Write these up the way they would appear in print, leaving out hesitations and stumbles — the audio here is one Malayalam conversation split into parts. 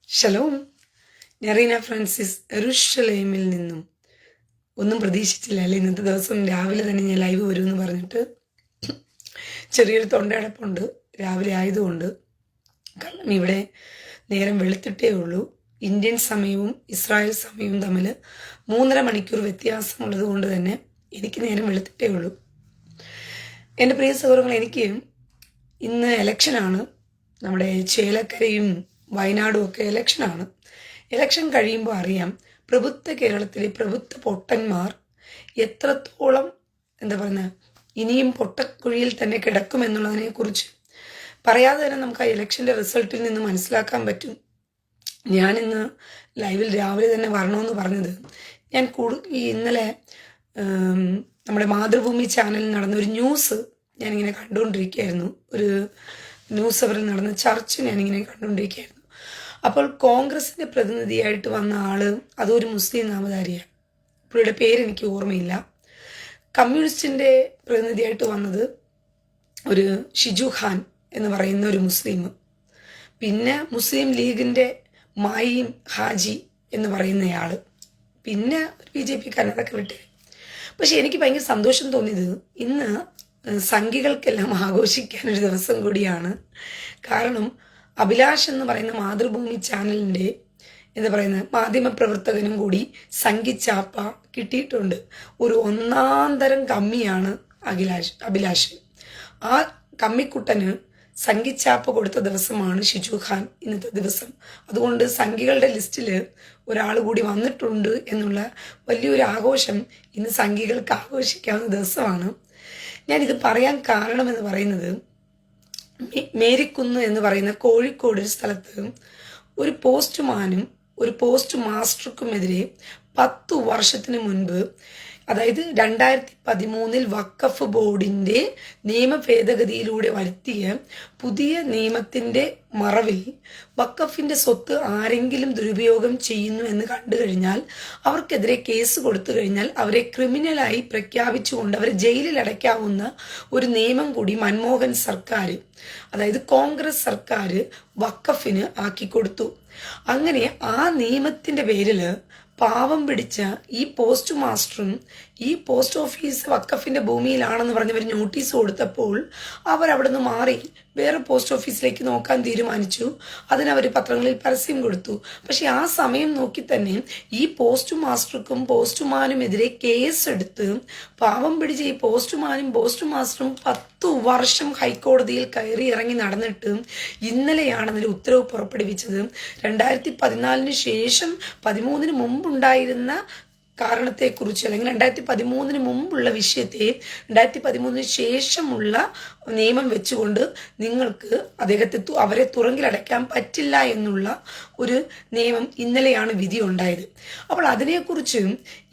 ഷലോം. നെറീന ഫ്രാൻസിസ് എറുഷലേമിൽ നിന്നും. ഒന്നും പ്രതീക്ഷിച്ചില്ല അല്ലേ, ഇന്നത്തെ ദിവസം രാവിലെ തന്നെ ഞാൻ ലൈവ് വരുമെന്ന് പറഞ്ഞിട്ട്. ചെറിയൊരു തൊണ്ടയടപ്പുണ്ട് രാവിലെ ആയതുകൊണ്ട്. കാരണം ഇവിടെ നേരം വെളുത്തിട്ടേ ഉള്ളൂ. ഇന്ത്യൻ സമയവും ഇസ്രായേൽ സമയവും തമ്മിൽ 3.5 മണിക്കൂർ വ്യത്യാസമുള്ളത് കൊണ്ട് തന്നെ എനിക്ക് നേരം വെളുത്തിട്ടേ ഉള്ളൂ. എൻ്റെ പ്രിയ സഹോദരങ്ങൾ, എനിക്ക് ഇന്ന് ഇലക്ഷനാണ്. നമ്മുടെ ചേലക്കരയും വയനാടും ഒക്കെ ഇലക്ഷനാണ്. ഇലക്ഷൻ കഴിയുമ്പോൾ അറിയാം പ്രബുദ്ധ കേരളത്തിലെ പ്രബുദ്ധ പൊട്ടന്മാർ എത്രത്തോളം ഇനിയും പൊട്ടക്കുഴിയിൽ തന്നെ കിടക്കുമെന്നുള്ളതിനെ കുറിച്ച് പറയാതെ തന്നെ നമുക്ക് ആ ഇലക്ഷൻ്റെ റിസൾട്ടിൽ നിന്ന് മനസ്സിലാക്കാൻ പറ്റും. ഞാനിന്ന് ലൈവിൽ രാവിലെ തന്നെ വരണമെന്ന് പറഞ്ഞത് ഞാൻ ഇന്നലെ നമ്മുടെ മാതൃഭൂമി ചാനലിൽ നടന്ന ഒരു ന്യൂസ് ഞാനിങ്ങനെ കണ്ടുകൊണ്ടിരിക്കുകയായിരുന്നു. ഒരു ന്യൂസ് അവറിൽ നടന്ന ചർച്ച ഞാനിങ്ങനെ കണ്ടുകൊണ്ടിരിക്കുകയായിരുന്നു. അപ്പോൾ കോൺഗ്രസിൻ്റെ പ്രതിനിധിയായിട്ട് വന്ന ആള് അതൊരു മുസ്ലിം നാമധാരിയാണ്. പുള്ളിയുടെ പേരെനിക്ക് ഓർമ്മയില്ല. കമ്മ്യൂണിസ്റ്റിൻ്റെ പ്രതിനിധിയായിട്ട് വന്നത് ഒരു ഷിജു ഖാൻ എന്ന് പറയുന്ന ഒരു മുസ്ലിം. പിന്നെ മുസ്ലിം ലീഗിൻ്റെ മായിൻ ഹാജി എന്ന് പറയുന്നയാൾ, പിന്നെ ഒരു BJP അതൊക്കെ വിട്ടേ. പക്ഷെ എനിക്ക് ഭയങ്കര സന്തോഷം തോന്നിയത് ഇന്ന് സംഘികൾക്കെല്ലാം ആഘോഷിക്കാനൊരു ദിവസം കൂടിയാണ്. കാരണം അഭിലാഷ് എന്ന് പറയുന്ന മാതൃഭൂമി ചാനലിൻ്റെ മാധ്യമപ്രവർത്തകനും കൂടി സംഘിച്ചാപ്പ കിട്ടിയിട്ടുണ്ട്. ഒരു ഒന്നാന്തരം കമ്മിയാണ് അഭിലാഷ്. ആ കമ്മിക്കുട്ടന് സംഘിച്ചാപ്പ കൊടുത്ത ദിവസമാണ് ഷിജു ഖാൻ ഇന്നത്തെ ദിവസം. അതുകൊണ്ട് സംഘികളുടെ ലിസ്റ്റിൽ ഒരാൾ കൂടി വന്നിട്ടുണ്ട് എന്നുള്ള വലിയൊരു ആഘോഷം ഇന്ന് സംഘികൾക്ക് ആഘോഷിക്കാവുന്ന ദിവസമാണ്. ഞാനിത് പറയാൻ കാരണമെന്ന് പറയുന്നത്, മേരിക്കുന്ന് എന്ന് പറയുന്ന കോഴിക്കോട് ഒരു സ്ഥലത്ത് ഒരു പോസ്റ്റ്മാനും ഒരു പോസ്റ്റ് മാസ്റ്റർക്കുമെതിരെ 10 വർഷത്തിന് മുൻപ്, അതായത് 2013 വഖഫ് ബോർഡിൻ്റെ നിയമ ഭേദഗതിയിലൂടെ വരുത്തിയ പുതിയ നിയമത്തിൻ്റെ മറവിൽ വഖഫിൻ്റെ സ്വത്ത് ആരെങ്കിലും ദുരുപയോഗം ചെയ്യുന്നു എന്ന് കണ്ടു കഴിഞ്ഞാൽ അവർക്കെതിരെ കേസ് കൊടുത്തു കഴിഞ്ഞാൽ അവരെ ക്രിമിനലായി പ്രഖ്യാപിച്ചുകൊണ്ട് അവരെ ജയിലിൽ അടയ്ക്കാവുന്ന ഒരു നിയമം കൂടി മൻമോഹൻ സർക്കാർ, അതായത് കോൺഗ്രസ് സർക്കാർ വഖഫിന് ആക്കിക്കൊടുത്തു. അങ്ങനെ ആ നിയമത്തിൻ്റെ പേരിൽ പാവം പിടിച്ച ഈ പോസ്റ്റ് മാസ്റ്ററും ഈ പോസ്റ്റ് ഓഫീസ് വഖഫിന്റെ ഭൂമിയിലാണെന്ന് പറഞ്ഞവർ നോട്ടീസ് കൊടുത്തപ്പോൾ അവരവിടെ നിന്ന് മാറി വേറെ പോസ്റ്റ് ഓഫീസിലേക്ക് നോക്കാൻ തീരുമാനിച്ചു. അതിനവർ പത്രങ്ങളിൽ പരസ്യം കൊടുത്തു. പക്ഷെ ആ സമയം നോക്കി തന്നെ ഈ പോസ്റ്റ് മാസ്റ്റർക്കും പോസ്റ്റ്മാനുമെതിരെ കേസെടുത്ത് പാവം പിടിച്ച ഈ പോസ്റ്റ്മാനും പോസ്റ്റ് മാസ്റ്ററും 10 വർഷം ഹൈക്കോടതിയിൽ കയറി ഇറങ്ങി നടന്നിട്ട് ഇന്നലെയാണ് അതിൽ ഉത്തരവ് പുറപ്പെടുവിച്ചത്. 2014 ശേഷം 13 മുമ്പുണ്ടായിരുന്ന കാരണത്തെക്കുറിച്ച്, അല്ലെങ്കിൽ 2013 മുമ്പുള്ള വിഷയത്തെ 2013 ശേഷമുള്ള നിയമം വെച്ചുകൊണ്ട് നിങ്ങൾക്ക് അവരെ തുറങ്കിലടയ്ക്കാൻ പറ്റില്ല എന്നുള്ള ഒരു നിയമം ഇന്നലെയാണ് വിധി ഉണ്ടായത്. അപ്പോൾ അതിനെക്കുറിച്ച്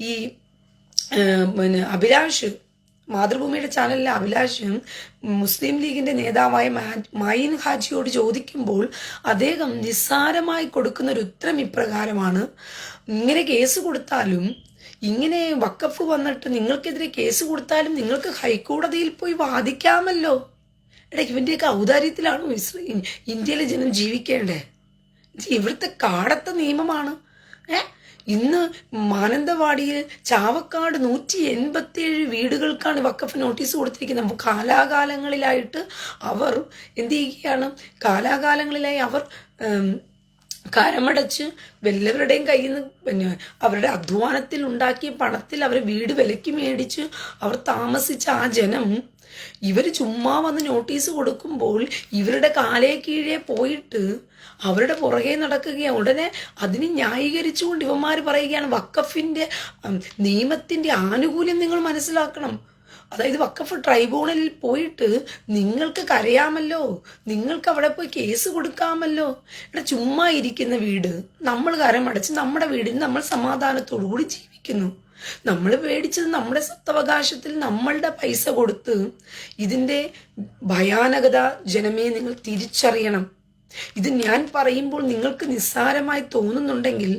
ഈ അഭിലാഷ്, മാതൃഭൂമിയുടെ ചാനലിലെ അഭിലാഷ് മുസ്ലിം ലീഗിന്റെ നേതാവായ മായിൻ ഹാജിയോട് ചോദിക്കുമ്പോൾ അദ്ദേഹം നിസ്സാരമായി കൊടുക്കുന്ന ഒരു ഉത്തരം ഇപ്രകാരമാണ്: ഇങ്ങനെ കേസ് കൊടുത്താലും, ഇങ്ങനെ വഖഫ് വന്നിട്ട് നിങ്ങൾക്കെതിരെ കേസ് കൊടുത്താലും നിങ്ങൾക്ക് ഹൈക്കോടതിയിൽ പോയി വാദിക്കാമല്ലോ. ഇവന്റെയൊക്കെ ഔദാര്യത്തിലാണോ ഇന്ത്യയിലെ ജനം ജീവിക്കേണ്ടേ? ഇവിടുത്തെ കാടത്തെ നിയമമാണ്. ഇന്ന് മാനന്തവാടിയിൽ ചാവക്കാട് 187 വീടുകൾക്കാണ് വഖഫ് നോട്ടീസ് കൊടുത്തിരിക്കുന്നത്. കാലാകാലങ്ങളിലായിട്ട് അവർ എന്ത് ചെയ്യുകയാണ്? കാലാകാലങ്ങളിലായി അവർ കരമടച്ച് വല്ലവരുടെയും കയ്യിൽ നിന്ന് അവരുടെ അധ്വാനത്തിൽ ഉണ്ടാക്കിയ പണത്തിൽ അവർ വീട് വിലയ്ക്ക് മേടിച്ച് അവർ താമസിച്ച ആ ജനം ഇവർ ചുമ്മാ വന്ന് നോട്ടീസ് കൊടുക്കുമ്പോൾ ഇവരുടെ കാലേ കീഴേ പോയിട്ട് അവരുടെ പുറകെ നടക്കുകയാണ്. ഉടനെ അതിനെ ന്യായീകരിച്ചുകൊണ്ട് ഇവന്മാർ പറയുകയാണ് വഖഫിന്റെ നിയമത്തിന്റെ ആനുകൂല്യം നിങ്ങൾ മനസ്സിലാക്കണം. അതായത് വഖഫ് ട്രൈബ്യൂണലിൽ പോയിട്ട് നിങ്ങൾക്ക് കരയാമല്ലോ, നിങ്ങൾക്ക് അവിടെ പോയി കേസ് കൊടുക്കാമല്ലോ. ഇവിടെ ചുമ്മാ ഇരിക്കുന്ന വീട് നമ്മൾ കരമടച്ച് നമ്മുടെ വീടിന് നമ്മൾ സമാധാനത്തോടു കൂടി ജീവിക്കുന്നു. നമ്മൾ പേടിച്ചത് നമ്മുടെ സ്വത്തവകാശത്തിൽ നമ്മളുടെ പൈസ കൊടുത്ത്. ഇതിൻ്റെ ഭയാനകത ജനമേ നിങ്ങൾ തിരിച്ചറിയണം. ഇത് ഞാൻ പറയുമ്പോൾ നിങ്ങൾക്ക് നിസ്സാരമായി തോന്നുന്നുണ്ടെങ്കിൽ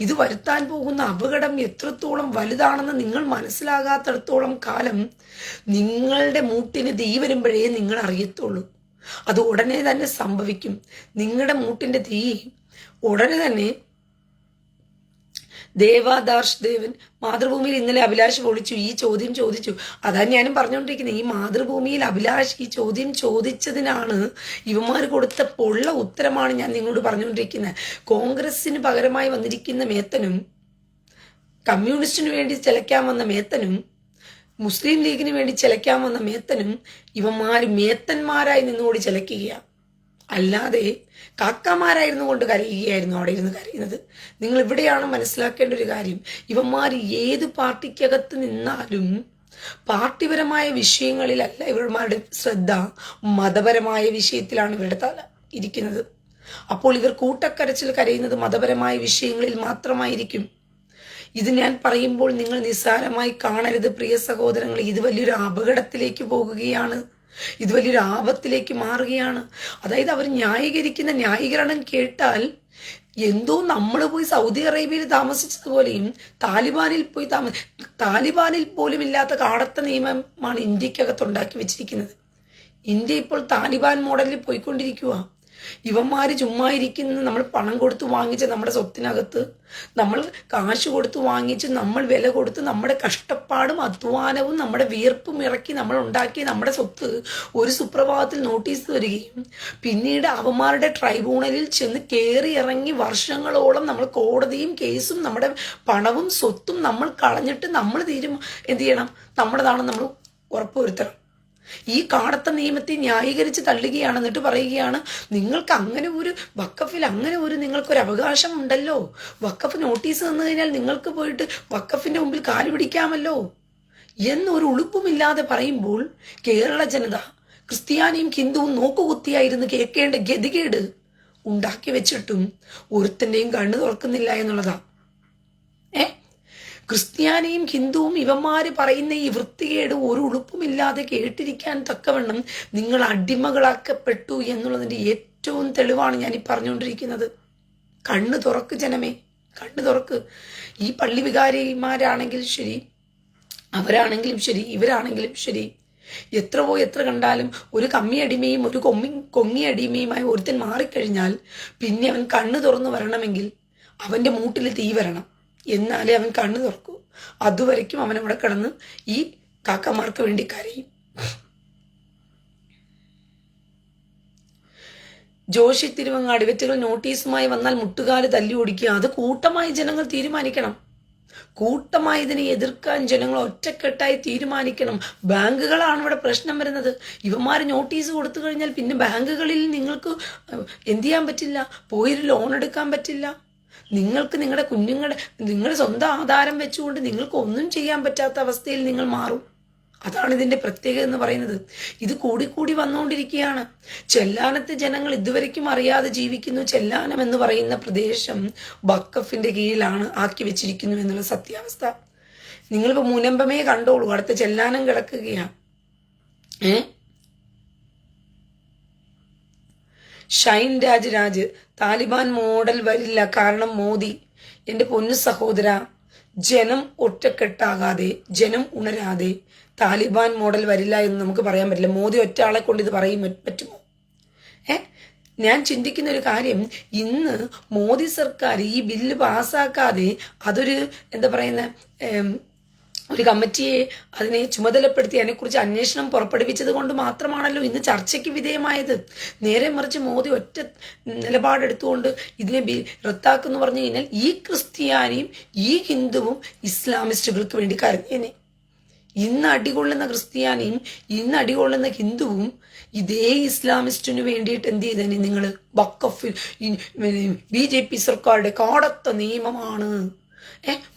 ഇത് വരുത്താൻ പോകുന്ന അപകടം എത്രത്തോളം വലുതാണെന്ന് നിങ്ങൾ മനസ്സിലാകാത്തിടത്തോളം കാലം നിങ്ങളുടെ മൂട്ടിന് തീ വരുമ്പോഴേ നിങ്ങൾ അറിയത്തുള്ളൂ. അത് ഉടനെ തന്നെ സംഭവിക്കും. നിങ്ങളുടെ മൂട്ടിന്റെ തീ ഉടനെ തന്നെ ദേവാദാർഷ് ദേവൻ മാതൃഭൂമിയിൽ ഇന്നലെ അഭിലാഷ് പൊളിച്ചു ഈ ചോദ്യം ചോദിച്ചു. അതാണ് ഞാനും പറഞ്ഞുകൊണ്ടിരിക്കുന്നത്. ഈ മാതൃഭൂമിയിൽ അഭിലാഷ് ഈ ചോദ്യം ചോദിച്ചതിനാണ് ഇവന്മാർ കൊടുത്ത പൊള്ള ഉത്തരമാണ് ഞാൻ നിങ്ങളോട് പറഞ്ഞുകൊണ്ടിരിക്കുന്നത്. കോൺഗ്രസിന് പകരമായി വന്നിരിക്കുന്ന മേത്തനും, കമ്മ്യൂണിസ്റ്റിന് വേണ്ടി ചിലയ്ക്കാൻ വന്ന മേത്തനും, മുസ്ലിം ലീഗിന് വേണ്ടി ചിലയ്ക്കാൻ വന്ന മേത്തനും ഇവന്മാർ മേത്തന്മാരായി നിന്നുകൂടി ചിലയ്ക്കുകയാണ്. അല്ലാതെ കാക്കമാരായിരുന്നു കൊണ്ട് കരയുകയായിരുന്നു അവിടെ ഇരുന്ന് കരയുന്നത്. നിങ്ങൾ ഇവിടെയാണ് മനസ്സിലാക്കേണ്ട ഒരു കാര്യം. ഇവന്മാർ ഏത് പാർട്ടിക്കകത്ത് നിന്നാലും പാർട്ടിപരമായ വിഷയങ്ങളിലല്ല ഇവന്മാരുടെ ശ്രദ്ധ, മതപരമായ വിഷയത്തിലാണ് ഇവരുടെ തല ഇരിക്കുന്നത്. അപ്പോൾ ഇവർ കൂട്ടക്കരച്ചിൽ കരയുന്നത് മതപരമായ വിഷയങ്ങളിൽ മാത്രമായിരിക്കും. ഇത് ഞാൻ പറയുമ്പോൾ നിങ്ങൾ നിസ്സാരമായി കാണരുത് പ്രിയ സഹോദരങ്ങൾ. ഇത് വലിയൊരു അപകടത്തിലേക്ക് പോകുകയാണ്, ഇത് വലിയൊരു ആപത്തിലേക്ക് മാറുകയാണ്. അതായത് അവർ ന്യായീകരിക്കുന്ന ന്യായീകരണം കേട്ടാൽ എന്തോ നമ്മൾ പോയി സൗദി അറേബ്യയിൽ താമസിച്ചതുപോലെയും താലിബാനിൽ പോലും ഇല്ലാത്ത കാടത്ത നിയമമാണ് ഇന്ത്യക്കകത്ത് ഉണ്ടാക്കി വെച്ചിരിക്കുന്നത്. ഇന്ത്യ ഇപ്പോൾ താലിബാൻ മോഡലിൽ പോയിക്കൊണ്ടിരിക്കുക. ഇവന്മാര് ചുമ്മാ ഇരിക്കുന്ന നമ്മൾ പണം കൊടുത്ത് വാങ്ങിച്ച നമ്മുടെ സ്വത്തിനകത്ത്, നമ്മൾ കാശ് കൊടുത്ത് വാങ്ങിച്ച്, നമ്മൾ വില കൊടുത്ത്, നമ്മുടെ കഷ്ടപ്പാടും അധ്വാനവും നമ്മുടെ വിയർപ്പും ഇറക്കി നമ്മൾ ഉണ്ടാക്കിയ നമ്മുടെ സ്വത്ത് ഒരു സുപ്രഭാതത്തിൽ നോട്ടീസ് തരികയും പിന്നീട് അവന്മാരുടെ ട്രൈബ്യൂണലിൽ ചെന്ന് കയറി ഇറങ്ങി വർഷങ്ങളോളം നമ്മൾ കോടതിയും കേസും നമ്മുടെ പണവും സ്വത്തും നമ്മൾ കളഞ്ഞിട്ട് നമ്മൾ എന്ത് ചെയ്യണം, നമ്മുടേതാണെന്ന് നമ്മൾ ഉറപ്പുവരുത്തണം. ഈ കാടത്ത നിയമത്തെ ന്യായീകരിച്ച് തള്ളുകയാണ്. എന്നിട്ട് പറയുകയാണ് നിങ്ങൾക്ക് അങ്ങനെ ഒരു വഖഫിൽ അങ്ങനെ ഒരു നിങ്ങൾക്കൊരു അവകാശം ഉണ്ടല്ലോ, വഖഫ് നോട്ടീസ് തന്നു കഴിഞ്ഞാൽ നിങ്ങൾക്ക് പോയിട്ട് വഖഫിന്റെ മുമ്പിൽ കാല് പിടിക്കാമല്ലോ എന്നൊരു ഉളുപ്പുമില്ലാതെ പറയുമ്പോൾ കേരള ജനത ക്രിസ്ത്യാനിയും ഹിന്ദുവും നോക്കുകുത്തിയായിരുന്നു കേൾക്കേണ്ട ഗതികേട് ഉണ്ടാക്കി വെച്ചിട്ടും ഒരുത്തന്റെയും കണ്ണു തുറക്കുന്നില്ല എന്നുള്ളതാ. ക്രിസ്ത്യാനിയും ഹിന്ദുവും ഇവന്മാര് പറയുന്ന ഈ വൃത്തികേട് ഒരു ഉളുപ്പുമില്ലാതെ കേട്ടിരിക്കാൻ തക്കവണ്ണം നിങ്ങൾ അടിമകളാക്കപ്പെട്ടു എന്നുള്ളതിന്റെ ഏറ്റവും തെളിവാണ് ഞാൻ ഈ പറഞ്ഞുകൊണ്ടിരിക്കുന്നത്. കണ്ണ് തുറക്ക് ജനമേ, കണ്ണ് തുറക്ക്. ഈ പള്ളി വികാരിമാരാണെങ്കിലും ശരി, അവരാണെങ്കിലും ശരി, ഇവരാണെങ്കിലും ശരി, എത്ര കണ്ടാലും ഒരു കമ്മി അടിമയും ഒരു കൊങ്ങി അടിമയുമായി ഒരുത്തൻ മാറിക്കഴിഞ്ഞാൽ പിന്നെ അവൻ കണ്ണ് തുറന്നു വരണമെങ്കിൽ അവന്റെ മൂട്ടിൽ തീ വരണം, എന്നാലേ അവൻ കണ്ണു തുറക്കൂ. അതുവരയ്ക്കും അവൻ അവിടെ കിടന്ന് ഈ കാക്കമാർക്ക് വേണ്ടി കരയും. ജോഷി തിരുവങ്ങാട് ഇവറ്റുകൾ നോട്ടീസുമായി വന്നാൽ മുട്ടുകാല് തല്ലി ഓടിക്കുക. അത് കൂട്ടമായി ജനങ്ങൾ തീരുമാനിക്കണം. കൂട്ടമായി ഇതിനെ എതിർക്കാൻ ജനങ്ങൾ ഒറ്റക്കെട്ടായി തീരുമാനിക്കണം. ബാങ്കുകളാണ് ഇവിടെ പ്രശ്നം വരുന്നത്. ഇവന്മാര് നോട്ടീസ് കൊടുത്തു കഴിഞ്ഞാൽ പിന്നെ ബാങ്കുകളിൽ നിങ്ങൾക്ക് എന്ത് ചെയ്യാൻ പറ്റില്ല, പോയൊരു ലോൺ എടുക്കാൻ പറ്റില്ല. നിങ്ങൾക്ക് നിങ്ങളുടെ സ്വന്തം ആധാരം വെച്ചുകൊണ്ട് നിങ്ങൾക്ക് ഒന്നും ചെയ്യാൻ പറ്റാത്ത അവസ്ഥയിൽ നിങ്ങൾ മാറും. അതാണ് ഇതിന്റെ പ്രത്യേകത എന്ന് പറയുന്നത്. ഇത് കൂടിക്കൂടി വന്നുകൊണ്ടിരിക്കുകയാണ്. ചെല്ലാനത്തെ ജനങ്ങൾ ഇതുവരെയ്ക്കും അറിയാതെ ജീവിക്കുന്നു. ചെല്ലാനം എന്ന് പറയുന്ന പ്രദേശം വഖഫിന്റെ കീഴിലാണ് ആക്കി വെച്ചിരിക്കുന്നു എന്നുള്ള സത്യാവസ്ഥ. നിങ്ങളിപ്പോ മുനമ്പമേ കണ്ടോളൂ, അടുത്ത ചെല്ലാനം കിടക്കുകയാണ്. ഷൈൻ രാജ് താലിബാൻ മോഡൽ വരില്ല, കാരണം മോദി. എന്റെ പൊന്നു സഹോദര, ജനം ഒറ്റക്കെട്ടാകാതെ, ജനം ഉണരാതെ താലിബാൻ മോഡൽ വരില്ല എന്ന് നമുക്ക് പറയാൻ പറ്റില്ല. മോദി ഒറ്റ ആളെ കൊണ്ട് ഇത് പറ്റുമോ? ഞാൻ ചിന്തിക്കുന്ന ഒരു കാര്യം, ഇന്ന് മോദി സർക്കാർ ഈ ബില്ല് പാസ്സാക്കാതെ അതൊരു എന്താ പറയുന്ന ഒരു കമ്മിറ്റിയെ അതിനെ ചുമതലപ്പെടുത്തി അതിനെക്കുറിച്ച് അന്വേഷണം പുറപ്പെടുവിച്ചത് കൊണ്ട് മാത്രമാണല്ലോ ഇന്ന് ചർച്ചയ്ക്ക് വിധേയമായത്. നേരെ മറിച്ച് മോദി ഒറ്റ നിലപാടെടുത്തുകൊണ്ട് ഇതിനെ റദ്ദാക്കെന്ന് പറഞ്ഞു കഴിഞ്ഞാൽ ഈ ക്രിസ്ത്യാനിയും ഈ ഹിന്ദുവും ഇസ്ലാമിസ്റ്റുകൾക്ക് വേണ്ടി കരഞ്ഞേനെ. ഇന്ന് അടികൊള്ളുന്ന ക്രിസ്ത്യാനിയും ഇന്ന് അടികൊള്ളുന്ന ഹിന്ദുവും ഇതേ ഇസ്ലാമിസ്റ്റിനു വേണ്ടിയിട്ട് എന്ത് ചെയ്തേനെ നിങ്ങൾ? വഖഫിൽ BJP സർക്കാരുടെ കാടത്ത നിയമമാണ്.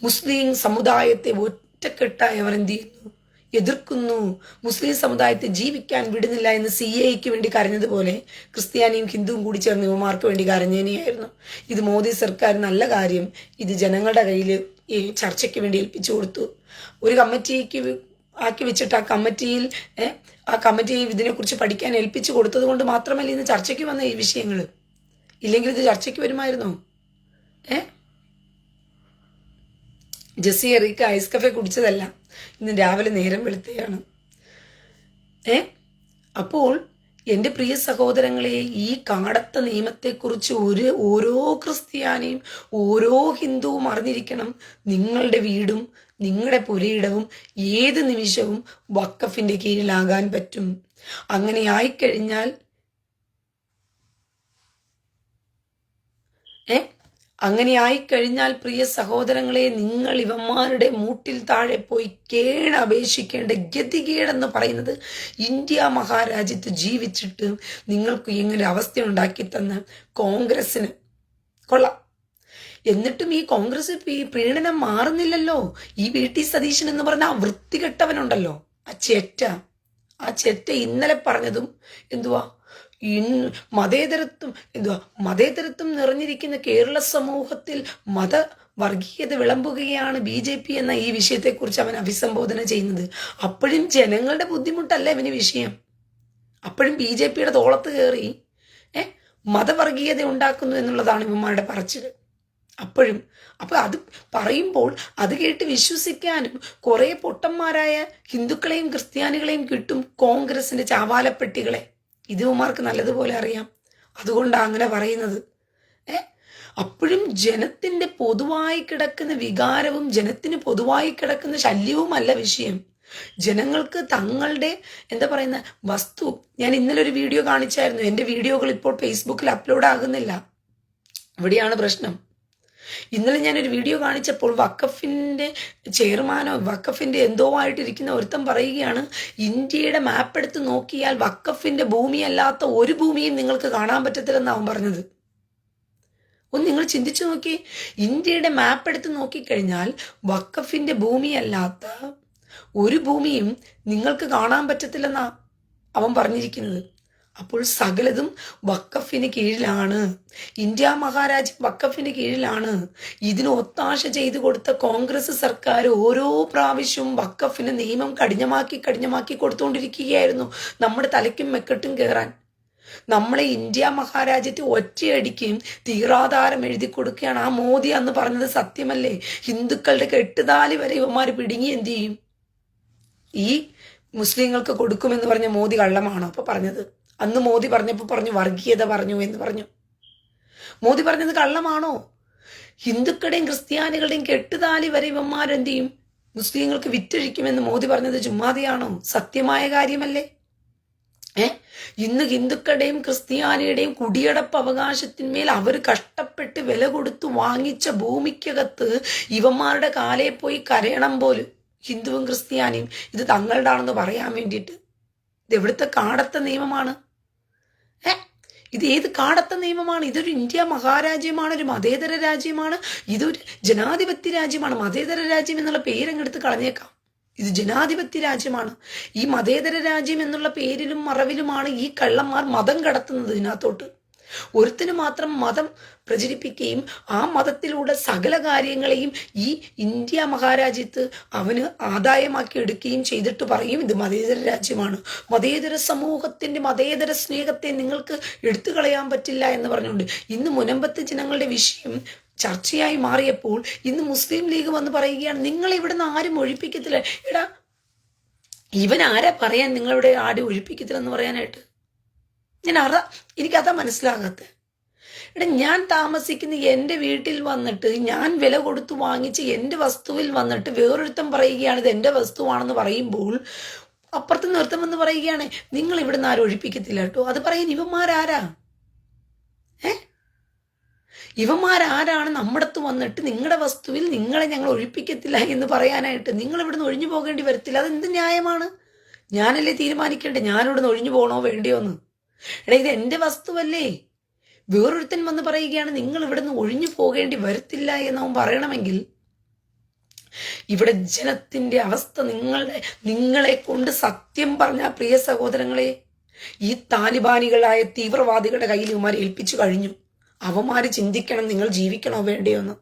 മുസ്ലിം സമുദായത്തെ ഒറ്റക്കെട്ടായി അവർ എന്ത് ചെയ്യുന്നു? എതിർക്കുന്നു. മുസ്ലിം സമുദായത്തെ ജീവിക്കാൻ വിടുന്നില്ല എന്ന് CAക്ക് വേണ്ടി കരഞ്ഞതുപോലെ ക്രിസ്ത്യാനിയും ഹിന്ദുവും കൂടി ചേർന്ന് യുവമാർക്ക് വേണ്ടി കരഞ്ഞേനെയായിരുന്നു. ഇത് മോദി സർക്കാർ നല്ല കാര്യം ഇത് ജനങ്ങളുടെ കയ്യിൽ ഈ ചർച്ചയ്ക്ക് വേണ്ടി ഏൽപ്പിച്ചു കൊടുത്തു. ഒരു കമ്മിറ്റിക്ക് ആക്കി വെച്ചിട്ട് ആ കമ്മിറ്റിയെ ഇതിനെക്കുറിച്ച് പഠിക്കാൻ ഏൽപ്പിച്ചു കൊടുത്തത് കൊണ്ട് മാത്രമല്ല ഇന്ന് ചർച്ചയ്ക്ക് വന്ന ഈ വിഷയങ്ങൾ. ഇല്ലെങ്കിൽ ഇത് ചർച്ചയ്ക്ക് വരുമായിരുന്നോ? ജെസ്സി എറിക്ക് ഐസ് കഫേ കുടിച്ചതല്ല, ഇന്ന് രാവിലെ നേരം വെളുത്തുകയാണ്. അപ്പോൾ എൻ്റെ പ്രിയ സഹോദരങ്ങളെ, ഈ കാടത്ത നിയമത്തെക്കുറിച്ച് ഓരോ ക്രിസ്ത്യാനിയും ഓരോ ഹിന്ദുവും അറിഞ്ഞിരിക്കണം. നിങ്ങളുടെ വീടും നിങ്ങളുടെ പുരയിടവും ഏത് നിമിഷവും വഖഫിന്റെ കീഴിലാകാൻ പറ്റും. അങ്ങനെ ആയിക്കഴിഞ്ഞാൽ അങ്ങനെ ആയിക്കഴിഞ്ഞാൽ പ്രിയ സഹോദരങ്ങളെ, നിങ്ങൾ ഇവന്മാരുടെ മൂട്ടിൽ താഴെ പോയി കേണപേക്ഷിക്കേണ്ട ഗതികേടെന്ന് പറയുന്നത് ഇന്ത്യ മഹാരാജ്യത്ത് ജീവിച്ചിട്ട് നിങ്ങൾക്ക് ഇങ്ങനെ അവസ്ഥ ഉണ്ടാക്കി തന്ന കോൺഗ്രസിന് കൊള്ളാം. എന്നിട്ടും ഈ കോൺഗ്രസ് പ്രീണനം മാറുന്നില്ലല്ലോ. ഈ VT സതീശൻ എന്ന് പറഞ്ഞ ആ വൃത്തികെട്ടവനുണ്ടല്ലോ, ആ ചെറ്റ ഇന്നലെ പറഞ്ഞതും എന്തുവാ, മതേതരത്വം നിറഞ്ഞിരിക്കുന്ന കേരള സമൂഹത്തിൽ വർഗീയത വിളമ്പുകയാണ് BJP എന്ന ഈ വിഷയത്തെക്കുറിച്ച് അവൻ അഭിസംബോധന ചെയ്യുന്നത്. അപ്പോഴും ജനങ്ങളുടെ ബുദ്ധിമുട്ടല്ല ഇവന് വിഷയം. അപ്പോഴും BJPയുടെ തോളത്ത് കയറി മതവർഗീയത ഉണ്ടാക്കുന്നു എന്നുള്ളതാണ് ഇവന്മാരുടെ പറച്ചിൽ. അപ്പൊ അത് പറയുമ്പോൾ അത് കേട്ട് വിശ്വസിക്കാനും കുറെ പൊട്ടന്മാരായ ഹിന്ദുക്കളെയും ക്രിസ്ത്യാനികളെയും കിട്ടും, കോൺഗ്രസിന്റെ ചാവാലപ്പെട്ടികളെ. ഇവന്മാർക്ക് നല്ലതുപോലെ അറിയാം. അതുകൊണ്ടാണ് അങ്ങനെ പറയുന്നത്. അപ്പോഴും ജനത്തിന്റെ പൊതുവായി കിടക്കുന്ന വികാരവും ജനത്തിന് പൊതുവായി കിടക്കുന്ന ശല്യവുമല്ല വിഷയം. ജനങ്ങൾക്ക് തങ്ങളുടെ വസ്തു, ഞാൻ ഇന്നലെ ഒരു വീഡിയോ കാണിച്ചായിരുന്നു. എൻ്റെ വീഡിയോകൾ ഇപ്പോൾ ഫേസ്ബുക്കിൽ അപ്ലോഡ് ആകുന്നില്ല. ഇവിടെയാണ് പ്രശ്നം. ഇന്നലെ ഞാനൊരു വീഡിയോ കാണിച്ചപ്പോൾ വഖഫിന്റെ ചെയർമാനോ വഖഫിന്റെ എന്തോ ആയിട്ടിരിക്കുന്ന ഒരുത്തം പറയുകയാണ്, ഇന്ത്യയുടെ മാപ്പ് എടുത്ത് നോക്കിയാൽ വഖഫിന്റെ ഭൂമിയല്ലാത്ത ഒരു ഭൂമിയും നിങ്ങൾക്ക് കാണാൻ പറ്റത്തില്ലെന്ന് അവൻ പറഞ്ഞത്. ഒന്ന് നിങ്ങൾ ചിന്തിച്ചു നോക്കി, ഇന്ത്യയുടെ മാപ്പ് എടുത്ത് നോക്കിക്കഴിഞ്ഞാൽ വഖഫിന്റെ ഭൂമിയല്ലാത്ത ഒരു ഭൂമിയും നിങ്ങൾക്ക് കാണാൻ പറ്റത്തില്ലെന്നാ അവൻ പറഞ്ഞിരിക്കുന്നത്. അപ്പോൾ സകലതും വഖഫിന് കീഴിലാണ്. ഇന്ത്യ മഹാരാജ്യം വഖഫിന് കീഴിലാണ്. ഇതിന് ഒത്താശ ചെയ്തു കൊടുത്ത കോൺഗ്രസ് സർക്കാർ ഓരോ പ്രാവശ്യവും വഖഫിന് നിയമം കഠിനമാക്കി കൊടുത്തുകൊണ്ടിരിക്കുകയായിരുന്നു, നമ്മുടെ തലയ്ക്കും മെക്കെട്ടും കയറാൻ. നമ്മളെ ഇന്ത്യ മഹാരാജ്യത്തെ ഒറ്റയടിക്കും തീറാധാരം എഴുതി കൊടുക്കുകയാണ്. ആ മോദി അന്ന് പറഞ്ഞത് സത്യമല്ലേ? ഹിന്ദുക്കളുടെ കെട്ടുതാലി വരെ ഇവന്മാർ പിടുങ്ങി എന്ത് ചെയ്യും? ഈ മുസ്ലിങ്ങൾക്ക് കൊടുക്കുമെന്ന് പറഞ്ഞ മോദി കള്ളമാണോ അപ്പൊ പറഞ്ഞത്? അന്ന് മോദി പറഞ്ഞപ്പോൾ പറഞ്ഞു വർഗീയത പറഞ്ഞു എന്ന് പറഞ്ഞു. മോദി പറഞ്ഞത് കള്ളമാണോ? ഹിന്ദുക്കളുടെയും ക്രിസ്ത്യാനികളുടെയും കെട്ടുതാലി വരെ ഇവന്മാരെന്ത് ചെയ്യും? മുസ്ലിങ്ങൾക്ക് വിറ്റഴിക്കുമെന്ന് മോദി പറഞ്ഞത് ചുമ്മാതെയാണോ? സത്യമായ കാര്യമല്ലേ? ഇന്ന് ഹിന്ദുക്കളുടെയും ക്രിസ്ത്യാനിയുടെയും കുടിയടപ്പ് അവകാശത്തിന്മേൽ അവർ കഷ്ടപ്പെട്ട് വില കൊടുത്തു വാങ്ങിച്ച ഭൂമിക്കകത്ത് ഇവന്മാരുടെ കാലേ പോയി കരയണം പോലും ഹിന്ദുവും ക്രിസ്ത്യാനിയും ഇത് തങ്ങളുടെയാണെന്ന് പറയാൻ വേണ്ടിയിട്ട്. ഇത് എവിടുത്തെ കാടത്ത നിയമമാണ്? ഇത് ഏത് കാടത്ത നിയമമാണ്? ഇതൊരു ഇന്ത്യ മഹാരാജ്യമാണ്, ഒരു മതേതര രാജ്യമാണ്, ഇതൊരു ജനാധിപത്യ രാജ്യമാണ്. മതേതര രാജ്യം എന്നുള്ള പേരങ്ങെടുത്ത് കളഞ്ഞേക്കാം. ഇത് ജനാധിപത്യ രാജ്യമാണ്. ഈ മതേതര രാജ്യം എന്നുള്ള പേരിലും മറവിലുമാണ് ഈ കള്ളന്മാർ മതം കടത്തുന്നത്. ഇതിനകത്തോട്ട് ഒരുത്തിന് മാത്രം മതം പ്രചരിപ്പിക്കുകയും ആ മതത്തിലൂടെ സകല കാര്യങ്ങളെയും ഈ ഇന്ത്യ മഹാരാജ്യത്ത് അവന് ആദായമാക്കി എടുക്കുകയും ചെയ്തിട്ട് പറയും ഇത് മതേതര രാജ്യമാണ്. മതേതര സമൂഹത്തിന്റെ മതേതര സ്നേഹത്തെ നിങ്ങൾക്ക് എടുത്തു കളയാൻ പറ്റില്ല എന്ന് പറഞ്ഞുകൊണ്ട് ഇന്ന് മുനമ്പത്തെ ജനങ്ങളുടെ വിഷയം ചർച്ചയായി മാറിയപ്പോൾ ഇന്ന് മുസ്ലിം ലീഗ് വന്ന് പറയുകയാണ് നിങ്ങൾ ഇവിടുന്ന് ആരും ഒഴിപ്പിക്കത്തില്ല. എടാ, ഇവൻ ആരാ പറയാൻ നിങ്ങളിവിടെ ആരും ഒഴിപ്പിക്കത്തില്ലെന്ന് പറയാനായിട്ട്? എനിക്കതാ മനസ്സിലാകാത്ത. എടാ, ഞാൻ താമസിക്കുന്ന എൻ്റെ വീട്ടിൽ വന്നിട്ട് ഞാൻ വില കൊടുത്തു വാങ്ങിച്ച് എൻ്റെ വസ്തുവിൽ വന്നിട്ട് വേറൊരുത്തം പറയുകയാണ് ഇത് എൻ്റെ വസ്തുവാണെന്ന് പറയുമ്പോൾ അപ്പുറത്ത് നിർത്തമെന്ന് പറയുകയാണ് നിങ്ങൾ ഇവിടുന്ന് ആരും ഒഴിപ്പിക്കത്തില്ല കേട്ടോ. അത് പറയാൻ ഇവന്മാരാരാ? ഇവന്മാരാരാണ് നമ്മുടെത്ത് വന്നിട്ട് നിങ്ങളുടെ വസ്തുവിൽ നിങ്ങളെ ഞങ്ങൾ ഒഴിപ്പിക്കത്തില്ല എന്ന് പറയാനായിട്ട്? നിങ്ങൾ ഇവിടുന്ന് ഒഴിഞ്ഞു പോകേണ്ടി വരത്തില്ല. അതെന്ത് ന്യായമാണ്? ഞാനല്ലേ തീരുമാനിക്കേണ്ടേ ഞാനിവിടുന്ന് ഒഴിഞ്ഞു പോകണോ വേണ്ടിയോ എന്ന്? എടാ, ഇത് എൻ്റെ വസ്തുവല്ലേ? വേറൊരുത്തൻ വന്ന് പറയുകയാണ് നിങ്ങൾ ഇവിടുന്ന് ഒഴിഞ്ഞു പോകേണ്ടി വരത്തില്ല എന്നവൻ പറയണമെങ്കിൽ ഇവിടെ ജനത്തിന്റെ അവസ്ഥ നിങ്ങളെ കൊണ്ട് സത്യം പറഞ്ഞ പ്രിയ സഹോദരങ്ങളെ, ഈ താലിബാനികളായ തീവ്രവാദികളുടെ കയ്യിൽ ഇവന്മാരെ ഏൽപ്പിച്ചു കഴിഞ്ഞു. അവന്മാര് ചിന്തിക്കണം നിങ്ങൾ ജീവിക്കണോ വേണ്ടിയോ എന്ന്.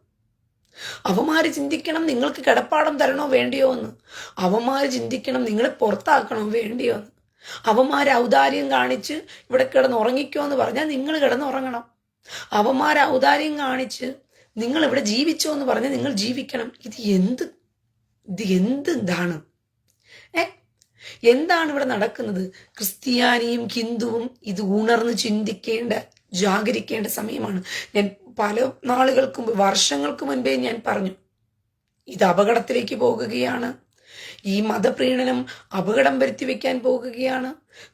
അവന്മാര് ചിന്തിക്കണം നിങ്ങൾക്ക് കിടപ്പാടം തരണോ വേണ്ടിയോ എന്ന്. അവന്മാര് ചിന്തിക്കണം നിങ്ങളെ പുറത്താക്കണോ വേണ്ടിയോ എന്ന്. അവന്മാര് ഔദാര്യം കാണിച്ച് ഇവിടെ കിടന്നുറങ്ങിക്കോ എന്ന് പറഞ്ഞാൽ നിങ്ങൾ കിടന്നുറങ്ങണം. അവന്മാര് ഔദാര്യം കാണിച്ച് നിങ്ങൾ ഇവിടെ ജീവിച്ചോ എന്ന് പറഞ്ഞാൽ നിങ്ങൾ ജീവിക്കണം. ഇത് എന്താണ്? എന്താണ് ഇവിടെ നടക്കുന്നത്? ക്രിസ്ത്യാനിയും ഹിന്ദുവും ഇത് ഉണർന്ന് ചിന്തിക്കേണ്ട, ജാഗരിക്കേണ്ട സമയമാണ്. ഞാൻ പല നാളുകൾക്ക് മുമ്പ്, വർഷങ്ങൾക്ക് മുൻപേ ഞാൻ പറഞ്ഞു, ഇത് അപകടത്തിലേക്ക് പോകുകയാണ്. ഈ മതപ്രീണനം അപകടം വരുത്തി വെക്കാൻ പോകുകയാണ്.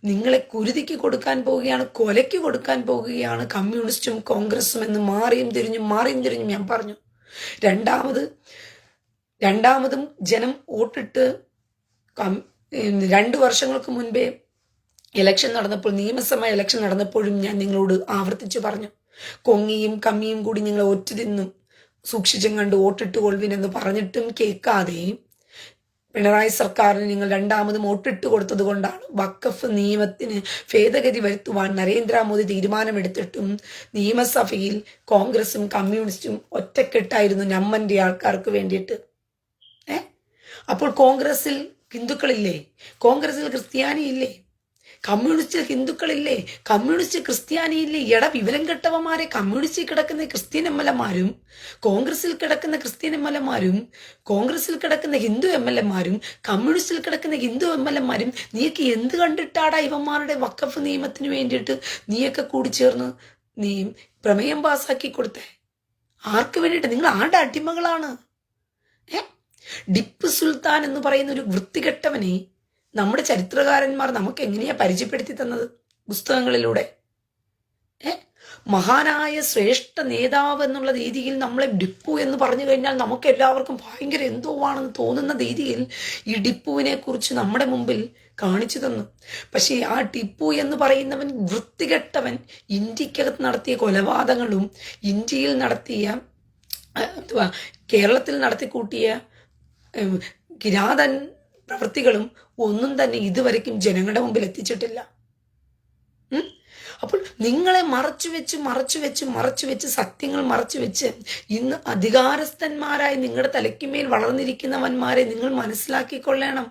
നിങ്ങളെ കുരുതിക്ക് കൊടുക്കാൻ പോവുകയാണ്, കൊലയ്ക്ക് കൊടുക്കാൻ പോകുകയാണ് കമ്മ്യൂണിസ്റ്റും കോൺഗ്രസും എന്ന് മാറിയും തിരിഞ്ഞും ഞാൻ പറഞ്ഞു. രണ്ടാമതും ജനം വോട്ടിട്ട് 2 വർഷങ്ങൾക്ക് മുൻപേ ഇലക്ഷൻ നടന്നപ്പോൾ, നിയമസഭാ ഇലക്ഷൻ നടന്നപ്പോഴും ഞാൻ നിങ്ങളോട് ആവർത്തിച്ചു പറഞ്ഞു, കൊങ്ങിയും കമ്മിയും കൂടി നിങ്ങളെ ഒറ്റുതിന്നും സൂക്ഷിച്ചും കണ്ട് വോട്ടിട്ട് കൊള്ളുവിനെന്ന് പറഞ്ഞിട്ടും കേൾക്കാതെ പിണറായി സർക്കാരിന് നിങ്ങൾ രണ്ടാമതും വോട്ടിട്ട് കൊടുത്തത് കൊണ്ടാണ് വഖഫ് നിയമത്തിന് ഭേദഗതി വരുത്തുവാൻ നരേന്ദ്രമോദി തീരുമാനമെടുത്തിട്ടും നിയമസഭയിൽ കോൺഗ്രസും കമ്മ്യൂണിസ്റ്റും ഒറ്റക്കെട്ടായിരുന്നു നമ്മന്റെ ആൾക്കാർക്ക് വേണ്ടിയിട്ട്. അപ്പോൾ കോൺഗ്രസിൽ ഹിന്ദുക്കളില്ലേ? കോൺഗ്രസിൽ ക്രിസ്ത്യാനി ഇല്ലേ? കമ്മ്യൂണിസ്റ്റിൽ ഹിന്ദുക്കളില്ലേ? കമ്മ്യൂണിസ്റ്റ് ക്രിസ്ത്യാനി ഇല്ലേ? വിവരം കെട്ടവന്മാരെ, കമ്മ്യൂണിസ്റ്റിൽ കിടക്കുന്ന ക്രിസ്ത്യൻ എം എൽ എമാരും, കോൺഗ്രസിൽ കിടക്കുന്ന ക്രിസ്ത്യൻ എം എൽ എമാരും, കോൺഗ്രസിൽ കിടക്കുന്ന ഹിന്ദു എം എൽ എമാരും, കമ്മ്യൂണിസ്റ്റിൽ കിടക്കുന്ന ഹിന്ദു എം എൽ എമാരും, നീയൊക്കെ എന്ത് കണ്ടിട്ടാടാ ഇവന്മാരുടെ വഖഫ് നിയമത്തിന് വേണ്ടിയിട്ട് നീയൊക്കെ കൂടി ചേർന്ന് നീ പ്രമേയം പാസ്സാക്കി കൊടുത്തേ? ആർക്ക് വേണ്ടിയിട്ട്? നിങ്ങൾ ആരുടെ അടിമകളാണ്? ടിപ്പു സുൽത്താൻ എന്ന് പറയുന്ന ഒരു വൃത്തികെട്ടവനെ നമ്മുടെ ചരിത്രകാരന്മാർ നമുക്ക് എങ്ങനെയാ പരിചയപ്പെടുത്തി തന്നത്? പുസ്തകങ്ങളിലൂടെ. മഹാനായ ശ്രേഷ്ഠ നേതാവ് എന്നുള്ള രീതിയിൽ നമ്മളെ ടിപ്പു എന്ന് പറഞ്ഞു കഴിഞ്ഞാൽ നമുക്ക് എല്ലാവർക്കും ഭയങ്കര എന്തോ ആണെന്ന് തോന്നുന്ന രീതിയിൽ ഈ ടിപ്പുവിനെ കുറിച്ച് നമ്മുടെ മുമ്പിൽ കാണിച്ചു തന്നു. പക്ഷേ ആ ടിപ്പു എന്ന് പറയുന്നവൻ വൃത്തികെട്ടവൻ ഇന്ത്യക്കകത്ത് നടത്തിയ കൊലപാതകങ്ങളും ഇന്ത്യയിൽ നടത്തിയ കേരളത്തിൽ നടത്തിക്കൂട്ടിയ കിരാതൻ പ്രവൃത്തികളും ഒന്നും തന്നെ ഇതുവരെയ്ക്കും ജനങ്ങളുടെ മുമ്പിൽ എത്തിച്ചിട്ടില്ല. അപ്പോൾ നിങ്ങളെ മറച്ചു വെച്ച് സത്യങ്ങൾ മറച്ചു വെച്ച് ഇന്ന് അധികാരസ്ഥന്മാരായി നിങ്ങളുടെ തലയ്ക്കുമേൽ വളർന്നിരിക്കുന്നവന്മാരെ നിങ്ങൾ മനസ്സിലാക്കിക്കൊള്ളണം.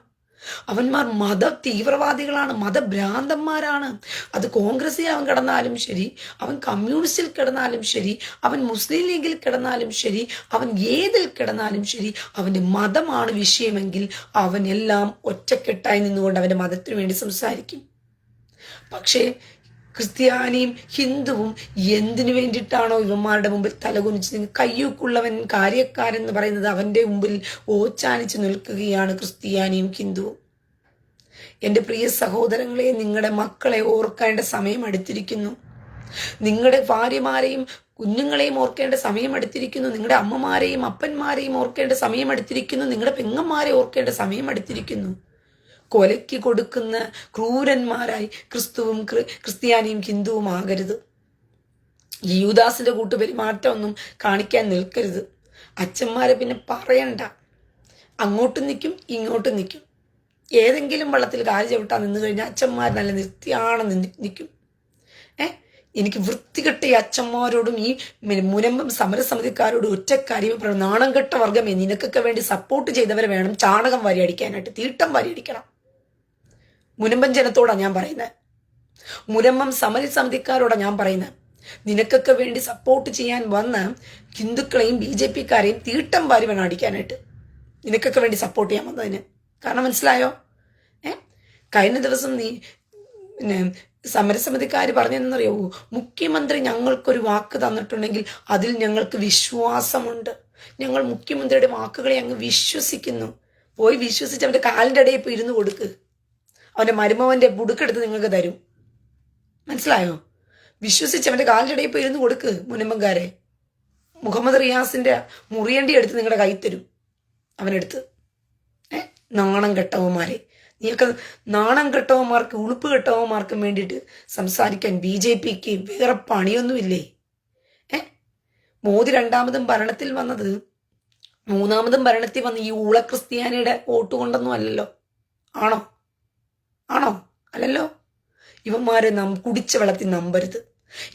അവന്മാർ മത തീവ്രവാദികളാണ്, മതഭ്രാന്തന്മാരാണ്. അത് കോൺഗ്രസിൽ അവൻ കിടന്നാലും ശരി, അവൻ കമ്മ്യൂണിസ്റ്റിൽ കിടന്നാലും ശരി, അവൻ മുസ്ലിം ലീഗിൽ കിടന്നാലും ശരി, അവൻ ഏതിൽ കിടന്നാലും ശരി, അവന്റെ മതമാണ് വിഷയമെങ്കിൽ അവൻ എല്ലാം ഒറ്റക്കെട്ടായി നിന്നുകൊണ്ട് അവന്റെ മതത്തിനു വേണ്ടി സംസാരിക്കും. പക്ഷേ ക്രിസ്ത്യാനിയും ഹിന്ദുവും എന്തിനു വേണ്ടിയിട്ടാണോ ഇവന്മാരുടെ മുമ്പിൽ തലകുനിച്ച് കയ്യൂക്കുള്ളവൻ കാര്യക്കാരൻ എന്ന് പറയുന്നത് അവന്റെ മുമ്പിൽ ഓച്ചാനിച്ച് നിൽക്കുകയാണ് ക്രിസ്ത്യാനിയും ഹിന്ദുവും. എൻ്റെ പ്രിയ സഹോദരങ്ങളെ, നിങ്ങളുടെ മക്കളെ ഓർക്കേണ്ട സമയം അടുത്തിരിക്കുന്നു. നിങ്ങളുടെ ഭാര്യമാരെയും കുഞ്ഞുങ്ങളെയും ഓർക്കേണ്ട സമയം അടുത്തിരിക്കുന്നു. നിങ്ങളുടെ അമ്മമാരെയും അപ്പന്മാരെയും ഓർക്കേണ്ട സമയം അടുത്തിരിക്കുന്നു. നിങ്ങളുടെ പെങ്ങന്മാരെ ഓർക്കേണ്ട സമയം അടുത്തിരിക്കുന്നു. കൊലയ്ക്ക് കൊടുക്കുന്ന ക്രൂരന്മാരായി ക്രിസ്ത്യാനിയും ഹിന്ദുവും ആകരുത്. ഈ യൂദാസിന്റെ കൂട്ടുപെരുമാറ്റമൊന്നും കാണിക്കാൻ നിൽക്കരുത്. അച്ഛന്മാരെ പിന്നെ പറയണ്ട, അങ്ങോട്ടും നിൽക്കും ഇങ്ങോട്ടും നിൽക്കും. ഏതെങ്കിലും വള്ളത്തിൽ കാല് ചവിട്ടാൻ നിന്ന് കഴിഞ്ഞാൽ അച്ഛന്മാർ നല്ല നിർത്തിയാണ് നിൽക്കും. എനിക്ക് വൃത്തികെട്ട ഈ അച്ഛന്മാരോടും ഈ മുനമ്പം സമരസമിതിക്കാരോടും ഒറ്റക്കാര്യം പറയണം. നാണം കെട്ട വർഗമേ, നിനക്കൊക്കെ വേണ്ടി സപ്പോർട്ട് ചെയ്തവരെ വേണം ചാണകം വാരി അടിക്കാനായിട്ട്, തീട്ടം വാരി അടിക്കണം. മുനമ്പം ജനത്തോടാ ഞാൻ പറയുന്നത്, മുനമ്പം സമരസമിതിക്കാരോടാ ഞാൻ പറയുന്നത്. നിനക്കൊക്കെ വേണ്ടി സപ്പോർട്ട് ചെയ്യാൻ വന്ന ഹിന്ദുക്കളെയും BJP-ക്കാരെയും തീട്ടം വാരി വേണം അടിക്കാനായിട്ട്, നിനക്കൊക്കെ വേണ്ടി സപ്പോർട്ട് ചെയ്യാൻ വന്നതിന്. കാരണം മനസ്സിലായോ? കഴിഞ്ഞ ദിവസം സമരസമിതിക്കാർ പറഞ്ഞെന്നറിയാവൂ, മുഖ്യമന്ത്രി ഞങ്ങൾക്കൊരു വാക്ക് തന്നിട്ടുണ്ടെങ്കിൽ അതിൽ ഞങ്ങൾക്ക് വിശ്വാസമുണ്ട്, ഞങ്ങൾ മുഖ്യമന്ത്രിയുടെ വാക്കുകളെ അങ്ങ് വിശ്വസിക്കുന്നു. പോയി വിശ്വസിച്ച് അവന്റെ കാലിൻ്റെ ഇടയിൽ പോയി ഇരുന്ന് കൊടുക്ക്, അവന്റെ മരുമവന്റെ പുടുക്കെടുത്ത് നിങ്ങൾക്ക് തരും. മനസ്സിലായോ? വിശ്വസിച്ച് അവന്റെ കാലിൻ്റെ ഇടയിൽ പോയി ഇരുന്ന് കൊടുക്ക്. മുനമ്പംകാരെ, മുഹമ്മദ് റിയാസിന്റെ മുറിയണ്ടി എടുത്ത് നിങ്ങളുടെ കൈ തരും അവനെടുത്ത്. നാണം കെട്ടവന്മാരെ, നീയൊക്കെ നാണം കെട്ടവന്മാർക്ക് ഉളുപ്പ് കെട്ടവന്മാർക്കും വേണ്ടിയിട്ട് സംസാരിക്കാൻ BJP-ക്ക് വേറെ പണിയൊന്നുമില്ലേ? മോദി രണ്ടാമതും ഭരണത്തിൽ വന്നത്, മൂന്നാമതും ഭരണത്തിൽ വന്ന് ഈ ഊള ക്രിസ്ത്യാനിയുടെ വോട്ട് കൊണ്ടൊന്നും അല്ലല്ലോ. ആണോ? അല്ലല്ലോ. ഇവന്മാരെ കുടിച്ച വെള്ളത്തിൽ നമ്പരുത്.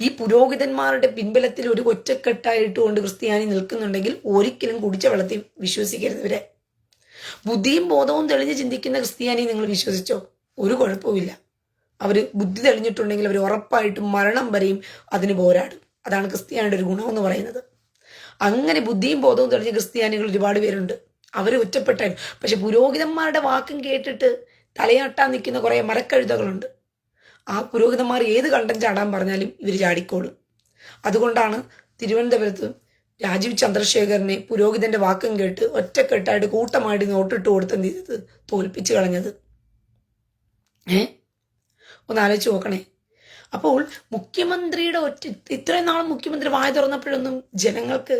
ഈ പുരോഹിതന്മാരുടെ പിൻബലത്തിൽ ഒരു ഒറ്റക്കെട്ടായിട്ട് കൊണ്ട് ക്രിസ്ത്യാനി നിൽക്കുന്നുണ്ടെങ്കിൽ ഒരിക്കലും കുടിച്ച വെള്ളത്തിൽ വിശ്വസിക്കരുത്. ഇവരെ ബുദ്ധിയും ബോധവും തെളിഞ്ഞ് ചിന്തിക്കുന്ന ക്രിസ്ത്യാനി നിങ്ങൾ വിശ്വസിച്ചോ? ഒരു കുഴപ്പമില്ല. അവർ ബുദ്ധി തെളിഞ്ഞിട്ടുണ്ടെങ്കിൽ അവർ ഉറപ്പായിട്ടും മരണം വരെയും അതിന് പോരാടും. അതാണ് ക്രിസ്ത്യാനിയുടെ ഒരു ഗുണമെന്ന് പറയുന്നത്. അങ്ങനെ ബുദ്ധിയും ബോധവും തെളിഞ്ഞ ക്രിസ്ത്യാനികൾ ഒരുപാട് പേരുണ്ട്. അവർ ഒറ്റപ്പെട്ടായിരുന്നു. പക്ഷെ പുരോഹിതന്മാരുടെ വാക്കും കേട്ടിട്ട് തലയാട്ടാൻ നിൽക്കുന്ന കുറേ മരക്കഴുതകളുണ്ട്. ആ പുരോഹിതന്മാർ ഏത് കണ്ടം ചാടാൻ പറഞ്ഞാലും ഇവർ ചാടിക്കോളും. അതുകൊണ്ടാണ് തിരുവനന്തപുരത്ത് രാജീവ് ചന്ദ്രശേഖരനെ പുരോഹിതന്റെ വാക്കും കേട്ട് ഒറ്റക്കെട്ടായിട്ട് കൂട്ടമായിട്ട് നോട്ടിട്ട് കൊടുത്ത് എന്ത് ചെയ്തത്, തോൽപ്പിച്ച് കളഞ്ഞത്. ഒന്ന് ആലോചിച്ച് നോക്കണേ. അപ്പോൾ മുഖ്യമന്ത്രിയുടെ ഇത്രയും നാളും മുഖ്യമന്ത്രി വായ തുറന്നപ്പോഴൊന്നും ജനങ്ങൾക്ക്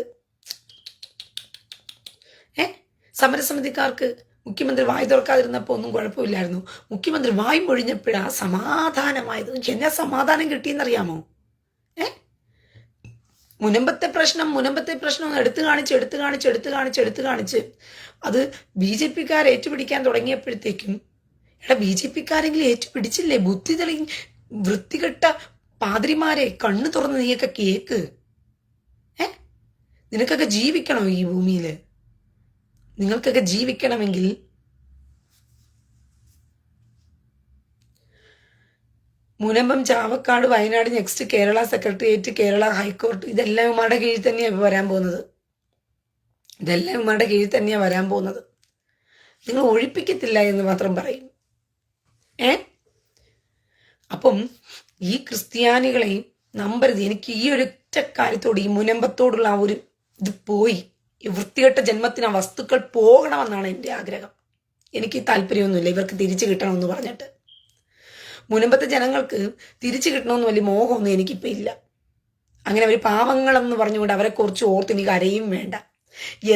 സമരസമിതിക്കാർക്ക് മുഖ്യമന്ത്രി വായി തുറക്കാതിരുന്നപ്പോൾ ഒന്നും കുഴപ്പമില്ലായിരുന്നു. മുഖ്യമന്ത്രി വായി മൊഴിഞ്ഞപ്പോഴാണ് സമാധാനമായത്. എന്നാ സമാധാനം കിട്ടിയെന്നറിയാമോ? മുനമ്പത്തെ പ്രശ്നം എടുത്തു കാണിച്ച് അത് BJPക്കാർ ഏറ്റുപിടിക്കാൻ തുടങ്ങിയപ്പോഴത്തേക്കും BJPക്കാരെങ്കിലും ഏറ്റുപിടിച്ചില്ലേ? ബുദ്ധി തെളി വൃത്തികെട്ട പാതിരിമാരെ കണ്ണു തുറന്ന് നീയൊക്കെ കേക്ക്. നിനക്കൊക്കെ ജീവിക്കണോ ഈ ഭൂമിയില്? നിങ്ങൾക്കൊക്കെ ജീവിക്കണമെങ്കിൽ Munambam, Chavakkad, Wayanad, next Kerala secretariat, Kerala high court, ഇതെല്ലാം ഇവന്മാരുടെ കീഴിൽ തന്നെയാണ് വരാൻ പോകുന്നത്. നിങ്ങൾ ഒഴിപ്പിക്കത്തില്ല എന്ന് മാത്രം പറയും. അപ്പം ഈ ക്രിസ്ത്യാനികളെയും നമ്പരുത്. എനിക്ക് ഈ ഒരൊറ്റ കാര്യത്തോട്, ഈ മുനമ്പത്തോടുള്ള ആ ഒരു ഇത് പോയി, ഈ വൃത്തികെട്ട ജന്മത്തിന് ആ വസ്തുക്കൾ പോകണമെന്നാണ് എൻ്റെ ആഗ്രഹം. എനിക്ക് താല്പര്യമൊന്നുമില്ല ഇവർക്ക് തിരിച്ചു കിട്ടണമെന്ന് പറഞ്ഞിട്ട്. മുനമ്പത്തെ ജനങ്ങൾക്ക് തിരിച്ചു കിട്ടണമെന്ന് വലിയ മോഹമൊന്നും എനിക്കിപ്പോൾ ഇല്ല. അങ്ങനെ അവർ പാവങ്ങളെന്ന് പറഞ്ഞുകൊണ്ട് അവരെ കുറിച്ച് ഓർത്ത് എനിക്ക് അരയും വേണ്ട.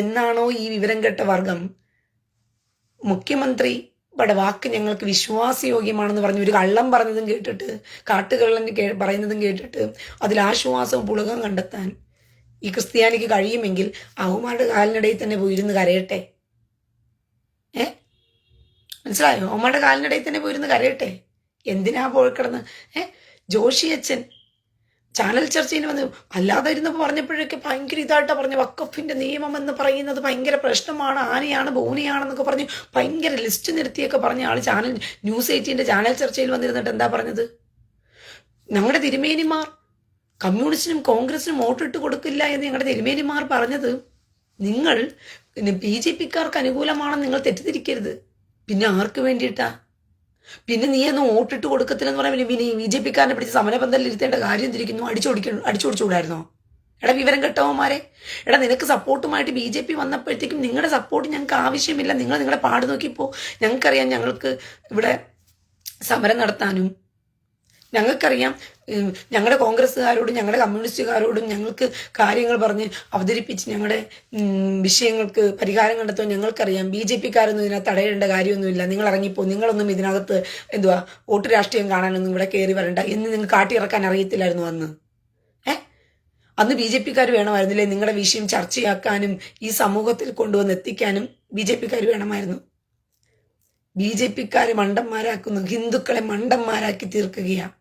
എന്നാണോ ഈ വിവരം കെട്ട വർഗം മുഖ്യമന്ത്രിയുടെ വാക്ക് ഞങ്ങൾക്ക് വിശ്വാസയോഗ്യമാണെന്ന് പറഞ്ഞ് ഒരു കള്ളം പറഞ്ഞതും കേട്ടിട്ട്, കാട്ടുകള്ളൻ പറയുന്നതും കേട്ടിട്ട് അതിൽ ആശ്വാസവും പുളകം കണ്ടെത്താൻ ഈ ക്രിസ്ത്യാനിക്ക് കഴിയുമെങ്കിൽ അവന്മാരുടെ കാലിനിടയിൽ തന്നെ പോയിരുന്ന് കരയട്ടെ. മനസ്സിലായോ? അവന്മാരുടെ കാലിനിടയിൽ തന്നെ പോയിരുന്ന് കരയട്ടെ. എന്തിനാ പോയി കിടന്ന് ജോഷി അച്ഛൻ ചാനൽ ചർച്ചയിൽ വന്ന് അല്ലാതെ ഇരുന്നപ്പോൾ പറഞ്ഞപ്പോഴൊക്കെ ഭയങ്കര ഇതായിട്ടാണ് പറഞ്ഞു. വഖഫിന്റെ നിയമം എന്ന് പറയുന്നത് ഭയങ്കര പ്രശ്നമാണ്, ആനയാണ് ബോണിയാണെന്നൊക്കെ പറഞ്ഞ് ഭയങ്കര ലിസ്റ്റ് നിർത്തിയൊക്കെ പറഞ്ഞ ആൾ ന്യൂസ് 18 ചാനൽ ചർച്ചയിൽ വന്നിരുന്നിട്ട് എന്താ പറഞ്ഞത്? ഞങ്ങളുടെ തിരുമേനിമാർ കമ്മ്യൂണിസ്റ്റിനും കോൺഗ്രസിനും വോട്ടിട്ട് കൊടുക്കില്ല എന്ന് ഞങ്ങളുടെ തിരുമേനിമാർ പറഞ്ഞത് നിങ്ങൾ BJPക്കാർക്ക് അനുകൂലമാണെന്ന് നിങ്ങൾ തെറ്റിദ്ധരിക്കരുത്. പിന്നെ ആർക്ക് വേണ്ടിയിട്ടാ? പിന്നെ നീ ഒന്നും വോട്ടിട്ട് കൊടുക്കത്തില്ലെന്ന് പറയാൻ പിന്നെ BJPക്കാരനെ പിടിച്ച് സമരപന്തലിൽ ഇരുത്തേണ്ട കാര്യം തിരിക്കുന്നു. അടിച്ചോടിച്ചുകൂടായിരുന്നോ? വിവരം കെട്ടവന്മാരെ. നിനക്ക് സപ്പോർട്ടുമായിട്ട് BJP വന്നപ്പോഴത്തേക്കും നിങ്ങളുടെ സപ്പോർട്ട് ഞങ്ങൾക്ക് ആവശ്യമില്ല, നിങ്ങൾ നിങ്ങളുടെ പാട് നോക്കിപ്പോ. ഞങ്ങൾക്കറിയാം ഞങ്ങൾക്ക് ഇവിടെ സമരം നടത്താനും, ഞങ്ങൾക്കറിയാം ഞങ്ങളുടെ കോൺഗ്രസ്സുകാരോടും ഞങ്ങളുടെ കമ്മ്യൂണിസ്റ്റുകാരോടും ഞങ്ങൾക്ക് കാര്യങ്ങൾ പറഞ്ഞ് അവതരിപ്പിച്ച് ഞങ്ങളുടെ വിഷയങ്ങൾക്ക് പരിഹാരം കണ്ടെത്താൻ ഞങ്ങൾക്കറിയാം. BJPക്കാരൊന്നും ഇതിനകത്ത് തടയേണ്ട കാര്യമൊന്നുമില്ല, നിങ്ങൾ ഇറങ്ങിപ്പോ, നിങ്ങളൊന്നും ഇതിനകത്ത് വോട്ട് രാഷ്ട്രീയം കാണാനൊന്നും ഇവിടെ കയറി വരണ്ട എന്ന് നിങ്ങൾ കാട്ടിയിറക്കാൻ അറിയത്തില്ലായിരുന്നു അന്ന്. അന്ന് BJPക്കാർ വേണമായിരുന്നില്ലേ നിങ്ങളുടെ വിഷയം ചർച്ചയാക്കാനും ഈ സമൂഹത്തിൽ കൊണ്ടുവന്ന് എത്തിക്കാനും? BJPക്കാർ വേണമായിരുന്നു. BJPക്കാരെ മണ്ടന്മാരാക്കുന്നു, ഹിന്ദുക്കളെ മണ്ടന്മാരാക്കി തീർക്കുകയാണ്.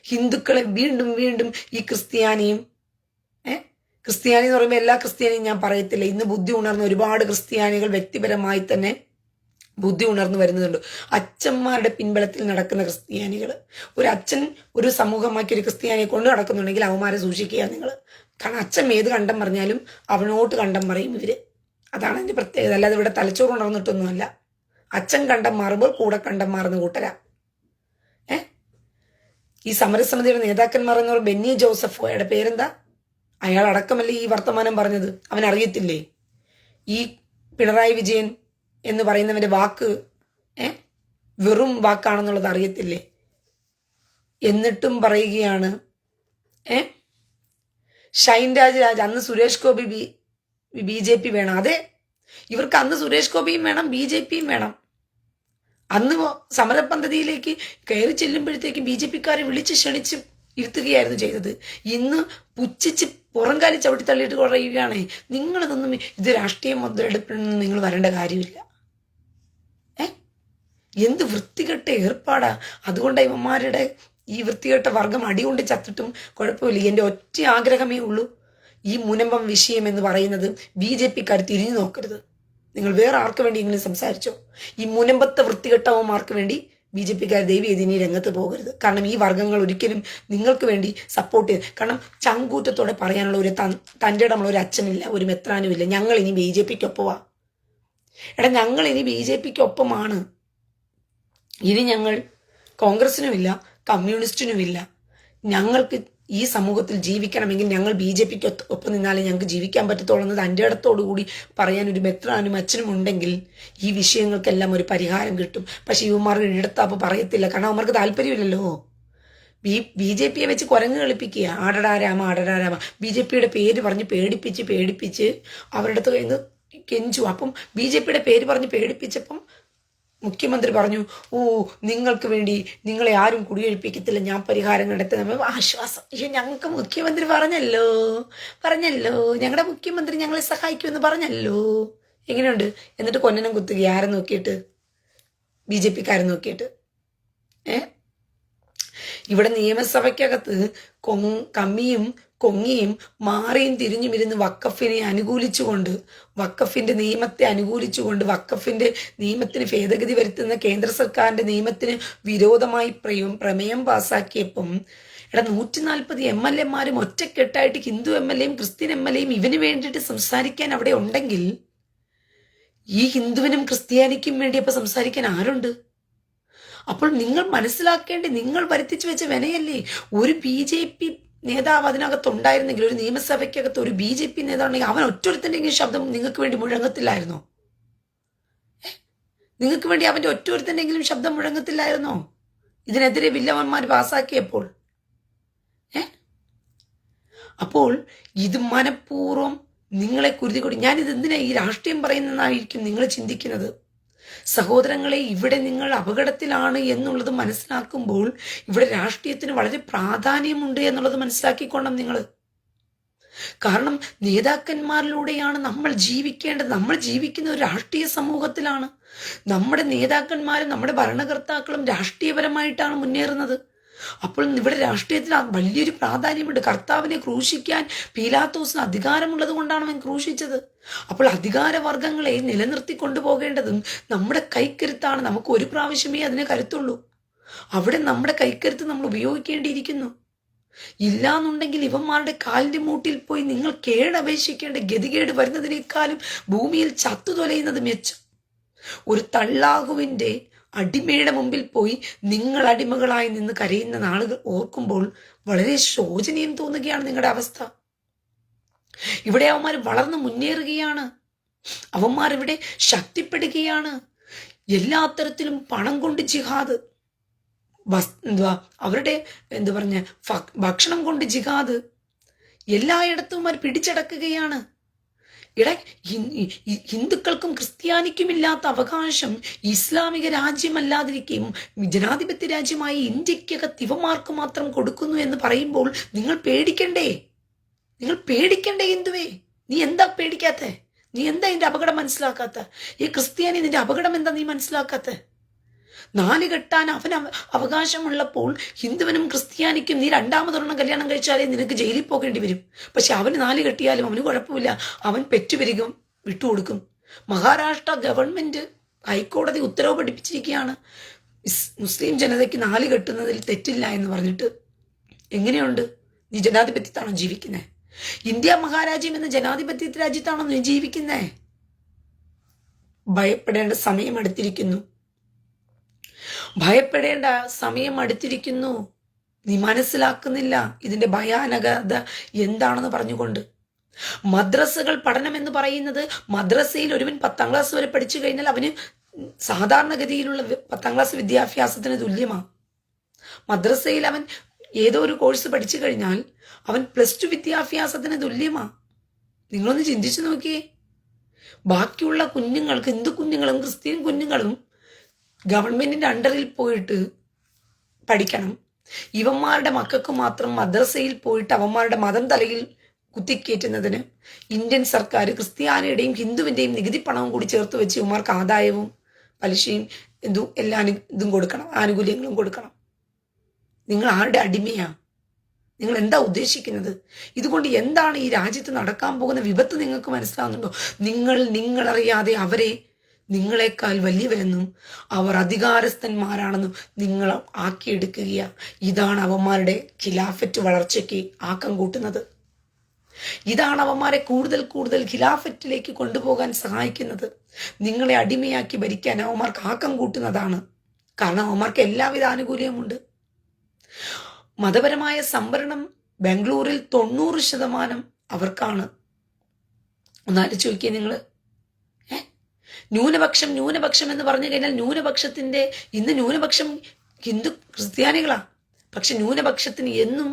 ഹിന്ദുക്കളെ വീണ്ടും വീണ്ടും ഈ ക്രിസ്ത്യാനി എന്ന് പറയുമ്പോൾ എല്ലാ ക്രിസ്ത്യാനിയും ഞാൻ പറയത്തില്ല. ഇന്ന് ബുദ്ധി ഉണർന്ന ഒരുപാട് ക്രിസ്ത്യാനികൾ വ്യക്തിപരമായി തന്നെ ബുദ്ധി ഉണർന്നു വരുന്നുണ്ട്. അച്ഛന്മാരുടെ പിൻബലത്തിൽ നടക്കുന്ന ക്രിസ്ത്യാനികൾ, ഒരു അച്ഛൻ ഒരു സമൂഹമാക്കി ഒരു ക്രിസ്ത്യാനിയെ കൊണ്ട് നടക്കുന്നുണ്ടെങ്കിൽ അവന്മാരെ സൂക്ഷിക്കുക നിങ്ങൾ. കാരണം അച്ഛൻ ഏത് കണ്ടം പറഞ്ഞാലും അവനോട്ട് കണ്ടം പറയും ഇവര്. അതാണ് അതിന്റെ പ്രത്യേകത. അല്ലാതെ ഇവിടെ തലച്ചോറ് ഉണർന്നിട്ടൊന്നുമല്ല. അച്ഛൻ കണ്ടം മാറുമ്പോൾ കൂടെ കണ്ടം മാറുന്ന കൂട്ടരാ. ഈ സമരസമിതിയുടെ നേതാക്കന്മാർ എന്ന് പറയുമ്പോൾ ബെന്നി ജോസഫ്, അയാളുടെ പേരെന്താ, അയാൾ അടക്കമല്ലേ ഈ വർത്തമാനം പറഞ്ഞത്? അവനറിയത്തില്ലേ ഈ പിണറായി വിജയൻ എന്ന് പറയുന്നവന്റെ വാക്ക് വെറും വാക്കാണെന്നുള്ളത് അറിയത്തില്ലേ? എന്നിട്ടും പറയുകയാണ് ഷൈൻ രാജ് അന്ന് സുരേഷ് ഗോപി BJP വേണം. അതെ, ഇവർക്ക് അന്ന് സുരേഷ് ഗോപിയും വേണം, BJPയും വേണം. അന്ന് സമരപദ്ധതിയിലേക്ക് കയറി ചെല്ലുമ്പോഴത്തേക്കും BJPക്കാരെ വിളിച്ച് ക്ഷണിച്ച് ഇരുത്തുകയായിരുന്നു ചെയ്തത്. ഇന്ന് പുച്ഛിച്ച് പുറംകാലി ചവിട്ടി തള്ളിയിട്ട് പറയുകയാണേ നിങ്ങളിതൊന്നും ഇത് രാഷ്ട്രീയ മുദ്രയെടുപ്പിനൊന്നും നിങ്ങൾ വരേണ്ട കാര്യമില്ല. എന്ത് വൃത്തികെട്ട ഏർപ്പാടാ. അതുകൊണ്ട് ഇവന്മാരുടെ ഈ വൃത്തികെട്ട വർഗം അടികൊണ്ട് ചത്തിട്ടും കുഴപ്പമില്ല. എൻ്റെ ഒറ്റ ആഗ്രഹമേ ഉള്ളൂ, ഈ മുനമ്പം വിഷയം എന്ന് പറയുന്നത് BJPക്കാർ തിരിഞ്ഞു നോക്കരുത്. നിങ്ങൾ വേറെ ആർക്ക് വേണ്ടി ഇങ്ങനെ സംസാരിച്ചോ, ഈ മുനമ്പത്തെ വൃത്തികെട്ടവന്മാർക്ക് വേണ്ടി BJPക്കാർ ദയവ് ചെയ്ത് ഇനി രംഗത്ത് പോകരുത്. കാരണം ഈ വർഗ്ഗങ്ങൾ ഒരിക്കലും നിങ്ങൾക്ക് വേണ്ടി സപ്പോർട്ട് ചെയ്ത്, കാരണം ചങ്കൂറ്റത്തോടെ പറയാനുള്ള ഒരു തൻ്റെ ഇടമുള്ള ഒരു അച്ഛനില്ല, ഒരു മെത്രാനും ഇല്ല. ഞങ്ങൾ ഇനി BJPക്കൊപ്പമാ. ഞങ്ങൾ ഇനി BJPക്കൊപ്പമാണ്. ഇനി ഞങ്ങൾ കോൺഗ്രസിനുമില്ല, കമ്മ്യൂണിസ്റ്റിനുമില്ല. ഞങ്ങൾക്ക് ഈ സമൂഹത്തിൽ ജീവിക്കണമെങ്കിൽ ഞങ്ങൾ BJP ഒപ്പം നിന്നാലേ ഞങ്ങൾക്ക് ജീവിക്കാൻ പറ്റത്തുള്ളൂ എന്നത് എൻ്റെ ഇടത്തോടുകൂടി പറയാൻ ഒരു മെത്രാനും അച്ഛനും ഉണ്ടെങ്കിൽ ഈ വിഷയങ്ങൾക്കെല്ലാം ഒരു പരിഹാരം കിട്ടും. പക്ഷെ ഇവന്മാർക്ക് ഇടത്താപ്പ് പറയത്തില്ല, കാരണം അവന്മാർക്ക് താല്പര്യമില്ലല്ലോ. BJP വെച്ച് കുരങ്ങ് കളിപ്പിക്കുക, ആടടാ രാമ ആടടാ രാമ. BJP പേര് പറഞ്ഞ് പേടിപ്പിച്ച് അവരുടെ അടുത്ത് കയ്യിൽ കെഞ്ചു. അപ്പം BJP പേര് പറഞ്ഞ് പേടിപ്പിച്ചപ്പം മുഖ്യമന്ത്രി പറഞ്ഞു, നിങ്ങൾക്ക് വേണ്ടി നിങ്ങളെ ആരും കുടിയൊഴിപ്പിക്കത്തില്ല, ഞാൻ പരിഹാരം കണ്ടെത്തുന്ന ആശ്വാസം. ഞങ്ങൾക്ക് മുഖ്യമന്ത്രി പറഞ്ഞല്ലോ, ഞങ്ങളുടെ മുഖ്യമന്ത്രി ഞങ്ങളെ സഹായിക്കുമെന്ന് പറഞ്ഞല്ലോ. എങ്ങനെയുണ്ട്? എന്നിട്ട് കൊന്നനം കുത്തുക ആരെ നോക്കിയിട്ട്? BJP-ക്കാരെ നോക്കിയിട്ട്. ഇവിടെ നിയമസഭയ്ക്കകത്ത് കമ്മിയും കൊങ്ങിയും മാറിയും തിരിഞ്ഞുമിരുന്ന് വഖഫിനെ അനുകൂലിച്ചുകൊണ്ട്, വഖഫിന്റെ നിയമത്തെ അനുകൂലിച്ചുകൊണ്ട്, വഖഫിന്റെ നിയമത്തിന് ഭേദഗതി വരുത്തുന്ന കേന്ദ്ര സർക്കാരിന്റെ നിയമത്തിന് വിരോധമായി പ്രമേയം പാസാക്കിയപ്പം 140 MLA-മാരും ഒറ്റക്കെട്ടായിട്ട് ഹിന്ദു MLA-യും ക്രിസ്ത്യൻ MLA-യും ഇവന് വേണ്ടിയിട്ട് സംസാരിക്കാൻ അവിടെ ഉണ്ടെങ്കിൽ ഈ ഹിന്ദുവിനും ക്രിസ്ത്യാനിക്കും വേണ്ടി അപ്പൊ സംസാരിക്കാൻ ആരുണ്ട്? അപ്പോൾ നിങ്ങൾ മനസ്സിലാക്കേണ്ടി, നിങ്ങൾ വരുത്തിച്ചു വെച്ച വിനയല്ലേ. ഒരു BJP നേതാവ് അതിനകത്തുണ്ടായിരുന്നെങ്കിൽ, ഒരു നിയമസഭയ്ക്കകത്ത് ഒരു BJP നേതാവുണ്ടെങ്കിൽ അവൻ ഒറ്റൊരുത്തൻ്റെങ്കിലും ശബ്ദം നിങ്ങൾക്ക് വേണ്ടി മുഴങ്ങത്തില്ലായിരുന്നോ? നിങ്ങൾക്ക് വേണ്ടി അവന്റെ ഒറ്റൊരുത്തൻ്റെങ്കിലും ശബ്ദം മുഴങ്ങത്തില്ലായിരുന്നോ ഇതിനെതിരെ ബില്ലവന്മാർ പാസാക്കിയപ്പോൾ? അപ്പോൾ ഇത് മനഃപൂർവ്വം നിങ്ങളെ കുരുതി കൊടി. ഞാനിത് എന്തിനാ ഈ രാഷ്ട്രീയം പറയുന്നതായിരിക്കും നിങ്ങൾ ചിന്തിക്കുന്നത്. സഹോദരങ്ങളെ, ഇവിടെ നിങ്ങൾ അപകടത്തിലാണ് എന്നുള്ളത് മനസ്സിലാക്കുമ്പോൾ ഇവിടെ രാഷ്ട്രീയത്തിന് വളരെ പ്രാധാന്യമുണ്ട് എന്നുള്ളത് മനസ്സിലാക്കിക്കൊണ്ടും നിങ്ങൾ. കാരണം നേതാക്കന്മാരിലൂടെയാണ് നമ്മൾ ജീവിക്കേണ്ടത്. നമ്മൾ ജീവിക്കുന്ന ഒരു രാഷ്ട്രീയ സമൂഹത്തിലാണ്. നമ്മുടെ നേതാക്കന്മാരും നമ്മുടെ ഭരണകർത്താക്കളും രാഷ്ട്രീയപരമായിട്ടാണ് മുന്നേറുന്നത്. അപ്പോൾ ഇവിടെ രാഷ്ട്രീയത്തിന് വലിയൊരു പ്രാധാന്യമുണ്ട്. കർത്താവിനെ ക്രൂശിക്കാൻ പീലാത്തോസിന് അധികാരമുള്ളത് കൊണ്ടാണ് അവൻ ക്രൂശിച്ചത്. അപ്പോൾ അധികാരവർഗങ്ങളെ നിലനിർത്തി കൊണ്ടുപോകേണ്ടതും നമ്മുടെ കൈക്കരുത്താണ്. നമുക്ക് ഒരു പ്രാവശ്യമേ അതിന് കരുത്തുള്ളൂ. അവിടെ നമ്മുടെ കൈക്കരുത്ത് നമ്മൾ ഉപയോഗിക്കേണ്ടിയിരിക്കുന്നു. ഇല്ലാന്നുണ്ടെങ്കിൽ ഇവന്മാരുടെ കാലിന്റെ മൂട്ടിൽ പോയി നിങ്ങൾ കേടപേക്ഷിക്കേണ്ട ഗതികേട് വരുന്നതിനേക്കാളും ഭൂമിയിൽ ചത്തുതൊലയുന്നത് മെച്ചം. ഒരു തള്ളാഹുവിന്റെ അടിമയുടെ മുമ്പിൽ പോയി നിങ്ങൾ അടിമകളായി നിന്ന് കരയുന്ന നാളുകൾ ഓർക്കുമ്പോൾ വളരെ ശോചനീയം തോന്നുകയാണ് നിങ്ങളുടെ അവസ്ഥ. ഇവിടെ അവന്മാർ വളർന്നു മുന്നേറുകയാണ്, അവന്മാർ ഇവിടെ ശക്തിപ്പെടുകയാണ്. എല്ലാ തരത്തിലും പണം കൊണ്ട് ജിഹാദ്, അവരുടെ ഭക്ഷണം കൊണ്ട് ജിഹാദ്, എല്ലായിടത്തും അവർ പിടിച്ചടക്കുകയാണ്. ഹിന്ദുക്കൾക്കും ക്രിസ്ത്യാനിക്കും ഇല്ലാത്ത അവകാശം ഇസ്ലാമിക രാജ്യമല്ലാതിരിക്കുകയും ജനാധിപത്യ രാജ്യമായി ഇന്ത്യക്കകത്ത് ഇവന്മാർക്ക് മാത്രം കൊടുക്കുന്നു എന്ന് പറയുമ്പോൾ നിങ്ങൾ പേടിക്കണ്ടേ? ഹിന്ദുവേ, നീ എന്താ പേടിക്കാത്ത? നീ എന്താ ഇതിന്റെ അപകടം മനസ്സിലാക്കാത്ത? ഈ ക്രിസ്ത്യാനി നിന്റെ അപകടം എന്താ നീ മനസ്സിലാക്കാത്ത? 4 കെട്ടാൻ അവന് അവകാശമുള്ളപ്പോൾ ഹിന്ദുവിനും ക്രിസ്ത്യാനിക്കും നീ 2ാമതൊരെണ്ണം കല്യാണം കഴിച്ചാലേ നിനക്ക് ജയിലിൽ പോകേണ്ടി വരും. പക്ഷെ അവന് 4 കെട്ടിയാലും അവന് കുഴപ്പമില്ല, അവൻ പെറ്റുപെരുകും, വിട്ടുകൊടുക്കും. മഹാരാഷ്ട്ര ഗവൺമെന്റ് ഹൈക്കോടതി ഉത്തരവ് പഠിപ്പിച്ചിരിക്കുകയാണ്, മുസ്ലിം ജനതയ്ക്ക് 4 കെട്ടുന്നതിൽ തെറ്റില്ല എന്ന് പറഞ്ഞിട്ട്. എങ്ങനെയുണ്ട്? നീ ജനാധിപത്യത്താണോ ജീവിക്കുന്നത്? ഇന്ത്യ മഹാരാജ്യം എന്ന ജനാധിപത്യ രാജ്യത്താണോ നീ ജീവിക്കുന്നേ? ഭയപ്പെടേണ്ട സമയം അടുത്തിരിക്കുന്നു. നീ മനസ്സിലാക്കുന്നില്ല ഇതിന്റെ ഭയാനകത എന്താണെന്ന് പറഞ്ഞുകൊണ്ട്. മദ്രസകൾ പഠനം എന്ന് പറയുന്നത്, മദ്രസയിൽ ഒരുവൻ 10ാം ക്ലാസ് വരെ പഠിച്ചു കഴിഞ്ഞാൽ അവന് സാധാരണഗതിയിലുള്ള 10ാം ക്ലാസ് വിദ്യാഭ്യാസത്തിന് തുല്യമാണ്. മദ്രസയിൽ അവൻ ഏതോ ഒരു കോഴ്സ് പഠിച്ചു കഴിഞ്ഞാൽ അവൻ +2 വിദ്യാഭ്യാസത്തിന് തുല്യമാണ്. നിങ്ങളൊന്ന് ചിന്തിച്ചു നോക്കിയേ. ബാക്കിയുള്ള കുഞ്ഞുങ്ങൾക്ക്, ഹിന്ദു കുഞ്ഞുങ്ങളും ക്രിസ്ത്യൻ കുഞ്ഞുങ്ങളും ഗവൺമെന്റിന്റെ അണ്ടറിൽ പോയിട്ട് പഠിക്കണം. ഇവന്മാരുടെ മക്കൾക്ക് മാത്രം മദ്രസയിൽ പോയിട്ട് അവന്മാരുടെ മതം തലയിൽ കുത്തിക്കയറ്റുന്നതിന് ഇന്ത്യൻ സർക്കാർ ക്രിസ്ത്യാനിയുടെയും ഹിന്ദുവിന്റെയും നികുതി പണവും കൂടി ചേർത്ത് വെച്ച് ഇവന്മാർക്ക് ആദായവും പലിശയും എല്ലാ ഇതും കൊടുക്കണം, ആനുകൂല്യങ്ങളും കൊടുക്കണം. നിങ്ങൾ ആരുടെ അടിമയാ? നിങ്ങൾ എന്താ ഉദ്ദേശിക്കുന്നത്? ഇതുകൊണ്ട് എന്താണ് ഈ രാജ്യത്ത് നടക്കാൻ പോകുന്ന വിപത്ത് നിങ്ങൾക്ക് മനസ്സിലാവുന്നുണ്ടോ? നിങ്ങളറിയാതെ അവരെ നിങ്ങളെക്കാൾ വലിയവരെന്നും അവർ അധികാരസ്ഥന്മാരാണെന്നും നിങ്ങൾ ആക്കിയെടുക്കുകയാണ്. ഇതാണ് അവന്മാരുടെ ഖിലാഫറ്റ് വളർച്ചയ്ക്ക് ആക്കം കൂട്ടുന്നത്. ഇതാണ് അവന്മാരെ കൂടുതൽ കൂടുതൽ ഖിലാഫറ്റിലേക്ക് കൊണ്ടുപോകാൻ സഹായിക്കുന്നത്. നിങ്ങളെ അടിമയാക്കി ഭരിക്കാൻ അവന്മാർക്ക് ആക്കം കൂട്ടുന്നതാണ്. കാരണം അവന്മാർക്ക് എല്ലാവിധ ആനുകൂല്യമുണ്ട്. മതപരമായ സംവരണം ബാംഗ്ലൂരിൽ 90% അവർക്കാണ്. ഒന്നാലോചിച്ച് നോക്കിയേ നിങ്ങൾ. ന്യൂനപക്ഷം ന്യൂനപക്ഷം എന്ന് പറഞ്ഞു കഴിഞ്ഞാൽ ഇന്ന് ന്യൂനപക്ഷം ഹിന്ദു ക്രിസ്ത്യാനികളാ. പക്ഷെ ന്യൂനപക്ഷത്തിന് എന്നും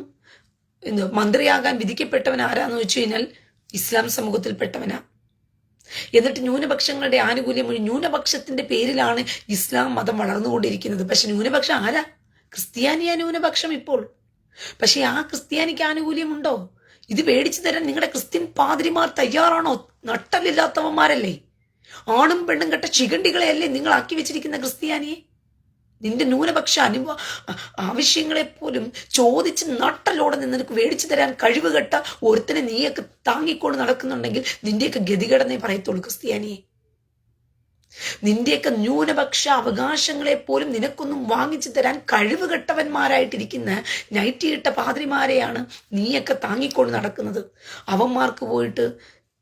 മന്ത്രിയാകാൻ വിധിക്കപ്പെട്ടവൻ ആരാന്ന് വെച്ച് കഴിഞ്ഞാൽ ഇസ്ലാം സമൂഹത്തിൽപ്പെട്ടവനാ. എന്നിട്ട് ന്യൂനപക്ഷങ്ങളുടെ ആനുകൂല്യം ന്യൂനപക്ഷത്തിന്റെ പേരിലാണ് ഇസ്ലാം മതം വളർന്നുകൊണ്ടിരിക്കുന്നത്. പക്ഷെ ന്യൂനപക്ഷം ആരാ? ക്രിസ്ത്യാനിയാ ന്യൂനപക്ഷം ഇപ്പോൾ. പക്ഷെ ആ ക്രിസ്ത്യാനിക്ക് ആനുകൂല്യമുണ്ടോ? ഇത് പേടിച്ചു തരാൻ നിങ്ങളുടെ ക്രിസ്ത്യൻ പാതിരിമാർ തയ്യാറാണോ? നട്ടലില്ലാത്തവന്മാരല്ലേ, ആണും പെണ്ണും കെട്ട ചികണ്ടികളെയല്ലേ നിങ്ങൾ ആക്കി വെച്ചിരിക്കുന്ന ക്രിസ്ത്യാനിയെ. നിന്റെ ന്യൂനപക്ഷ ആവശ്യങ്ങളെപ്പോലും ചോദിച്ച് നട്ടലോടെ നിനക്ക് മേടിച്ചു തരാൻ കഴിവ് കെട്ട ഒരുത്തനെ നീയൊക്കെ താങ്ങിക്കൊണ്ട് നടക്കുന്നുണ്ടെങ്കിൽ നിന്റെയൊക്കെ ഗതികേടെന്നേ പറയത്തുള്ളൂ ക്രിസ്ത്യാനിയെ. നിന്റെയൊക്കെ ന്യൂനപക്ഷ അവകാശങ്ങളെ പോലും നിനക്കൊന്നും വാങ്ങിച്ചു തരാൻ കഴിവ് കെട്ടവന്മാരായിട്ടിരിക്കുന്ന നൈറ്റിയിട്ട പാതിരിമാരെയാണ് നീയൊക്കെ താങ്ങിക്കൊണ്ട് നടക്കുന്നത്. അവന്മാർക്ക് പോയിട്ട്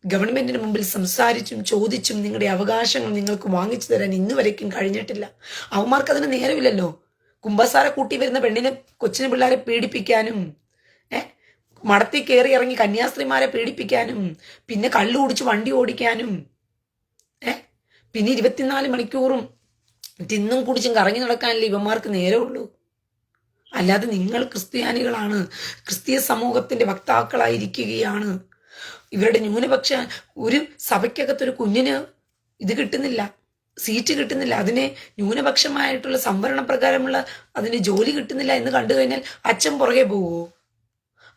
ഗവൺമെന്റിന് മുമ്പിൽ സംസാരിച്ചും ചോദിച്ചും നിങ്ങളുടെ അവകാശങ്ങൾ നിങ്ങൾക്ക് വാങ്ങിച്ചു തരാൻ ഇന്ന് വരയ്ക്കും കഴിഞ്ഞിട്ടില്ല. അവന്മാർക്ക് അതിന് നേരമില്ലല്ലോ. കുമ്പസാര കൂട്ടി വരുന്ന കൊച്ചിനെ പിള്ളേരെ പീഡിപ്പിക്കാനും, മടത്തി കയറി ഇറങ്ങി കന്യാസ്ത്രീമാരെ പീഡിപ്പിക്കാനും, പിന്നെ കള്ളു കുടിച്ച് വണ്ടി ഓടിക്കാനും, പിന്നെ 24 മണിക്കൂറും തിന്നും കുടിച്ചും കറങ്ങി നടക്കാനല്ലേ ഇവന്മാർക്ക് നേരമുള്ളൂ. അല്ലാതെ നിങ്ങൾ ക്രിസ്ത്യാനികളാണ്, ക്രിസ്തീയ സമൂഹത്തിന്റെ വക്താക്കളായിരിക്കുകയാണ്. ഇവരുടെ ന്യൂനപക്ഷ ഒരു സഭയ്ക്കകത്തൊരു കുഞ്ഞിന് ഇത് കിട്ടുന്നില്ല, സീറ്റ് കിട്ടുന്നില്ല, അതിന് ന്യൂനപക്ഷമായിട്ടുള്ള സംവരണ പ്രകാരമുള്ള അതിന് ജോലി കിട്ടുന്നില്ല എന്ന് കണ്ടു കഴിഞ്ഞാൽ അച്ഛൻ പുറകെ പോവുമോ?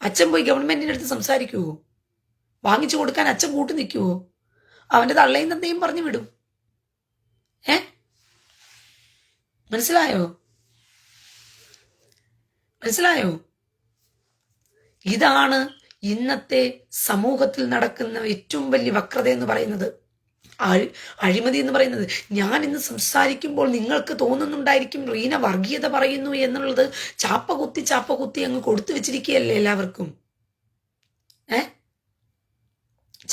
അച്ഛൻ പോയി ഗവൺമെന്റിന്റെ അടുത്ത് സംസാരിക്കുവോ? വാങ്ങിച്ചു കൊടുക്കാൻ അച്ഛൻ കൂട്ടു നിൽക്കുവോ? അവന്റെ തള്ളയും തന്തയും പറഞ്ഞു വിടും. മനസ്സിലായോ? ഇതാണ് ഇന്നത്തെ സമൂഹത്തിൽ നടക്കുന്ന ഏറ്റവും വലിയ വക്രത എന്ന് പറയുന്നത്, അഴിമതി എന്ന് പറയുന്നത്. ഞാൻ ഇന്ന് സംസാരിക്കുമ്പോൾ നിങ്ങൾക്ക് തോന്നുന്നുണ്ടായിരിക്കും റീന വർഗീയത പറയുന്നു എന്നുള്ളത്. ചാപ്പകുത്തി അങ്ങ് കൊടുത്തു വെച്ചിരിക്കുകയല്ലേ എല്ലാവർക്കും.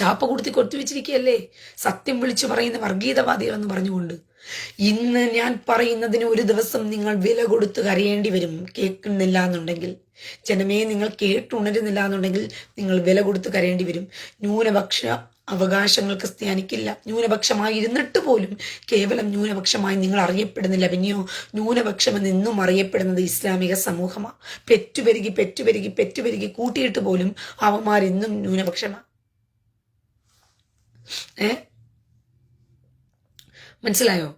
ചാപ്പ കൊടുത്തു വെച്ചിരിക്കുകയല്ലേ സത്യം വിളിച്ചു പറയുന്ന വർഗീയതവാദികൾ എന്ന് പറഞ്ഞുകൊണ്ട്. ഇന്ന് ഞാൻ പറയുന്നതിന് ഒരു ദിവസം നിങ്ങൾ വില കൊടുത്ത് കരയേണ്ടി വരും. കേൾക്കുന്നില്ല എന്നുണ്ടെങ്കിൽ, ജനമേ നിങ്ങൾ കേട്ടുണരുന്നില്ല എന്നുണ്ടെങ്കിൽ നിങ്ങൾ വില കൊടുത്ത് കരയേണ്ടി വരും. ന്യൂനപക്ഷ അവകാശങ്ങൾ ക്രിസ്ത്യാനിക്കില്ല. ന്യൂനപക്ഷമായിരുന്നിട്ട് പോലും കേവലം ന്യൂനപക്ഷമായി നിങ്ങൾ അറിയപ്പെടുന്നില്ല. പിന്നെയോ ന്യൂനപക്ഷം എന്നും അറിയപ്പെടുന്നത് ഇസ്ലാമിക സമൂഹമാണ്. പെറ്റുപെരുകി കൂട്ടിയിട്ട് പോലും അവന്മാരെന്നും ന്യൂനപക്ഷമാണ്. മനസ്സിലായോ?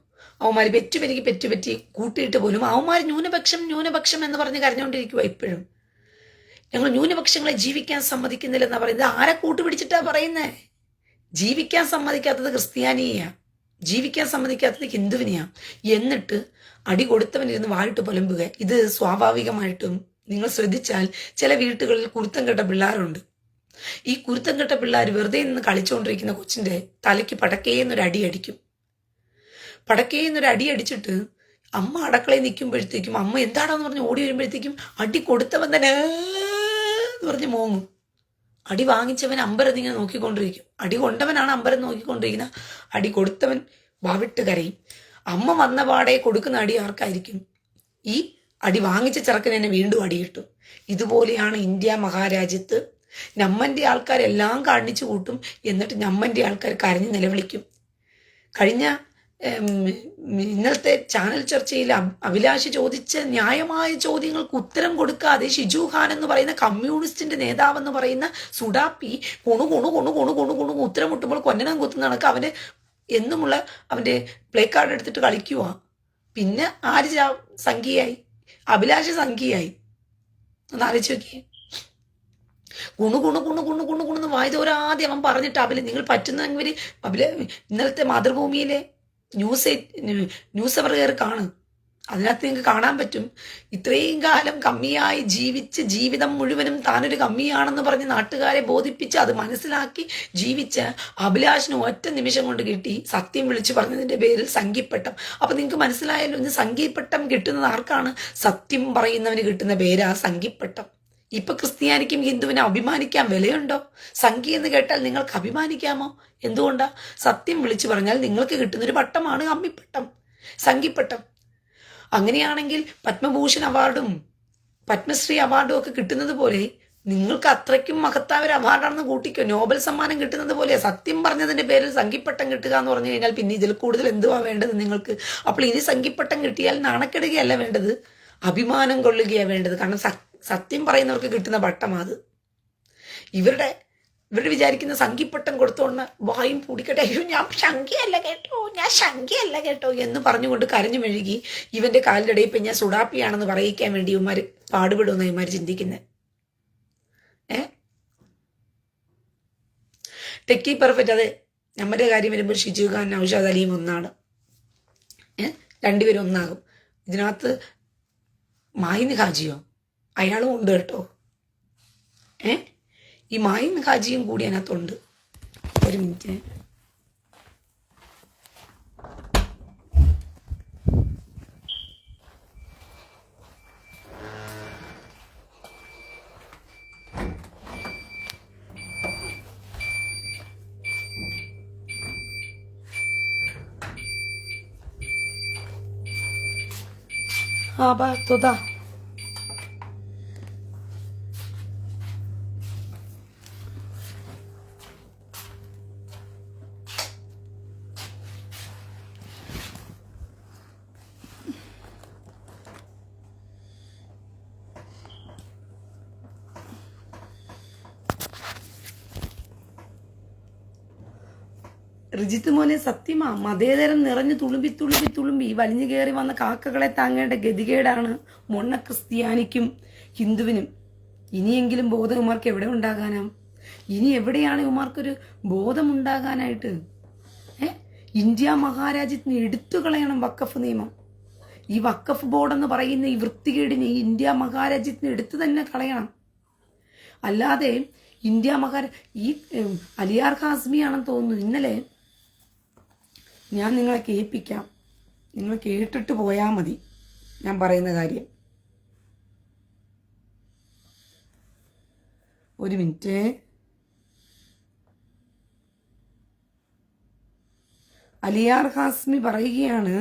അവന്മാര് പെറ്റുപറ്റി കൂട്ടിയിട്ട് പോലും അവന്മാർ ന്യൂനപക്ഷം എന്ന് പറഞ്ഞ് കരഞ്ഞുകൊണ്ടിരിക്കുക. ഇപ്പോഴും ഞങ്ങൾ ന്യൂനപക്ഷങ്ങളെ ജീവിക്കാൻ സമ്മതിക്കുന്നില്ലെന്നാ പറയുന്നത്. ആരെ കൂട്ടുപിടിച്ചിട്ടാ പറയുന്നേ? ജീവിക്കാൻ സമ്മതിക്കാത്തത് ക്രിസ്ത്യാനിയെയാ, ജീവിക്കാൻ സമ്മതിക്കാത്തത് ഹിന്ദുവിനെയാ. എന്നിട്ട് അടി കൊടുത്തവനിരുന്ന് വായിട്ട് പുലമ്പുക. ഇത് സ്വാഭാവികമായിട്ടും നിങ്ങൾ ശ്രദ്ധിച്ചാൽ ചില വീട്ടുകളിൽ കുരുത്തം കെട്ട പിള്ളേരുണ്ട്. ഈ കുരുത്തം കെട്ട പിള്ളേർ വെറുതെ നിന്ന് കളിച്ചുകൊണ്ടിരിക്കുന്ന കൊച്ചിന്റെ തലയ്ക്ക് പടക്കേന്നൊരു അടി അടിക്കും. പടക്കേന്നൊരു അടി അടിച്ചിട്ട് അമ്മ അടുക്കളയിൽ നിൽക്കുമ്പോഴത്തേക്കും അമ്മ എന്താണെന്ന് പറഞ്ഞ് ഓടി വരുമ്പോഴത്തേക്കും അടി കൊടുത്തവൻ തന്നെ എന്ന് പറഞ്ഞ് മോങ്ങും. അടി വാങ്ങിച്ചവൻ അമ്പരന്നിങ്ങനെ നോക്കിക്കൊണ്ടിരിക്കും. അടി കൊണ്ടവനാണ് അമ്പരം നോക്കിക്കൊണ്ടിരിക്കുന്ന. അടി കൊടുത്തവൻ വാവിട്ട് കരയും. അമ്മ വന്ന പാടെ കൊടുക്കുന്ന അടി ആർക്കായിരിക്കും? ഈ അടി വാങ്ങിച്ച ചെറുക്കന് തന്നെ വീണ്ടും അടി കിട്ടും. ഇതുപോലെയാണ് ഇന്ത്യ മഹാരാജ്യത്ത് നമ്മന്റെ ആൾക്കാരെല്ലാം കാണിച്ചു കൂട്ടും. എന്നിട്ട് നമ്മന്റെ ആൾക്കാർ കരഞ്ഞ് നിലവിളിക്കും. കഴിഞ്ഞ ഇന്നലത്തെ ചാനൽ ചർച്ചയിൽ അഭിലാഷ് ചോദിച്ച ന്യായമായ ചോദ്യങ്ങൾക്ക് ഉത്തരം കൊടുക്കാതെ ഷിജു ഖാൻ എന്ന് പറയുന്ന കമ്മ്യൂണിസ്റ്റിന്റെ നേതാവെന്ന് പറയുന്ന സുഡാപ്പി കുണു ഉത്തരം മുട്ടുമ്പോൾ കൊന്നനം കുത്തുന്ന കണക്ക് അവന്റെ എന്നുമുള്ള അവന്റെ പ്ലേ കാർഡ് എടുത്തിട്ട് കളിക്കുക. പിന്നെ ആര് സംഖ്യയായി? അഭിലാഷ് സംഖ്യയായി. ഒന്ന് ആലോചിച്ച് നോക്കിയേ. കുണു വായതോരാദ്യം അവൻ പറഞ്ഞിട്ട് നിങ്ങൾ പറ്റുന്നെങ്കിൽ ഇന്നലത്തെ മാതൃഭൂമിയിലെ ന്യൂസ് അവർ കയറി കാണും. അതിനകത്ത് നിങ്ങൾക്ക് കാണാൻ പറ്റും. ഇത്രയും കാലം കമ്മിയായി ജീവിച്ച് ജീവിതം മുഴുവനും താനൊരു കമ്മിയാണെന്ന് പറഞ്ഞ് നാട്ടുകാരെ ബോധിപ്പിച്ച് അത് മനസ്സിലാക്കി ജീവിച്ച അഭിലാഷിന് ഒറ്റ നിമിഷം കൊണ്ട് കിട്ടി സത്യം വിളിച്ചു പറഞ്ഞതിന്റെ പേരിൽ സംഖ്യപ്പട്ടം. അപ്പൊ നിങ്ങൾക്ക് മനസ്സിലായല്ലോ, ഇന്ന് സംഖ്യപ്പട്ടം കിട്ടുന്നത് ആർക്കാണ്? സത്യം പറയുന്നവന് കിട്ടുന്ന പേരാ സംഖ്യപ്പട്ടം. ഇപ്പൊ ക്രിസ്ത്യാനിക്കും ഹിന്ദുവിനും അഭിമാനിക്കാൻ വിലയുണ്ടോ? സംഖ്യ എന്ന് കേട്ടാൽ നിങ്ങൾക്ക് അഭിമാനിക്കാമോ? എന്തുകൊണ്ടാ? സത്യം വിളിച്ചു പറഞ്ഞാൽ നിങ്ങൾക്ക് കിട്ടുന്നൊരു പട്ടമാണ് അമ്മിപ്പട്ടം, സംഖ്യപ്പട്ടം. അങ്ങനെയാണെങ്കിൽ പത്മഭൂഷൺ അവാർഡും പത്മശ്രീ അവാർഡും ഒക്കെ കിട്ടുന്നത് പോലെ നിങ്ങൾക്ക് അത്രയ്ക്കും മഹത്തായ ഒരു അവാർഡാണെന്ന് കൂട്ടിക്കോ. നോബൽ സമ്മാനം കിട്ടുന്നത് പോലെ സത്യം പറഞ്ഞതിന്റെ പേരിൽ സംഘിപ്പട്ടം കിട്ടുക എന്ന് പറഞ്ഞു കഴിഞ്ഞാൽ പിന്നെ ഇതിൽ കൂടുതൽ എന്തുവാ വേണ്ടത് നിങ്ങൾക്ക്? അപ്പോൾ ഇനി സംഘിപ്പട്ടം കിട്ടിയാൽ നാണക്കെടുകയല്ല വേണ്ടത്, അഭിമാനം കൊള്ളുകയാണ് വേണ്ടത്. കാരണം സത്യം പറയുന്നവർക്ക് കിട്ടുന്ന പട്ടമാണ് അത്. ഇവരുടെ വിചാരിക്കുന്ന സംഘിപ്പട്ടം കൊടുത്തോണ്ട് വായും പൂടിക്കട്ടെ, അയ്യോ ഞാൻ ശങ്കിയല്ല കേട്ടോ എന്ന് പറഞ്ഞുകൊണ്ട് കരഞ്ഞു മെഴുകി ഇവന്റെ കാലിൻ്റെ ഇടയിൽ ഇപ്പം ഞാൻ സുഡാപ്പിയാണെന്ന് പറയിക്കാൻ വേണ്ടി ഇവന്മാർ പാടുപെടുമെന്ന് ഇവന്മാർ ചിന്തിക്കുന്നത്. ടെക്കി പെർഫെക്റ്റ്, അതെ. നമ്മുടെ കാര്യം വരുമ്പോൾ ഷിജു ഖാൻ നൗഷാദ് അലിയും ഒന്നാണ്. രണ്ടുപേരും ഒന്നാകും. ഇതിനകത്ത് മായിന് ഹാജിയോ അയാളും ഉണ്ട് കേട്ടോ. ഈ മായിൻ ഹാജിയും കൂടി അതിനകത്തുണ്ട്. ഒരു മിനിറ്റ്. തോതാ റിജിത്ത് മോനെ സത്യമാ, മതേതരം നിറഞ്ഞു തുളുമ്പി വലിഞ്ഞു കയറി വന്ന കാക്കകളെ താങ്ങേണ്ട ഗതികേടാണ് മൊണ്ണ ക്രിസ്ത്യാനിക്കും ഹിന്ദുവിനും. ഇനിയെങ്കിലും ബോധം ഇവന്മാർക്ക് എവിടെ ഉണ്ടാകാനാ? ഇനി എവിടെയാണ് ഇവന്മാർക്കൊരു ബോധമുണ്ടാകാനായിട്ട്? ഇന്ത്യ മഹാരാജ്യത്തിന് എടുത്തു കളയണം വഖഫ് നിയമം. ഈ വഖഫ് ബോർഡെന്ന് പറയുന്ന ഈ വൃത്തികേടിനെ ഈ ഇന്ത്യ മഹാരാജ്യത്തിന് എടുത്തു തന്നെ കളയണം. അല്ലാതെ ഈ അലിയാർ ഹാസ്മിയാണെന്ന് തോന്നുന്നു, ഇന്നലെ ഞാൻ നിങ്ങളെ കേൾപ്പിക്കാം, നിങ്ങൾ കേട്ടിട്ട് പോയാൽ മതി ഞാൻ പറയുന്ന കാര്യം. ഒരു മിനിറ്റ്. അലിയാർ ഹാസ്മി പറയുകയാണ്,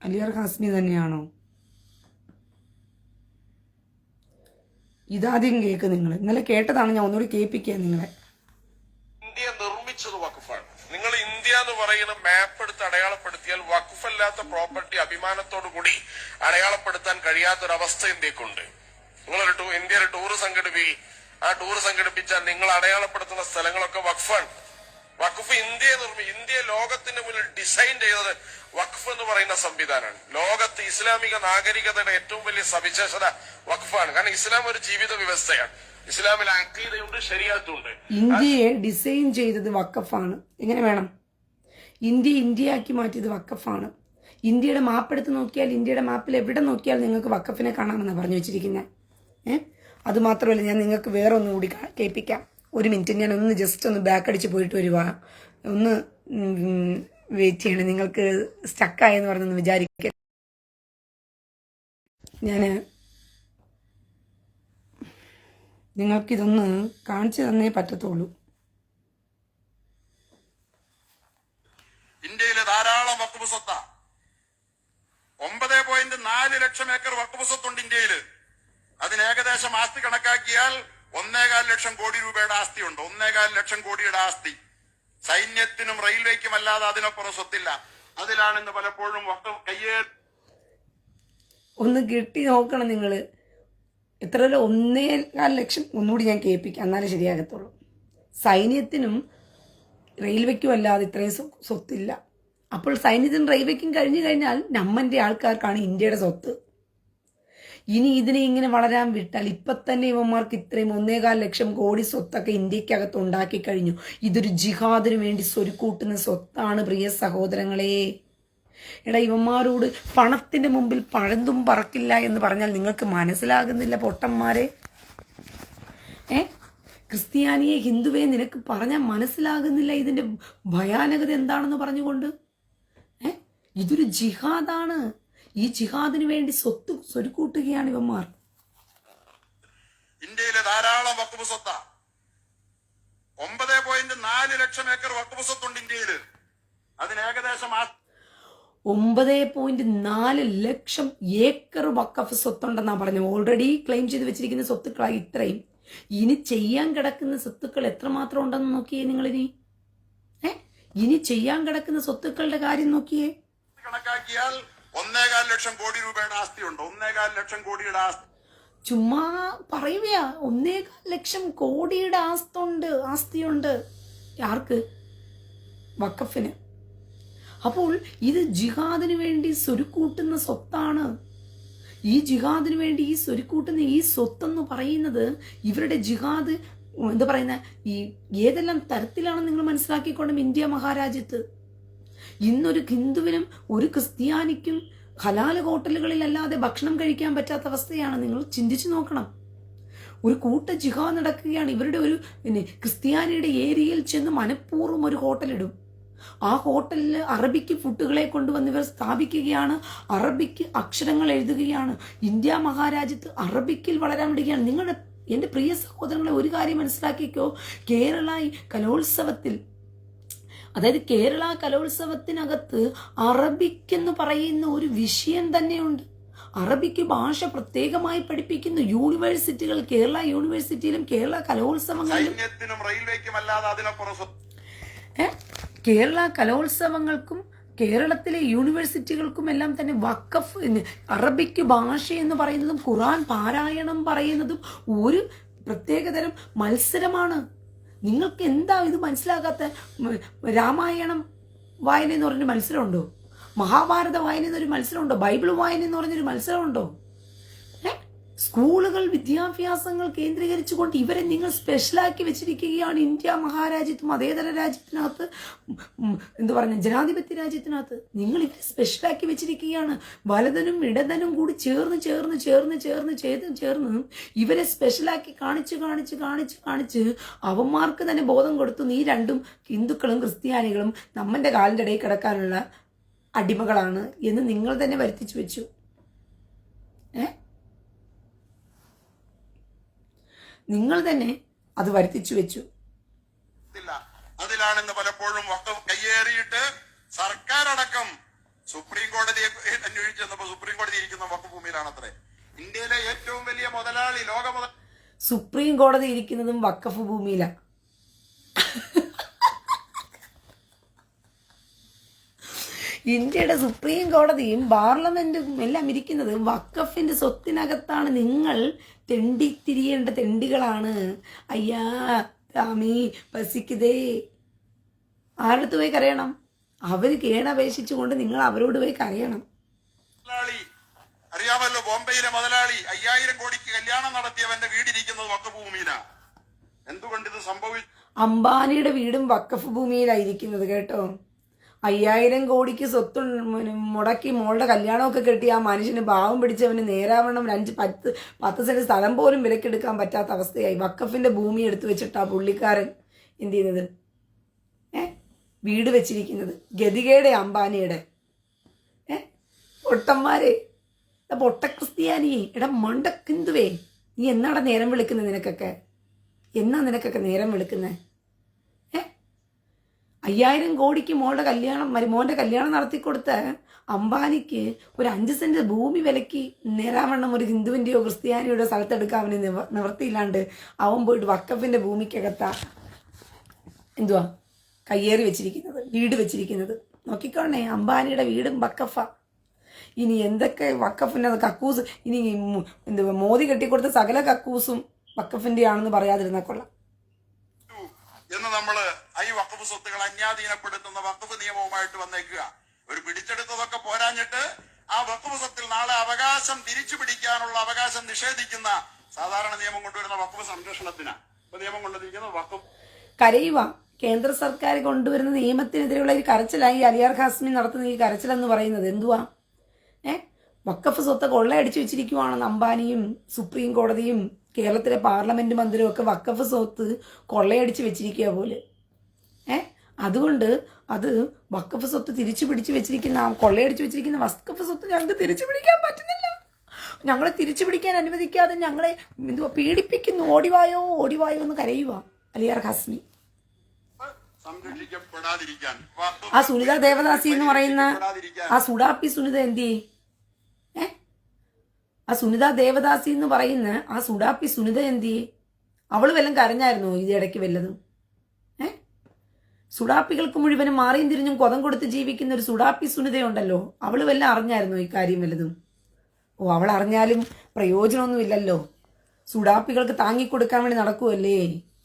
അലിയാർ ഹാസ്മി തന്നെയാണോ? ഇതാദ്യം കേൾക്ക് നിങ്ങൾ. ഇന്നലെ കേട്ടതാണ്, ഞാൻ ഒന്നുകൂടി കേൾപ്പിക്കുക നിങ്ങളെ. ഇന്ത്യ നിർമ്മിച്ചത് വഖഫാണ്. നിങ്ങൾ ഇന്ത്യ എന്ന് പറയുന്ന മാപ്പ് എടുത്ത് അടയാളപ്പെടുത്തിയാൽ വഖഫല്ലാത്ത പ്രോപ്പർട്ടി അഭിമാനത്തോടു കൂടി അടയാളപ്പെടുത്താൻ കഴിയാത്തൊരവസ്ഥ ഇന്ത്യക്കുണ്ട്. നിങ്ങളൊരു ഇന്ത്യയിലെ ടൂർ സംഘടിപ്പിക്കും, ആ ടൂർ സംഘടിപ്പിച്ചാൽ നിങ്ങൾ അടയാളപ്പെടുത്തുന്ന സ്ഥലങ്ങളൊക്കെ വഖഫാണ്. വഖഫ് ഇന്ത്യ ലോകത്തിന്റെ മുന്നിൽ ഡിസൈൻ ചെയ്തത് വഖഫ് എന്ന് പറയുന്ന സംവിധാനമാണ്. ലോകത്ത് ഇസ്ലാമിക നാഗരികതയുടെ ഏറ്റവും വലിയ സവിശേഷത വഖഫാണ്. കാരണം ഇസ്ലാം ഒരു ജീവിത വ്യവസ്ഥയാണ്. ഇസ്ലാമിൽ അഖീദയുണ്ട്, ശരീഅത്തുണ്ട്. ഇന്ത്യയെ ഡിസൈൻ ചെയ്തത് വഖഫാണ്. എങ്ങനെ വേണം? ഇന്ത്യയാക്കി മാറ്റിയത് വഖഫാണ്. ഇന്ത്യയുടെ മാപ്പ് എടുത്ത് നോക്കിയാൽ, ഇന്ത്യയുടെ മാപ്പിൽ എവിടെ നോക്കിയാൽ നിങ്ങൾക്ക് വഖഫിനെ കാണാമെന്നാണ് പറഞ്ഞു വെച്ചിരിക്കുന്നത്. അത് മാത്രമല്ല, ഞാൻ നിങ്ങൾക്ക് വേറെ ഒന്നും കൂടി കേൾപ്പിക്കാം. ഒരു മിനിറ്റ്, ഞാൻ ഒന്ന് ജസ്റ്റ് ഒന്ന് ബാക്ക് അടിച്ച് പോയിട്ട് വരുവാ. ഒന്ന് വെയിറ്റ് ചെയ്യണം. നിങ്ങൾക്ക് സ്റ്റക്കായെന്ന് പറഞ്ഞൊന്ന് വിചാരിക്കുക. ഞാൻ നിങ്ങൾക്കിതൊന്ന് കാണിച്ചു തന്നേ പറ്റത്തുള്ളൂ. ഇന്ത്യയിലെ ധാരാളം വഖഫ് സ്വത്ത, 9.4 ലക്ഷം ഏക്കർ വഖഫ് സ്വത്തുണ്ട് ഇന്ത്യയിൽ. അതിന് ഏകദേശം ആസ്തി കണക്കാക്കിയാൽ 1.25 ലക്ഷം കോടി രൂപയുടെ ആസ്തിയുണ്ട്. 1.25 ലക്ഷം കോടിയുടെ ആസ്തി. സൈന്യത്തിനും റെയിൽവേക്കും അല്ലാതെ അതിനപ്പുറം സ്വത്തില്ല. അതിലാണ് ഇന്ന് പലപ്പോഴും വഖഫ് ഒന്ന് കിട്ടി നോക്കണം നിങ്ങൾ. എത്രയല്ല, 1.25 ലക്ഷം. ഒന്നുകൂടി ഞാൻ കേൾപ്പിക്കാം, എന്നാലേ ശരിയാകത്തുള്ളൂ. സൈന്യത്തിനും റെയിൽവേക്കും അല്ലാതെ ഇത്രയും സ്വത്തില്ല. അപ്പോൾ സൈന്യത്തിനും റെയിൽവേക്കും കഴിഞ്ഞു കഴിഞ്ഞാൽ നമ്മന്റെ ആൾക്കാർക്കാണ് ഇന്ത്യയുടെ സ്വത്ത്. ഇനി ഇതിനെ ഇങ്ങനെ വളരാൻ വിട്ടാൽ ഇപ്പം തന്നെ ഇവന്മാർക്ക് ഇത്രയും 1.25 ലക്ഷം കോടി സ്വത്തൊക്കെ ഇന്ത്യക്കകത്ത് ഉണ്ടാക്കി കഴിഞ്ഞു. ഇതൊരു ജിഹാദിന് വേണ്ടി സ്വരുക്കൂട്ടുന്ന സ്വത്താണ് പ്രിയ സഹോദരങ്ങളെ. എടാ, ഇവന്മാരോട് പണത്തിന്റെ മുമ്പിൽ പഴന്തും പറക്കില്ല എന്ന് പറഞ്ഞാൽ നിങ്ങൾക്ക് മനസ്സിലാകുന്നില്ല പൊട്ടന്മാരെ? ക്രിസ്ത്യാനിയെ ഹിന്ദുവെ നിനക്ക് പറഞ്ഞാൽ മനസ്സിലാകുന്നില്ല ഇതിന്റെ ഭയാനകത എന്താണെന്ന് പറഞ്ഞുകൊണ്ട്? ഇതൊരു ജിഹാദാണ്. ഈ ജിഹാദിന് വേണ്ടി സ്വരുക്കൂട്ടുകയാണ് ഇവന്മാർ. ഇന്ത്യയിലെ ധാരാളം വഖഫ് സ്വത്ത, 9.4 ലക്ഷം ഏക്കർ വഖഫ് സ്വത്തുണ്ട് ഇന്ത്യയിൽ. അതിന് ഏകദേശം 9.4 ലക്ഷം ഏക്കർ വഖഫ് സ്വത്തുണ്ടെന്നാണ് പറഞ്ഞത്. ഓൾറെഡി ക്ലെയിം ചെയ്ത് വെച്ചിരിക്കുന്ന സ്വത്തുക്കളായി ഇത്രയും. ഇനി ചെയ്യാൻ കിടക്കുന്ന സ്വത്തുക്കൾ എത്രമാത്രം ഉണ്ടെന്ന് നോക്കിയേ നിങ്ങളിനി. ഇനി ചെയ്യാൻ കിടക്കുന്ന സ്വത്തുക്കളുടെ കാര്യം നോക്കിയേ. കണക്കാക്കിയാൽ 1.25 ലക്ഷം കോടി രൂപയുടെ ആസ്തിയുണ്ട്. 1.25 ലക്ഷം കോടിയുടെ ആസ്തി. ചുമ്മാ പറയുകയാ. 1.25 ലക്ഷം കോടിയുടെ ആസ്തിയുണ്ട്. ആർക്ക്? വഖഫിന്. അപ്പോൾ ഇത് ജിഹാദിന് വേണ്ടി സ്വരുക്കൂട്ടുന്ന സ്വത്താണ്. ഈ ജിഹാദിന് വേണ്ടി ഈ സ്വരുക്കൂട്ടുന്ന ഈ സ്വത്തെന്ന് പറയുന്നത് ഇവരുടെ ജിഹാദ് എന്താ പറയുന്ന ഈ ഏതെല്ലാം തരത്തിലാണെന്ന് നിങ്ങൾ മനസ്സിലാക്കിക്കൊണ്ടും ഇന്ത്യ മഹാരാജ്യത്ത് ഇന്നൊരു ഹിന്ദുവിനും ഒരു ക്രിസ്ത്യാനിക്കും ഹലാൽ ഹോട്ടലുകളിലല്ലാതെ ഭക്ഷണം കഴിക്കാൻ പറ്റാത്ത അവസ്ഥയാണ്. നിങ്ങൾ ചിന്തിച്ചു നോക്കണം. ഒരു കൂട്ട ജിഹാദ് നടക്കുകയാണ്. ഇവരുടെ ഒരു ക്രിസ്ത്യാനിയുടെ ഏരിയയിൽ ചെന്ന് മനഃപൂർവ്വം ഒരു ഹോട്ടലിടും. ആ ഹോട്ടലിൽ അറബിക്ക് ഫുഡുകളെ കൊണ്ടുവന്ന് ഇവർ സ്ഥാപിക്കുകയാണ്. അറബിക്ക് അക്ഷരങ്ങൾ എഴുതുകയാണ്. ഇന്ത്യ മഹാരാജ്യത്ത് അറബിക്കിൽ വളരാൻ വിടുകയാണ്. നിങ്ങളുടെ എൻ്റെ പ്രിയ സഹോദരങ്ങളെ ഒരു കാര്യം മനസ്സിലാക്കിക്കോ. കേരള കലോത്സവത്തിൽ, അതായത് കേരള കലോത്സവത്തിനകത്ത് അറബിക് എന്ന് പറയുന്ന ഒരു വിഷയം തന്നെയുണ്ട്. അറബിക്ക് ഭാഷ പ്രത്യേകമായി പഠിപ്പിക്കുന്ന യൂണിവേഴ്സിറ്റികൾ, കേരള യൂണിവേഴ്സിറ്റിയിലും കേരള കലോത്സവങ്ങളിലും കേരള കലോത്സവങ്ങൾക്കും കേരളത്തിലെ യൂണിവേഴ്സിറ്റികൾക്കും എല്ലാം തന്നെ വഖഫ് അറബിക്ക് ഭാഷ എന്ന് പറയുന്നതും ഖുർആൻ പാരായണം പറയുന്നതും ഒരു പ്രത്യേകതരം മത്സരമാണ്. നിങ്ങൾക്ക് എന്താ ഇത് മനസ്സിലാകാത്ത? രാമായണം വായന എന്ന് പറഞ്ഞൊരു മത്സരമുണ്ടോ? മഹാഭാരത വായന എന്നൊരു മത്സരമുണ്ടോ? ബൈബിൾ വായന എന്ന് പറഞ്ഞൊരു മത്സരമുണ്ടോ? സ്കൂളുകൾ വിദ്യാഭ്യാസങ്ങൾ കേന്ദ്രീകരിച്ചുകൊണ്ട് ഇവരെ നിങ്ങൾ സ്പെഷ്യലാക്കി വെച്ചിരിക്കുകയാണ്. ഇന്ത്യ മഹാരാജ്യത്ത് മതേതര രാജ്യത്തിനകത്ത് എന്താ പറയുക, ജനാധിപത്യ രാജ്യത്തിനകത്ത് നിങ്ങൾ ഇവരെ സ്പെഷ്യലാക്കി വെച്ചിരിക്കുകയാണ്. വലതനും ഇടതനും കൂടി ചേർന്ന് ഇവരെ സ്പെഷ്യലാക്കി കാണിച്ച് അവന്മാർക്ക് തന്നെ ബോധം കൊടുത്തു. ഈ രണ്ടും ഹിന്ദുക്കളും ക്രിസ്ത്യാനികളും നമ്മന്റെ കാലിൻ്റെ ഇടയിൽ കിടക്കാനുള്ള അടിമകളാണ് എന്ന് നിങ്ങൾ തന്നെ വരുത്തിച്ചു വെച്ചു. നിങ്ങൾ തന്നെ അത് വരുത്തിച്ചു വെച്ചു. അതിലാണെന്ന് പലപ്പോഴും വഖഫ് കയ്യേറിയിട്ട് സർക്കാർ അടക്കം സുപ്രീം കോടതിയെ അന്വേഷിച്ചപ്പോൾ സുപ്രീം കോടതി ഇരിക്കുന്ന വഖഫ് ഭൂമിയിലാണത്രേ. ഇന്ത്യയിലെ ഏറ്റവും വലിയ മുതലാളി, സുപ്രീം കോടതി ഇരിക്കുന്നതും വഖഫ് ഭൂമിയിലാണ്. ഇന്ത്യയുടെ സുപ്രീം കോടതിയും പാർലമെന്റും എല്ലാം ഇരിക്കുന്നത് വഖഫിന്റെ സ്വത്തിനകത്താണ്. നിങ്ങൾ തെണ്ടിത്തിരിയേണ്ട തെണ്ടികളാണ്. അയ്യാ താമി പസിക്കുതേ. ആരടുത്ത് പോയി കരയണം? അവര് കേണപേക്ഷിച്ചുകൊണ്ട് നിങ്ങൾ അവരോട് പോയി കരയണം. അറിയാമല്ലോ, ബോംബെയിലെ മുതലാളി 5000 കോടിക്ക് കല്യാണം നടത്തിയവന്റെ വീടിരിക്കുന്നത് വഖഫ് ഭൂമിയിലാണ്. എന്തുകൊണ്ട് ഇത് സംഭവിച്ചു? അംബാനിയുടെ വീടും വഖഫ് ഭൂമിയിലായിരിക്കുന്നത് കേട്ടോ. 5000 കോടിക്ക് സ്വത്ത് മുടക്കി മോളുടെ കല്യാണമൊക്കെ കെട്ടി ആ മനുഷ്യന് പാവം പിടിച്ചവന് നേരാവണ്ണം 10 സെന്റ് സ്ഥലം പോലും വിലക്കെടുക്കാൻ പറ്റാത്ത അവസ്ഥയായി. വഖഫിന്റെ ഭൂമി എടുത്തു വെച്ചിട്ടാ പുള്ളിക്കാരൻ എന്ത് ചെയ്യുന്നത്? വീട് വെച്ചിരിക്കുന്നത്. ഗതികേടെ അംബാനിയുടെ. പൊട്ടന്മാരെ, പൊട്ട ക്രിസ്ത്യാനിയെ, എടാ മണ്ടക്കിന്തുവേ, നീ എന്നാടാ നേരം വിളിക്കുന്നത്? നിനക്കൊക്കെ നേരം വിളിക്കുന്നത്? 5000 കോടിക്ക് മോന്റെ കല്യാണം നടത്തിക്കൊടുത്ത അംബാനിക്ക് ഒരു 5 സെന്റ് ഭൂമി വിലക്ക് നേരാവണ്ണം ഒരു ഹിന്ദുവിന്റെയോ ക്രിസ്ത്യാനിയുടെ സ്ഥലത്തെടുക്കാൻ അവന് നിവൃത്തിയില്ലാണ്ട് അവൻ പോയിട്ട് വഖഫിന്റെ ഭൂമിക്കകത്താ എന്തുവാ കയ്യേറി വെച്ചിരിക്കുന്നത്, വീട് വെച്ചിരിക്കുന്നത്. നോക്കിക്കോണേ, അംബാനിയുടെ വീടും വഖഫ. ഇനി എന്തൊക്കെ വഖഫിന്റെ കക്കൂസ്, ഇനി എന്തുവാ മോദി കെട്ടിക്കൊടുത്ത സകല കക്കൂസും വഖഫിന്റെ ആണെന്ന് പറയാതിരുന്ന കൊള്ളാം. എന്ന് നമ്മള് ഈ വഖഫ് സ്വത്തുകൾ അന്യാധീനപ്പെടുത്തുന്ന വഖഫ് നിയമവുമായിട്ട് വന്നേക്കുക. ഒരു പിടിച്ചെടുത്തതൊക്കെ പോരാഞ്ഞിട്ട് ആ വഖഫ് സ്വത്തിൽ നാളെ അവകാശം തിരിച്ചു പിടിക്കാനുള്ള അവകാശം നിഷേധിക്കുന്ന സാധാരണ നിയമം കൊണ്ടുവരുന്ന വഖഫ് സംരക്ഷണത്തിന് നിയമം കൊണ്ടുവന്നിരിക്കുന്ന വഖഫ് കരയുക. കേന്ദ്ര സർക്കാർ കൊണ്ടുവരുന്ന നിയമത്തിനെതിരെയുള്ള ഈ കരച്ചിലായി അലിയാർ ഹാസ്മി നടത്തുന്ന ഈ കരച്ചിലെന്ന് പറയുന്നത് എന്തുവാ? വഖഫ് സ്വത്ത് കൊള്ളയടിച്ചു വെച്ചിരിക്കുവാണെന്ന് അംബാനിയും സുപ്രീം കോടതിയും കേരളത്തിലെ പാർലമെന്റ് മന്ദിരവും ഒക്കെ വഖഫ് സ്വത്ത് കൊള്ളയടിച്ച് വെച്ചിരിക്കുക പോലെ. അതുകൊണ്ട് അത് വഖഫ് സ്വത്ത് തിരിച്ചു പിടിച്ചു വെച്ചിരിക്കുന്ന, കൊള്ളയടിച്ചു വെച്ചിരിക്കുന്ന വഖഫ് സ്വത്ത് ഞങ്ങൾക്ക് തിരിച്ചു പിടിക്കാൻ പറ്റുന്നില്ല. ഞങ്ങളെ തിരിച്ചു പിടിക്കാൻ അനുവദിക്കാതെ ഞങ്ങളെ പീഡിപ്പിക്കുന്നു. ഓടിവായോ എന്ന് കരയുക അലിയാർ ഹാസ്മി. സംരക്ഷിക്കപ്പെടാതിരിക്കാൻ ആ സുനിത ദേവദാസി എന്ന് പറയുന്ന ആ സുഡാപ്പി സുനിത എന്തി ആ സുനിത ദേവദാസി എന്ന് പറയുന്ന ആ സുഡാപ്പി സുനിത എന്തി അവള് വല്ലതും കരഞ്ഞായിരുന്നോ ഇത് ഇടയ്ക്ക് വല്ലതും? സുഡാപ്പികൾക്ക് മുഴുവനും മാറിയും തിരിഞ്ഞും കൊതം കൊടുത്ത് ജീവിക്കുന്ന ഒരു സുഡാപ്പി സുനിതയുണ്ടല്ലോ, അവള് വല്ലതും അറിഞ്ഞായിരുന്നോ ഈ കാര്യം വല്ലതും? ഓ, അവൾ അറിഞ്ഞാലും പ്രയോജനമൊന്നുമില്ലല്ലോ. സുഡാപ്പികൾക്ക് താങ്ങിക്കൊടുക്കാൻ വേണ്ടി നടക്കുമല്ലേ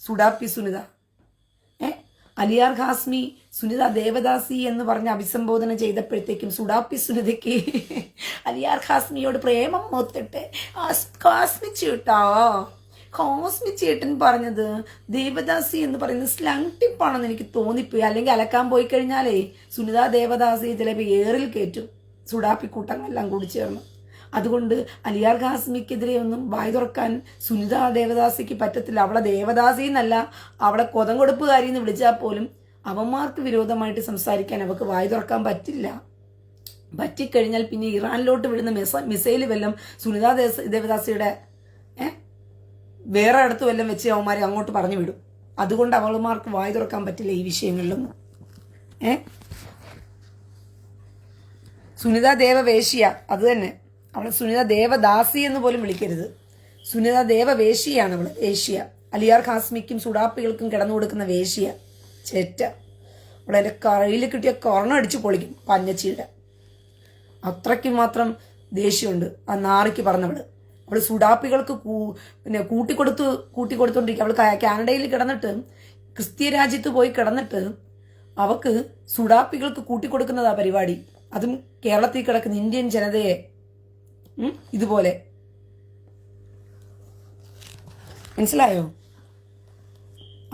സുഡാപ്പി സുനിത. അലിയാർ ഹാസ്മി സുനിത ദേവദാസി എന്ന് പറഞ്ഞ് അഭിസംബോധന ചെയ്തപ്പോഴത്തേക്കും സുഡാപ്പി സുനിതയ്ക്ക് അലിയാർ ഹാസ്മിയോട് പ്രേമം മൊത്തിട്ട് ഹാസ്മി ചേട്ടൻ പറഞ്ഞത് ദേവദാസി എന്ന് പറയുന്നത് സ്ലങ് ടിപ്പാണെന്ന് എനിക്ക് തോന്നിപ്പോയി. അല്ലെങ്കിൽ അലക്കാൻ പോയി കഴിഞ്ഞാലേ സുനിത ദേവദാസി ചിലപ്പോൾ ഏറിൽ കയറ്റും സുഡാപ്പി കൂട്ടങ്ങളെല്ലാം കൂടി ചേർന്ന്. അതുകൊണ്ട് അലിയാർ ഹാസ്മിക്കെതിരെ ഒന്നും വായി തുറക്കാൻ സുനിത ദേവദാസിക്ക് പറ്റത്തില്ല. അവളെ ദേവദാസി എന്നല്ല, അവളെ കൊതം കൊടുപ്പുകാരി എന്ന് വിളിച്ചാൽ പോലും അവന്മാർക്ക് വിരോധമായിട്ട് സംസാരിക്കാൻ അവൾക്ക് വായി തുറക്കാൻ പറ്റില്ല. പറ്റിക്കഴിഞ്ഞാൽ പിന്നെ ഇറാനിലോട്ട് വിടുന്ന മിസൈൽ വല്ലതും സുനിത ദേവദാസിയുടെ വേറെ അടുത്ത് വല്ലതും വെച്ച് അവന്മാരെ അങ്ങോട്ട് പറഞ്ഞു വിടും. അതുകൊണ്ട് അവളുമാർക്ക് വായി തുറക്കാൻ പറ്റില്ല ഈ വിഷയങ്ങളിലൊന്നും. സുനിത ദേവവേശ്യ, അത് തന്നെ. അവളെ സുനിത ദേവദാസി എന്ന് പോലും വിളിക്കരുത്. സുനിത ദേവവേശ്യയാണ് അവള്, വേശ്യ. അലിയാർ ഹാസ്മിക്കും സുഡാപ്പികൾക്കും കിടന്നു കൊടുക്കുന്ന വേശ്യ, ചേറ്റ. അവളെൻ്റെ കയ്യിൽ കിട്ടിയ കൊറോണ അടിച്ചു പൊളിക്കും പഞ്ഞച്ചിയുടെ. അത്രയ്ക്ക് മാത്രം ദേഷ്യമുണ്ട് ആ നാറിക്ക് പറഞ്ഞവള്. അവള് സുഡാപ്പികൾക്ക് പിന്നെ കൂട്ടിക്കൊടുത്തോണ്ടിരിക്കുക. അവള് കാനഡയിൽ കിടന്നിട്ട് ക്രിസ്ത്യ രാജ്യത്ത് പോയി കിടന്നിട്ട് അവക്ക് സുഡാപ്പികൾക്ക് കൂട്ടിക്കൊടുക്കുന്നതാ പരിപാടി. അതും കേരളത്തിൽ കിടക്കുന്ന ഇന്ത്യൻ ജനതയെ ഇതുപോലെ. മനസ്സിലായോ?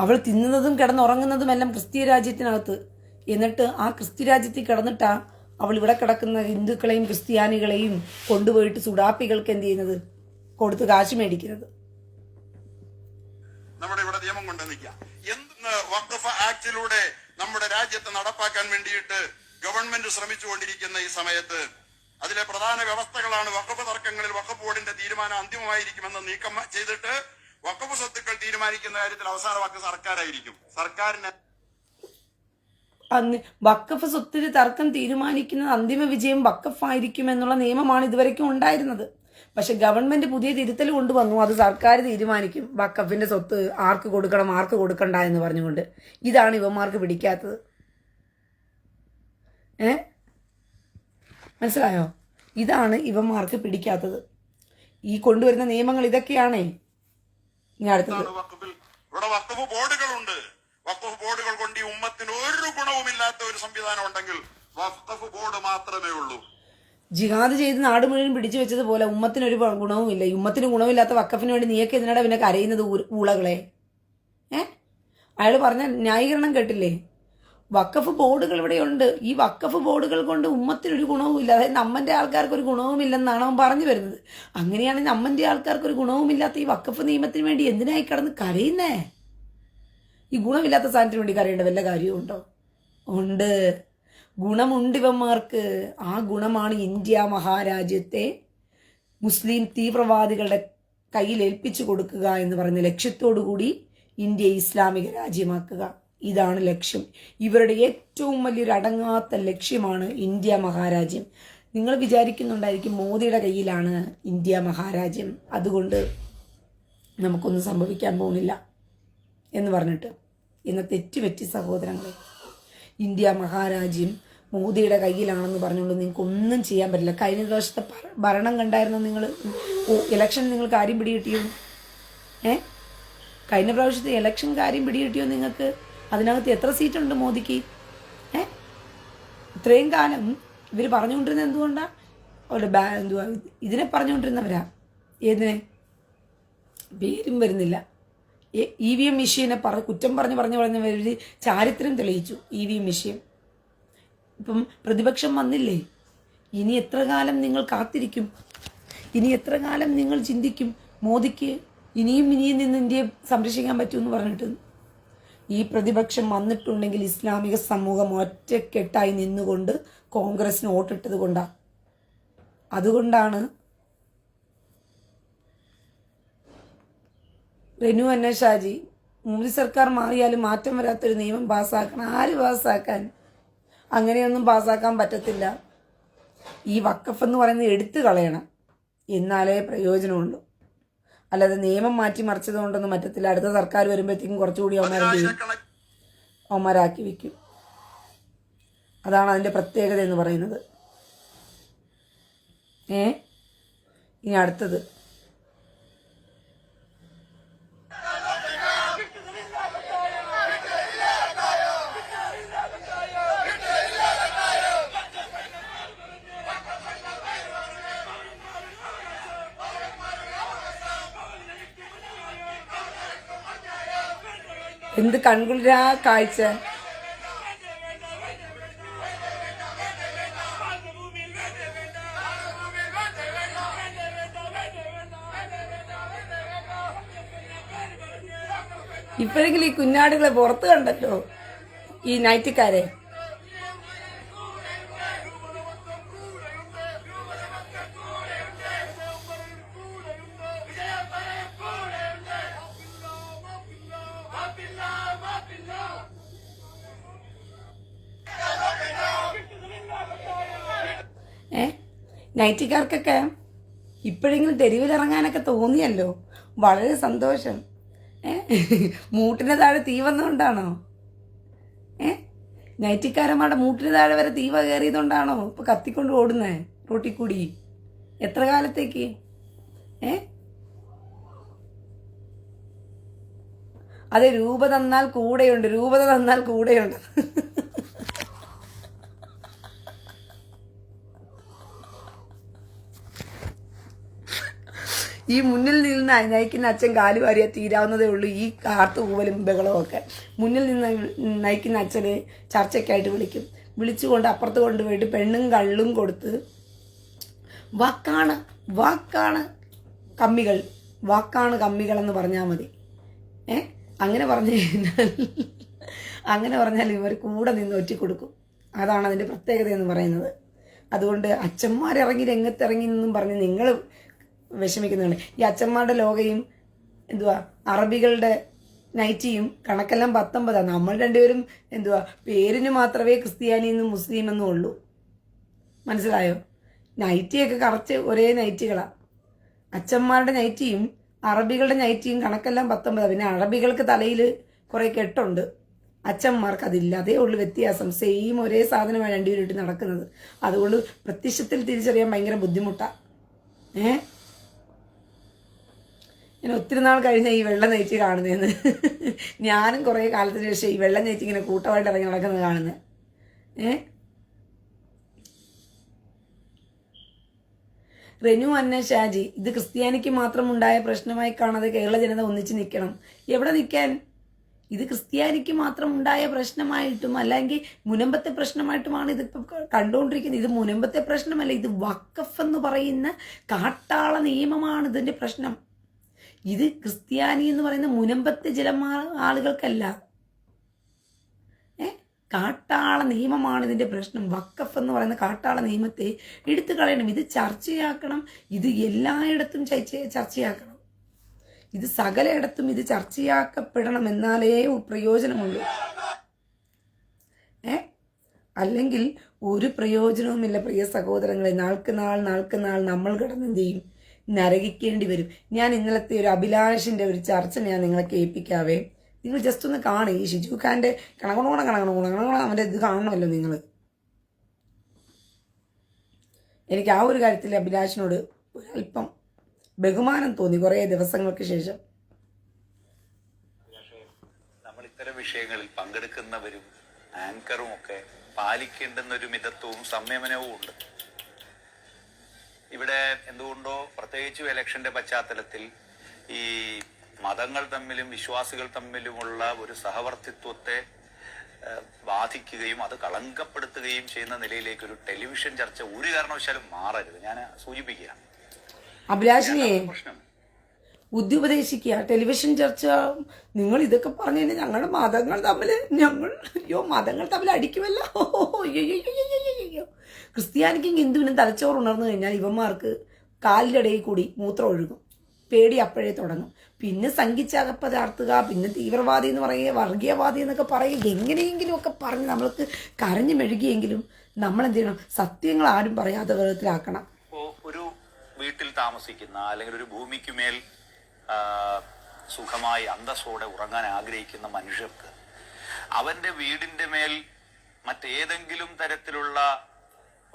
അവൾ തിന്നുന്നതും കിടന്നുറങ്ങുന്നതും എല്ലാം ക്രിസ്ത്യ രാജ്യത്തിനകത്ത്. എന്നിട്ട് ആ ക്രിസ്ത്യ രാജ്യത്തിൽ കിടന്നിട്ടാ അവൾ ഇവിടെ കിടക്കുന്ന ഹിന്ദുക്കളെയും ക്രിസ്ത്യാനികളെയും കൊണ്ടുപോയിട്ട് സുഡാപ്പികൾക്ക് എന്ത് ചെയ്യുന്നത്, കൊടുത്ത് കാശ് മേടിക്കുന്നത്. നമ്മുടെ ഇവിടെ നിയമം കൊണ്ട് നിൽക്കാം. എന്ത് വഖഫ് ആക്ടിലൂടെ നമ്മുടെ രാജ്യത്ത് നടപ്പാക്കാൻ വേണ്ടിയിട്ട് ഗവൺമെന്റ് ശ്രമിച്ചുകൊണ്ടിരിക്കുന്ന ഈ സമയത്ത് അതിലെ പ്രധാന വ്യവസ്ഥകളാണ് വഖഫ് തർക്കങ്ങളിൽ വഖഫ് ബോർഡിന്റെ തീരുമാനം അന്തിമമായിരിക്കുമെന്ന് നീക്കം ചെയ്തിട്ട് വഖഫ് സ്വത്തുക്കൾ തീരുമാനിക്കുന്ന കാര്യത്തിൽ അവസാന വാക്ക് സർക്കാരായിരിക്കും. സർക്കാരിന് വഖഫ് സ്വത്തിന് തർക്കം തീരുമാനിക്കുന്നത് അന്തിമ വിജയം വഖഫായിരിക്കും എന്നുള്ള നിയമമാണ് ഇതുവരെയ്ക്കും ഉണ്ടായിരുന്നത്. പക്ഷെ ഗവൺമെന്റ് പുതിയ തിരുത്തൽ കൊണ്ടുവന്നു. അത് സർക്കാർ തീരുമാനിക്കും വഖഫിന്റെ സ്വത്ത് ആർക്ക് കൊടുക്കണം ആർക്ക് കൊടുക്കണ്ട എന്ന് പറഞ്ഞുകൊണ്ട്. ഇതാണ് ഇവന്മാർക്ക് പിടിക്കാത്തത്. മനസ്സിലായോ? ഇതാണ് ഇവന്മാർക്ക് പിടിക്കാത്തത്. ഈ കൊണ്ടുവരുന്ന നിയമങ്ങൾ ഇതൊക്കെയാണേ. ഇനി അടുത്തത് ഇവിടെ വഖഫ് ബോർഡുകളുണ്ട്. വഖഫ് ബോർഡുകൾ കൊണ്ട് ഈ ഉമ്മത്തിന് ഒരു ഗുണവുമില്ലാത്ത ഒരു സംവിധാനം ഉണ്ടെങ്കിൽ വഖഫ് ബോർഡ് മാത്രമേ ഉള്ളൂ. ജിഹാദ് ചെയ്ത് നാട് മുഴുവൻ പിടിച്ചു വെച്ചതുപോലെ ഉമ്മത്തിനൊരു ഗുണവുമില്ല. ഈ ഉമ്മത്തിന് ഗുണമില്ലാത്ത വഖഫിന് വേണ്ടി നീയൊക്കെ ഇതിനടെ പിന്നെ കരയുന്നത് ഊളകളെ. അയാൾ പറഞ്ഞ ന്യായീകരണം കേട്ടില്ലേ? വഖഫ് ബോർഡുകൾ ഇവിടെയുണ്ട്. ഈ വഖഫ് ബോർഡുകൾ കൊണ്ട് ഉമ്മത്തിനൊരു ഗുണവുമില്ല. അതായത് നമ്മന്റെ ആൾക്കാർക്ക് ഒരു ഗുണവുമില്ലെന്നാണ് അവൻ പറഞ്ഞു വരുന്നത്. അങ്ങനെയാണെങ്കിൽ നമ്മന്റെ ആൾക്കാർക്ക് ഒരു ഗുണവുമില്ലാത്ത ഈ വഖഫ് നിയമത്തിന് വേണ്ടി എന്തിനായി കിടന്ന് കരയുന്നേ? ഈ ഗുണമില്ലാത്ത സാധനത്തിന് വേണ്ടി കരയേണ്ട വല്ല കാര്യമുണ്ടോ? ഉണ്ട്, ഗുണമുണ്ട് ഇവന്മാർക്ക്. ആ ഗുണമാണ് ഇന്ത്യ മഹാരാജ്യത്തെ മുസ്ലിം തീവ്രവാദികളുടെ കയ്യിൽ ഏൽപ്പിച്ചു കൊടുക്കുക എന്ന് പറയുന്ന ലക്ഷ്യത്തോടു കൂടി ഇന്ത്യ ഇസ്ലാമിക രാജ്യമാക്കുക. ഇതാണ് ലക്ഷ്യം. ഇവരുടെ ഏറ്റവും വലിയൊരു അടങ്ങാത്ത ലക്ഷ്യമാണ് ഇന്ത്യ മഹാരാജ്യം. നിങ്ങൾ വിചാരിക്കുന്നുണ്ടായിരിക്കും മോദിയുടെ കയ്യിലാണ് ഇന്ത്യ മഹാരാജ്യം, അതുകൊണ്ട് നമുക്കൊന്നും സംഭവിക്കാൻ പോകുന്നില്ല എന്ന് പറഞ്ഞിട്ട്. എന്ന തെറ്റുപറ്റി സഹോദരങ്ങളെ. ഇന്ത്യ മഹാരാജ്യം മോദിയുടെ കയ്യിലാണെന്ന് പറഞ്ഞുകൊണ്ട് നിങ്ങൾക്ക് ഒന്നും ചെയ്യാൻ പറ്റില്ല. കഴിഞ്ഞ ദിവസത്തെ ഭരണം കണ്ടായിരുന്നു നിങ്ങൾ? ഇലക്ഷൻ നിങ്ങൾ കാര്യം പിടികിട്ടിയോ? കഴിഞ്ഞ പ്രാവശ്യത്തെ ഇലക്ഷൻ കാര്യം പിടികിട്ടിയോ നിങ്ങൾക്ക്? അതിനകത്ത് എത്ര സീറ്റുണ്ട് മോദിക്ക്? ഇത്രയും കാലം ഇവർ പറഞ്ഞുകൊണ്ടിരുന്നത് എന്തുകൊണ്ടാ? എന്തുവാ ഇതിനെ പറഞ്ഞുകൊണ്ടിരുന്നവരാ? ഏതിനെ? പേരും വരുന്നില്ല. EVM മെഷീനെ കുറ്റം പറഞ്ഞവർ ചാരിത്രം തെളിയിച്ചു. EVM മെഷീൻ ഇപ്പം പ്രതിപക്ഷം വന്നില്ലേ? ഇനി എത്ര കാലം നിങ്ങൾ കാത്തിരിക്കും? ഇനി എത്ര കാലം നിങ്ങൾ ചിന്തിക്കും മോദിക്ക് ഇനിയും നിന്ന് ഇന്ത്യയെ സംരക്ഷിക്കാൻ പറ്റുമെന്ന് പറഞ്ഞിട്ട്? ഈ പ്രതിപക്ഷം വന്നിട്ടുണ്ടെങ്കിൽ ഇസ്ലാമിക സമൂഹം ഒറ്റക്കെട്ടായി നിന്നുകൊണ്ട് കോൺഗ്രസിന് വോട്ടിട്ടത് കൊണ്ടാണ്. അതുകൊണ്ടാണ് റെനു അന്ന ഷാജി മോദി സർക്കാർ മാറിയാലും മാറ്റം വരാത്തൊരു നിയമം പാസ്സാക്കണം. ആര് പാസ്സാക്കാൻ? അങ്ങനെയൊന്നും പാസ്സാക്കാൻ പറ്റത്തില്ല. ഈ വഖഫ് എന്ന് പറയുന്നത് എടുത്തു കളയണം, എന്നാലേ പ്രയോജനമുള്ളൂ. അല്ലാതെ നിയമം മാറ്റി മറിച്ചത് കൊണ്ടൊന്നും പറ്റത്തില്ല. അടുത്ത സർക്കാർ വരുമ്പോഴത്തേക്കും കുറച്ചുകൂടി അവന്മാരാക്കി വയ്ക്കും. അതാണ് അതിൻ്റെ പ്രത്യേകത എന്ന് പറയുന്നത്. ഇനി അടുത്തത് എന്ത് കൺകുളിരാ കാഴ്ച. ഇപ്പോഴെങ്കിലും ഈ കുഞ്ഞാടുകളെ പുറത്ത് കണ്ടല്ലോ, ഈ നൈറ്റിക്കാരെ. നൈറ്റിക്കാർക്കൊക്കെ ഇപ്പോഴെങ്കിലും തെരുവിലിറങ്ങാനൊക്കെ തോന്നിയല്ലോ, വളരെ സന്തോഷം. മൂട്ടിന് താഴെ തീ വന്നുകൊണ്ടാണോ? നൈറ്റിക്കാരന്മാരുടെ മൂട്ടിന് താഴെ വരെ തീ കയറിയതുകൊണ്ടാണോ ഇപ്പൊ കത്തിക്കൊണ്ട് ഓടുന്നേ റോട്ടിൽ കൂടി? എത്ര കാലത്തേക്ക്? അതെ, രൂപ തന്നാൽ കൂടെയുണ്ട്, രൂപത തന്നാൽ കൂടെയുണ്ട്. ഈ മുന്നിൽ നിന്ന് നയിക്കുന്ന അച്ഛൻ കാല് വാരിയാൽ തീരാവുന്നതേ ഉള്ളൂ ഈ കാർത്തു കൂവലും ബഹളവും ഒക്കെ. മുന്നിൽ നിന്ന് നയിക്കുന്ന അച്ഛനെ ചർച്ചയ്ക്കായിട്ട് വിളിക്കും. വിളിച്ചുകൊണ്ട് അപ്പുറത്ത് കൊണ്ടുപോയിട്ട് പെണ്ണും കള്ളും കൊടുത്ത് വാക്കാണ് കമ്മികൾ, വാക്കാണ് കമ്മികൾ എന്ന് പറഞ്ഞാൽ മതി. അങ്ങനെ പറഞ്ഞാൽ ഇവർ കൂടെ നിന്ന് ഒറ്റിക്കൊടുക്കും. അതാണ് അതിൻ്റെ പ്രത്യേകത എന്ന് പറയുന്നത്. അതുകൊണ്ട് അച്ഛന്മാരിറങ്ങി രംഗത്തിറങ്ങി എന്നും പറഞ്ഞ് നിങ്ങൾ വിഷമിക്കുന്നുണ്ട്. ഈ അച്ഛന്മാരുടെ ലോകയും അറബികളുടെ നൈറ്റിയും കണക്കെല്ലാം 19. നമ്മൾ രണ്ടുപേരും പേരിന് മാത്രമേ ക്രിസ്ത്യാനിയെന്നും മുസ്ലിം എന്നും ഉള്ളൂ. മനസ്സിലായോ? നൈറ്റിയൊക്കെ കറച്ച് ഒരേ നൈറ്റികളാണ്. അച്ഛന്മാരുടെ നൈറ്റിയും അറബികളുടെ നൈറ്റിയും കണക്കെല്ലാം 19. പിന്നെ അറബികൾക്ക് തലയിൽ കുറേ കെട്ടുണ്ട്, അച്ഛന്മാർക്ക് അതില്ല. അതേ ഉള്ളു വ്യത്യാസം. സെയിം ഒരേ സാധനമാണ് രണ്ടുപേരും ഇട്ട് നടക്കുന്നത്. അതുകൊണ്ട് പ്രത്യക്ഷത്തിൽ തിരിച്ചറിയാൻ ഭയങ്കര ബുദ്ധിമുട്ടാണ്. ഞാൻ ഒത്തിരി നാൾ കഴിഞ്ഞ ഈ വെള്ള നെയ്ച്ചി കാണുന്നതെന്ന്. ഞാനും കുറേ കാലത്തിന് ശേഷം ഈ വെള്ള നെയ്ച്ചി ഇങ്ങനെ കൂട്ടമായിട്ട് ഇറങ്ങി നടക്കുന്നത് കാണുന്നത്. റെനു അന്ന ഷാജി, ഇത് ക്രിസ്ത്യാനിക്ക് മാത്രം ഉണ്ടായ പ്രശ്നമായി കാണാതെ കേരള ജനത ഒന്നിച്ച് നിൽക്കണം. എവിടെ നിൽക്കാൻ? ഇത് ക്രിസ്ത്യാനിക്ക് മാത്രം ഉണ്ടായ പ്രശ്നമായിട്ടും അല്ലെങ്കിൽ മുനമ്പത്തെ പ്രശ്നമായിട്ടുമാണ് ഇതിപ്പോൾ കണ്ടുകൊണ്ടിരിക്കുന്നത്. ഇത് മുനമ്പത്തെ പ്രശ്നമല്ല, ഇത് വഖഫ് എന്ന് പറയുന്ന കാട്ടാള നിയമമാണ് ഇതിൻ്റെ പ്രശ്നം. ഇത് ക്രിസ്ത്യാനി എന്ന് പറയുന്ന മുനമ്പത്തെ ചില ആളുകൾക്കല്ല, കാട്ടാള നിയമമാണ് ഇതിൻ്റെ പ്രശ്നം. വഖഫ് എന്ന് പറയുന്ന കാട്ടാള നിയമത്തെ എടുത്തു കളയണം. ഇത് ചർച്ചയാക്കണം. ഇത് എല്ലായിടത്തും ചർച്ചയാക്കണം. ഇത് സകലയിടത്തും ഇത് ചർച്ചയാക്കപ്പെടണം, എന്നാലേ പ്രയോജനമുള്ളൂ. അല്ലെങ്കിൽ ഒരു പ്രയോജനവുമില്ല പ്രിയ സഹോദരങ്ങളെ. നാൾക്ക് നാൾ നമ്മൾ കിടന്നെന്ത് ചെയ്യും? നരകിക്കേണ്ടി വരും. ഞാൻ ഇന്നലത്തെ ഒരു അഭിലാഷിൻ്റെ ഒരു ചർച്ച ഞാൻ നിങ്ങളെ കേൾപ്പിക്കാവേ. നിങ്ങൾ ജസ്റ്റ് ഒന്ന് കാണുക. ഈ ഷിജു ഖാൻ്റെ കണകണോണ അവൻ്റെ ഇത് കാണണമല്ലോ നിങ്ങൾ. എനിക്ക് ആ ഒരു കാര്യത്തിൽ അഭിലാഷിനോട് ഒരല്പം ബഹുമാനം തോന്നി കുറേ ദിവസങ്ങൾക്ക് ശേഷം. നമ്മൾ ഇത്തരം വിഷയങ്ങളിൽ പങ്കെടുക്കുന്നവരും ആങ്കറും ഒക്കെ പാലിക്കേണ്ടുന്നൊരു മിതത്വവും സംയമനവും ഉണ്ട്. ഇവിടെ എന്തുകൊണ്ടോ പ്രത്യേകിച്ച് ഇലക്ഷന്റെ പശ്ചാത്തലത്തിൽ ഈ മതങ്ങൾ തമ്മിലും വിശ്വാസികൾ തമ്മിലുമുള്ള ഒരു സഹവർത്തിത്വത്തെ ബാധിക്കുകയും അത് കളങ്കപ്പെടുത്തുകയും ചെയ്യുന്ന നിലയിലേക്ക് ഒരു ടെലിവിഷൻ ചർച്ച ഒരു കാരണവശാലും മാറരുത്. ഞാൻ സൂചിപ്പിക്കുകയാണ്. അഭിലാഷിനെ ബുദ്ധി ടെലിവിഷൻ ചർച്ച നിങ്ങൾ ഇതൊക്കെ പറഞ്ഞു കഴിഞ്ഞാൽ ഞങ്ങളുടെ മതങ്ങൾ തമ്മിൽ അടിക്കുമല്ലോ. അയ്യോ, ക്രിസ്ത്യാനിക്കും ഹിന്ദുവിനും തലച്ചോറ് ഉണർന്നു കഴിഞ്ഞാൽ ഇവന്മാർക്ക് കാലിൻ്റെ ഇടയിൽ കൂടി മൂത്രം ഒഴുകും. പേടി അപ്പോഴേ തുടങ്ങും. പിന്നെ സംഘിച്ചകപ്പതാർത്തുക, പിന്നെ തീവ്രവാദി എന്ന് പറയുക, വർഗീയവാദി എന്നൊക്കെ പറയുക, എങ്ങനെയെങ്കിലും ഒക്കെ പറഞ്ഞ് നമ്മൾക്ക് കരഞ്ഞു മെഴുകിയെങ്കിലും നമ്മളെന്ത് ചെയ്യണം, സത്യങ്ങൾ ആരും പറയാത്ത വിധത്തിലാക്കണം. ഇപ്പോൾ ഒരു വീട്ടിൽ താമസിക്കുന്ന അല്ലെങ്കിൽ ഒരു ഭൂമിക്കുമേൽ സുഖമായി അന്തസ്സോടെ ഉറങ്ങാൻ ആഗ്രഹിക്കുന്ന മനുഷ്യർക്ക് അവന്റെ വീടിന്റെ മേൽ മറ്റേതെങ്കിലും തരത്തിലുള്ള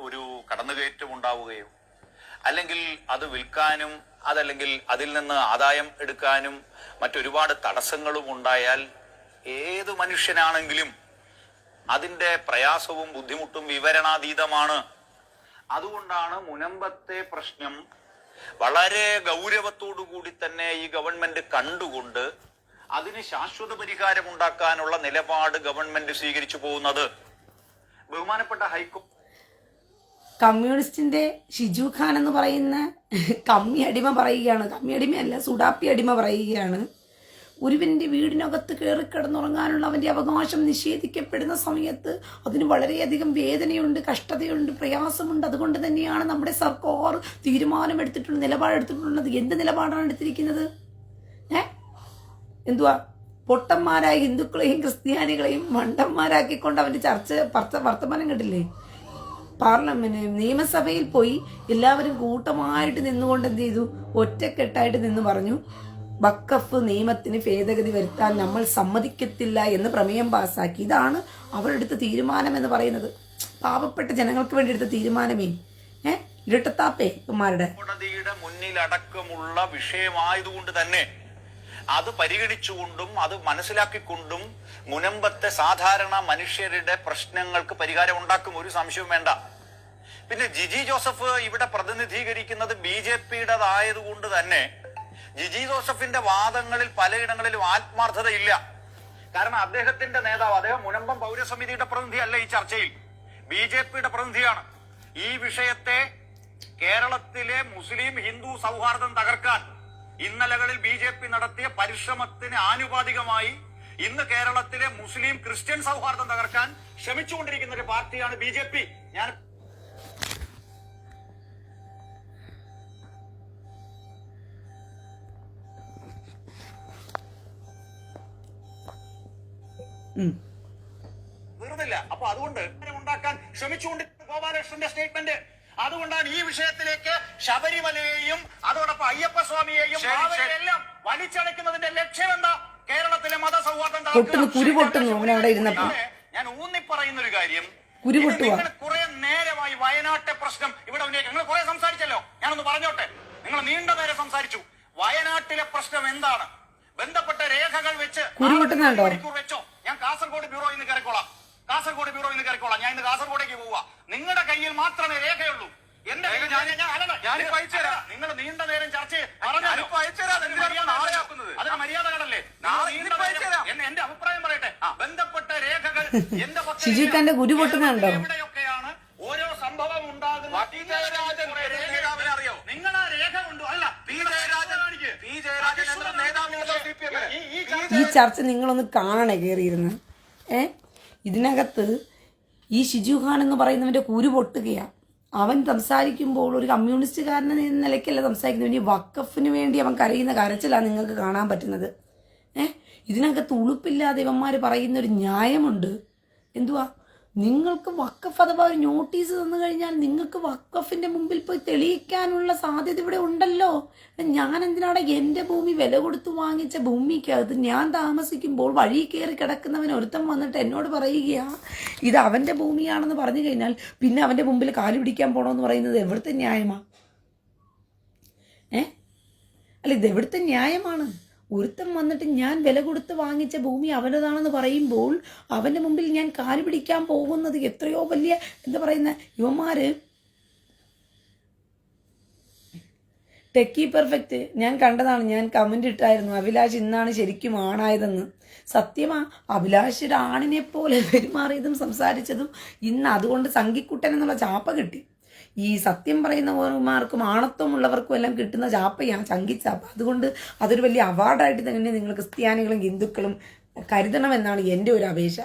ഒരു കടന്നുകയറ്റം ഉണ്ടാവുകയോ അല്ലെങ്കിൽ അത് വിൽക്കാനും അതല്ലെങ്കിൽ അതിൽ നിന്ന് ആദായം എടുക്കാനും മറ്റൊരുപാട് തടസ്സങ്ങളും ഉണ്ടായാൽ ഏതു മനുഷ്യനാണെങ്കിലും അതിന്റെ പ്രയാസവും ബുദ്ധിമുട്ടും വിവരണാതീതമാണ്. അതുകൊണ്ടാണ് മുനമ്പത്തെ പ്രശ്നം വളരെ ഗൗരവത്തോടു കൂടി തന്നെ ഈ ഗവൺമെന്റ് കണ്ടുകൊണ്ട് അതിന് ശാശ്വത പരിഹാരം ഉണ്ടാക്കാനുള്ള നിലപാട് ഗവൺമെന്റ് സ്വീകരിച്ചു പോകുന്നത്. ബഹുമാനപ്പെട്ട ഹൈക്കോടതി കമ്മ്യൂണിസ്റ്റിന്റെ ഷിജു ഖാൻ എന്ന് പറയുന്ന കമ്മി അടിമ പറയുകയാണ്, കമ്മി അടിമയല്ല സുഡാപ്പി അടിമ പറയുകയാണ്, ഒരുവന്റെ വീടിനകത്ത് കയറി കിടന്നുറങ്ങാനുള്ള അവന്റെ അവകാശം നിഷേധിക്കപ്പെടുന്ന സമയത്ത് അതിന് വളരെയധികം വേദനയുണ്ട്, കഷ്ടതയുണ്ട്, പ്രയാസമുണ്ട്. അതുകൊണ്ട് തന്നെയാണ് നമ്മുടെ സർക്കാർ തീരുമാനമെടുത്തിട്ടുള്ള നിലപാടെടുത്തിട്ടുള്ളത്. എന്ത് നിലപാടാണ് എടുത്തിരിക്കുന്നത്? എന്തുവാ, പൊട്ടന്മാരായ ഹിന്ദുക്കളെയും ക്രിസ്ത്യാനികളെയും മണ്ടന്മാരാക്കിക്കൊണ്ട് അവന്റെ വർത്തമാനം കേട്ടില്ലേ? നിയമസഭയിൽ പോയി എല്ലാവരും കൂട്ടമായിട്ട് നിന്നുകൊണ്ട് എന്ത് ചെയ്തു, ഒറ്റക്കെട്ടായിട്ട് നിന്ന് പറഞ്ഞു, വഖഫ് നിയമത്തിന് ഭേദഗതി വരുത്താൻ നമ്മൾ സമ്മതിക്കത്തില്ല എന്ന് പ്രമേയം പാസ്സാക്കി. ഇതാണ് അവരെടുത്ത തീരുമാനം എന്ന് പറയുന്നത്. പാവപ്പെട്ട ജനങ്ങൾക്ക് വേണ്ടി എടുത്ത തീരുമാനമേ. ഇരട്ടത്താപ്പേ ഇവന്മാരുടെ. കോടതിയുടെ മുന്നിലടക്കമുള്ള വിഷയമായതുകൊണ്ട് തന്നെ അത് പരിഗണിച്ചുകൊണ്ടും അത് മനസ്സിലാക്കിക്കൊണ്ടും മുനമ്പത്തെ സാധാരണ മനുഷ്യരുടെ പ്രശ്നങ്ങൾക്ക് പരിഹാരം ഉണ്ടാക്കും, ഒരു സംശയവും വേണ്ട. പിന്നെ ജിജി ജോസഫ് ഇവിടെ പ്രതിനിധീകരിക്കുന്നത് BJP-യുടേതായതുകൊണ്ട് തന്നെ ജിജി ജോസഫിന്റെ വാദങ്ങളിൽ പലയിടങ്ങളിലും ആത്മാർത്ഥതയില്ല. കാരണം അദ്ദേഹത്തിന്റെ നേതാവ്, അദ്ദേഹം മുനമ്പം പൗരസമിതിയുടെ പ്രതിനിധിയല്ല ഈ ചർച്ചയിൽ, BJP-യുടെ പ്രതിനിധിയാണ്. ഈ വിഷയത്തെ കേരളത്തിലെ മുസ്ലിം ഹിന്ദു സൗഹാർദ്ദം തകർക്കാൻ ഇന്നലകളിൽ BJP നടത്തിയ പരിശ്രമത്തിന് ആനുപാതികമായി ഇന്ന് കേരളത്തിലെ മുസ്ലിം ക്രിസ്ത്യൻ സൗഹാർദ്ദം തകർക്കാൻ ശ്രമിച്ചുകൊണ്ടിരിക്കുന്ന ഒരു പാർട്ടിയാണ് BJP. ഞാൻ വെറുതില്ല. അപ്പൊ അതുകൊണ്ട് ഉണ്ടാക്കാൻ ശ്രമിച്ചുകൊണ്ടിരിക്കുന്ന ഗോപാലകൃഷ്ണന്റെ സ്റ്റേറ്റ്മെന്റ്. അതുകൊണ്ടാണ് ഈ വിഷയത്തിലേക്ക് ശബരിമലയെയും അതോടൊപ്പം അയ്യപ്പസ്വാമിയെയും എല്ലാം വലിച്ചടക്കുന്നതിന്റെ ലക്ഷ്യം എന്താ? കേരളത്തിലെ മതസൗഹാർദ്ദം. ഞാൻ ഊന്നി പറയുന്ന ഒരു കാര്യം, നിങ്ങൾ കുറെ നേരമായി വയനാട്ടെ പ്രശ്നം ഇവിടെ നിങ്ങൾ കുറെ സംസാരിച്ചല്ലോ. ഞാനൊന്ന് പറഞ്ഞോട്ടെ, നിങ്ങൾ നീണ്ട നേരം സംസാരിച്ചു. വയനാട്ടിലെ പ്രശ്നം എന്താണ്? ബന്ധപ്പെട്ട രേഖകൾ വെച്ച് വെച്ചോ. ഞാൻ കാസർഗോഡ് ബ്യൂറോയിൽ നിന്ന് കയറിക്കോളാം. ഞാൻ ഇന്ന് കാസർഗോഡേക്ക് പോവാ. നിങ്ങളുടെ കയ്യിൽ മാത്രമേ രേഖയുള്ളൂ. എന്റെ നിങ്ങൾ നീണ്ട നേരം ചർച്ച അതിന് മര്യാദകളല്ലേ? എന്റെ അഭിപ്രായം പറയട്ടെ. ബന്ധപ്പെട്ട രേഖകൾ എന്റെ എവിടെയൊക്കെയാണ് ഓരോ സംഭവം ഉണ്ടാകുന്നത് നിങ്ങൾ ആ രേഖ കൊണ്ടു അല്ല. ഈ ചർച്ച നിങ്ങളൊന്ന് കാണണേ കയറിയിരുന്ന്. ഇതിനകത്ത് ഈ ഷിജു ഖാൻ എന്ന് പറയുന്നവന്റെ കുരു പൊട്ടുകയാണ്. അവൻ സംസാരിക്കുമ്പോൾ ഒരു കമ്മ്യൂണിസ്റ്റുകാരൻ എന്ന നിലയ്ക്കല്ല സംസാരിക്കുന്നത്. ഇനി വഖഫിന് വേണ്ടി അവൻ കരയുന്ന കരച്ചിലാണ് നിങ്ങൾക്ക് കാണാൻ പറ്റുന്നത്. ഇതിനകത്ത് ഉളുപ്പില്ലാതെ ഇവന്മാർ പറയുന്ന ഒരു ന്യായമുണ്ട്. എന്തുവാ, നിങ്ങൾക്ക് വഖഫ് അഥവാ ഒരു നോട്ടീസ് തന്നു കഴിഞ്ഞാൽ നിങ്ങൾക്ക് വഖഫിന്റെ മുമ്പിൽ പോയി തെളിയിക്കാനുള്ള സാധ്യത ഇവിടെ ഉണ്ടല്ലോ. ഞാൻ എന്തിനാണ് എൻ്റെ ഭൂമി വില കൊടുത്ത് വാങ്ങിച്ച ഭൂമിക്കകത്ത് ഞാൻ താമസിക്കുമ്പോൾ വഴി കയറി കിടക്കുന്നവൻ ഒരുത്തം വന്നിട്ട് എന്നോട് പറയുകയാ ഇത് അവന്റെ ഭൂമിയാണെന്ന് പറഞ്ഞു കഴിഞ്ഞാൽ പിന്നെ അവന്റെ മുമ്പിൽ കാലു പിടിക്കാൻ പോണോന്ന് പറയുന്നത് എവിടുത്തെ ന്യായമാ? അല്ല, ഇത് എവിടുത്തെ ന്യായമാണ്? ഒരുത്തം വന്നിട്ട് ഞാൻ വില കൊടുത്ത് വാങ്ങിച്ച ഭൂമി അവനതാണെന്ന് പറയുമ്പോൾ അവന്റെ മുമ്പിൽ ഞാൻ കാല് പിടിക്കാൻ പോകുന്നത് എത്രയോ വലിയ എന്താ പറയുന്ന യുവന്മാര്. ടെക്കി പെർഫെക്റ്റ് ഞാൻ കണ്ടതാണ്. ഞാൻ കമന്റ് ഇട്ടായിരുന്നു, അഭിലാഷ് ഇന്നാണ് ശരിക്കും ആണായതെന്ന്. സത്യമാ, അഭിലാഷ് ഒരു ആണിനെ പോലെ പെരുമാറിയതും സംസാരിച്ചതും ഇന്ന് അതുകൊണ്ട് സംഘിക്കുട്ടൻ എന്നുള്ള ചാപ്പ കിട്ടി. ഈ സത്യം പറയുന്നവർക്കും ആണത്വമുള്ളവർക്കും എല്ലാം കിട്ടുന്ന ചാപ്പയാണ് ചങ്കിച്ചാപ്പ. അതുകൊണ്ട് അതൊരു വലിയ അവാർഡായിട്ട് തന്നെ നിങ്ങൾ ക്രിസ്ത്യാനികളും ഹിന്ദുക്കളും കരുതണമെന്നാണ് എൻ്റെ ഒരു അപേക്ഷ.